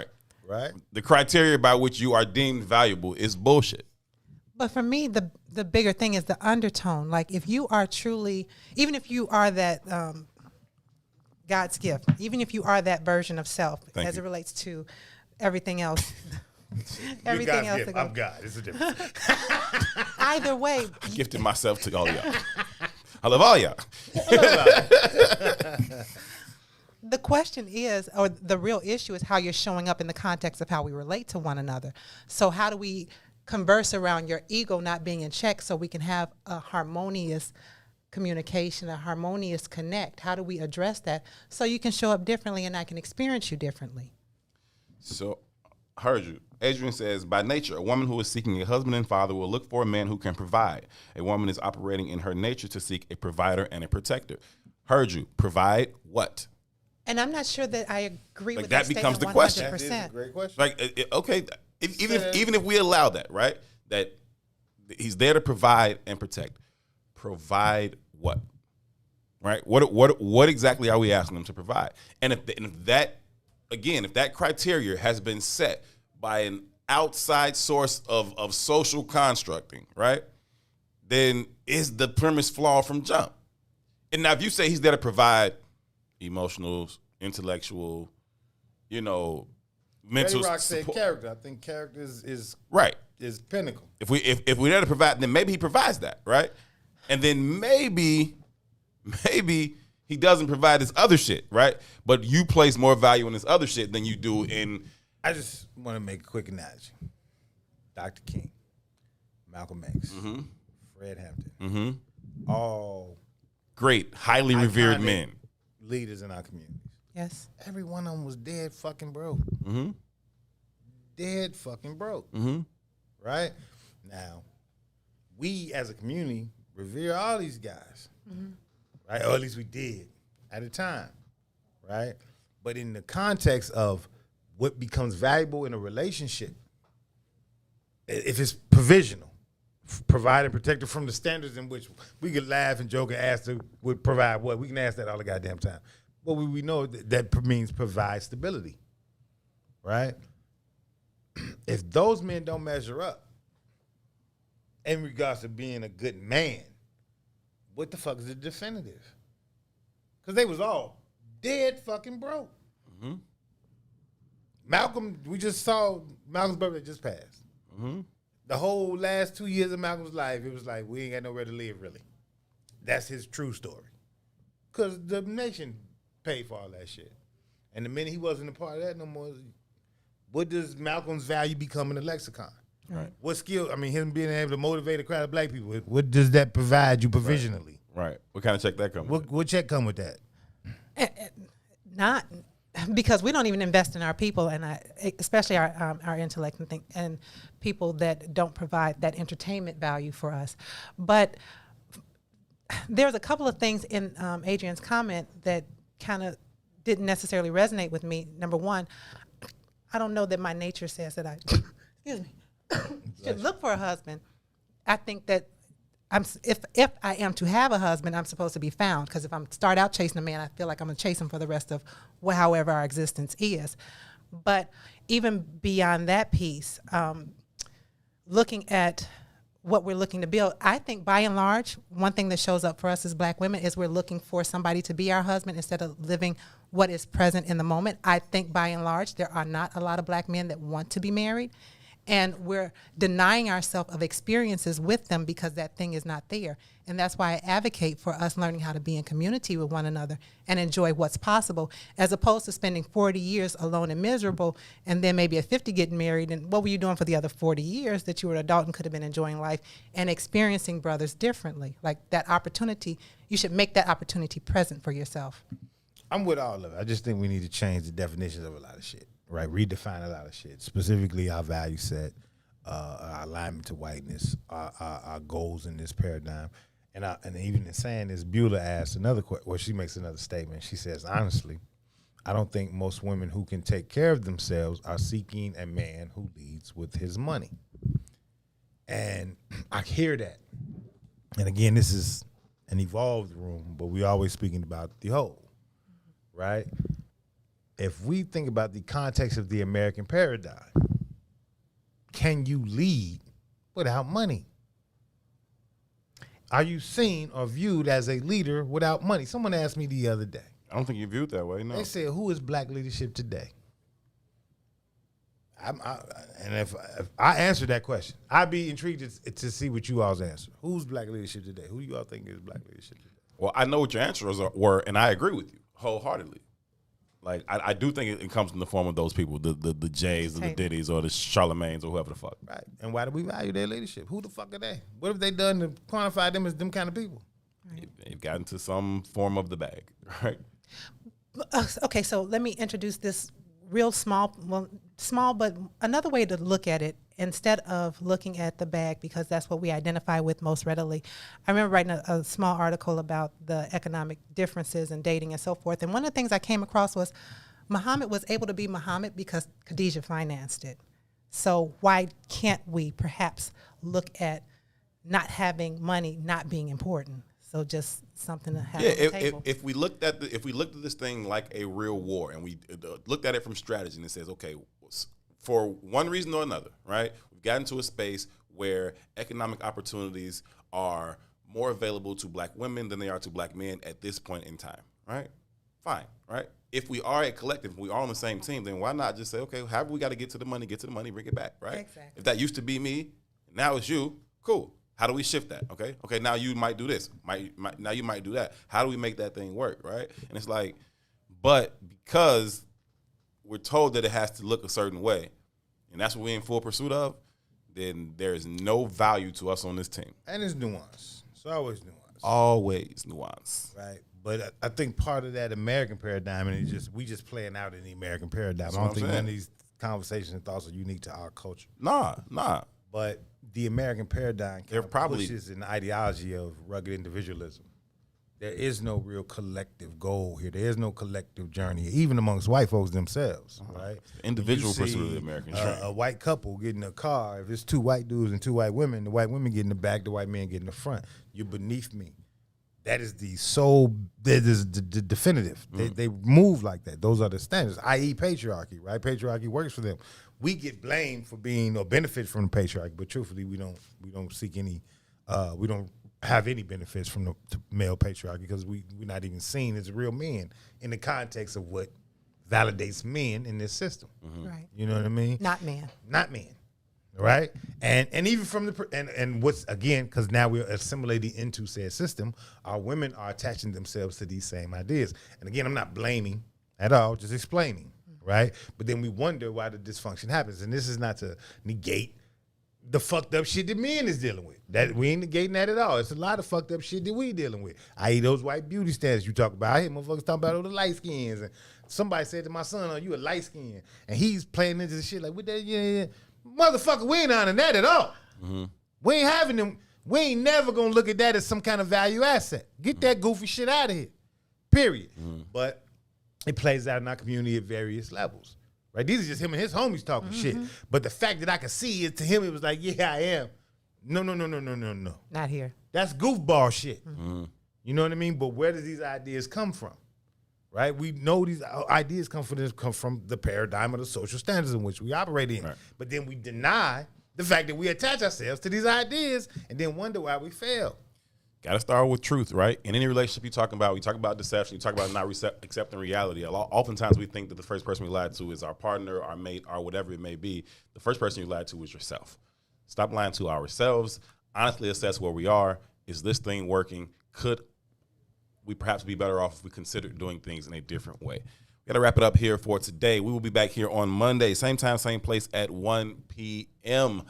Right. The criteria by which you are deemed valuable is bullshit. But for me, the bigger thing is the undertone. Like if you are truly, even if you are that God's gift, even if you are that version of self as it relates to everything else. Everything else. I'm God. It's a difference. Either way. I gifted myself to all y'all. I love all y'all. The question is, or the real issue is how you're showing up in the context of how we relate to one another. So how do we converse around your ego not being in check so we can have a harmonious communication, a harmonious connect? How do we address that so you can show up differently and I can experience you differently? So, heard you. Adrian says, by nature, a woman who is seeking a husband and father will look for a man who can provide. A woman is operating in her nature to seek a provider and a protector. Heard you. Provide what? And I'm not sure that I agree with that becomes the question. 100%. That is a great question. Like, okay, even if we allow that, right? That he's there to provide and protect. Provide what? Right? What exactly are we asking him to provide? And if that criteria has been set by an outside source of social constructing, right? Then is the premise flawed from jump? And now if you say he's there to provide emotional, intellectual, mental Rock said character. I think character is right. Is pinnacle. If we're there to provide, then maybe he provides that, right? And then maybe he doesn't provide this other shit, right? But you place more value in this other shit than you do in. I just want to make a quick analogy. Dr. King, Malcolm X, Fred Hampton, all great, highly revered men, leaders in our communities. Yes. Every one of them was dead fucking broke. Dead fucking broke. Right? Now, we as a community revere all these guys. Right? Or at least we did at a time. Right? But in the context of what becomes valuable in a relationship, if it's provisional, provide and protected from the standards in which we could laugh and joke and ask to would provide what? We can ask that all the goddamn time. But we know that means provide stability, right? If those men don't measure up in regards to being a good man, what the fuck is the definitive? Because they was all dead fucking broke. Malcolm, we just saw Malcolm's birthday just passed. The whole last 2 years of Malcolm's life, it was like, we ain't got nowhere to live, really. That's his true story. Because the nation paid for all that shit. And the minute he wasn't a part of that no more, what does Malcolm's value become in the lexicon? Right. What skill? I mean, him being able to motivate a crowd of black people. What does that provide you provisionally? Right. What kind of check that come with? What check come with that? Not because we don't even invest in our people, and especially our intellect and people that don't provide that entertainment value for us. But there's a couple of things in Adrian's comment that kind of didn't necessarily resonate with me. Number one, I don't know that my nature says that I excuse me should look for a husband. I think that if I am to have a husband, I'm supposed to be found, because if I'm start out chasing a man, I feel like I'm gonna chase him for the rest of however our existence is. But even beyond that piece, looking at what we're looking to build, I think by and large, one thing that shows up for us as black women is we're looking for somebody to be our husband instead of living what is present in the moment. I think by and large, there are not a lot of black men that want to be married. And we're denying ourselves of experiences with them because that thing is not there. And that's why I advocate for us learning how to be in community with one another and enjoy what's possible, as opposed to spending 40 years alone and miserable, and then maybe at 50 getting married. And what were you doing for the other 40 years that you were an adult and could have been enjoying life and experiencing brothers differently? Like that opportunity, you should make that opportunity present for yourself. I'm with all of it. I just think we need to change the definitions of a lot of shit. Right, redefine a lot of shit, specifically our value set, our alignment to whiteness, our goals in this paradigm. And even in saying this, Beulah asked another question, well, she makes another statement. She says, honestly, I don't think most women who can take care of themselves are seeking a man who leads with his money. And I hear that. And again, this is an evolved room, but we're always speaking about the whole, right? If we think about the context of the American paradigm, can you lead without money? Are you seen or viewed as a leader without money? Someone asked me the other day. I don't think you're viewed that way, no. They said, who is black leadership today? And if I answer that question, I'd be intrigued to see what you all's answer. Who's black leadership today? Who do you all think is black leadership today? Well, I know what your answers were, and I agree with you wholeheartedly. Like, I do think it comes in the form of those people, the Jays or the Diddy's or the Charlemagnes or whoever the fuck. Right. And why do we value their leadership? Who the fuck are they? What have they done to quantify them as them kind of people? Right. They've gotten to some form of the bag, right? Okay, so let me introduce this real small, but another way to look at it, instead of looking at the bag, because that's what we identify with most readily. I remember writing a small article about the economic differences in dating and so forth. And one of the things I came across was Muhammad was able to be Muhammad because Khadijah financed it. So why can't we perhaps look at not having money not being important? So just something to have on the table. If we looked at this thing like a real war, and we looked at it from strategy, and it says, okay, for one reason or another, right? We've gotten to a space where economic opportunities are more available to black women than they are to black men at this point in time, right? Fine, right? If we are a collective, we are on the same team, then why not just say, okay, however we got to get to the money, bring it back, right? Exactly. If that used to be me, now it's you, cool. How do we shift that? Okay, now you might do this. Now you might do that. How do we make that thing work, right? And it's like, but because we're told that it has to look a certain way, and that's what we're in full pursuit of, then there is no value to us on this team. And it's nuance. It's always nuance. Always nuance. Right. But I think part of that American paradigm, and we just playing out in the American paradigm. That's I don't what think I'm saying. none of these conversations and thoughts are unique to our culture. Nah. But the American paradigm They're probably pushes an ideology of rugged individualism. There is no real collective goal here. There is no collective journey, even amongst white folks themselves, right? Individual You see, pursuit of the American dream. A white couple getting a car. If it's two white dudes and two white women, the white women get in the back, the white men get in the front. You're beneath me. That is the sole, that is the definitive. They move like that. Those are the standards, i.e. patriarchy, right? Patriarchy works for them. We get blamed for being or benefit from the patriarchy, but truthfully, we don't seek any, we don't have any benefits from the male patriarchy because we're not even seen as real men in the context of what validates men in this system. Right. You know what I mean? Not men. Not men. right? And even from the and what's again, because now we're assimilating into said system, our women are attaching themselves to these same ideas. And again, I'm not blaming at all, just explaining, right? But then we wonder why the dysfunction happens, and this is not to negate the fucked up shit that men is dealing with. That we ain't negating that at all. It's a lot of fucked up shit that we dealing with. I.e. those white beauty standards you talk about. I hear motherfuckers talking about all the light skins. And somebody said to my son, "Oh, you a light skin," and he's playing into the shit like, "What that? Yeah. Motherfucker, we ain't on that at all. We ain't having them. We ain't never gonna look at that as some kind of value asset. Get that goofy shit out of here. Period." But it plays out in our community at various levels. Right? These are just him and his homies talking shit. But the fact that I could see it to him, it was like, yeah, I am. No. Not here. That's goofball shit. You know what I mean? But where do these ideas come from? Right? We know these ideas come from the paradigm of the social standards in which we operate in. Right. But then we deny the fact that we attach ourselves to these ideas and then wonder why we fail. Got to start with truth, right? In any relationship we talk about deception, you talk about not accepting reality. Oftentimes we think that the first person we lied to is our partner, our mate, or whatever it may be. The first person you lied to is yourself. Stop lying to ourselves. Honestly assess where we are. Is this thing working? Could we perhaps be better off if we considered doing things in a different way? We got to wrap it up here for today. We will be back here on Monday, same time, same place at 1 p.m.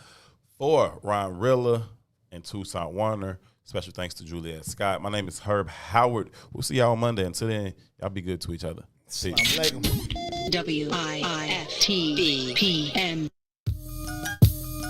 for Ron Rilla and Toussaint Werner. Special thanks to Juliet Scott. My name is Herb Howard. We'll see y'all on Monday. Until then, y'all be good to each other. Peace. WIIFTBP.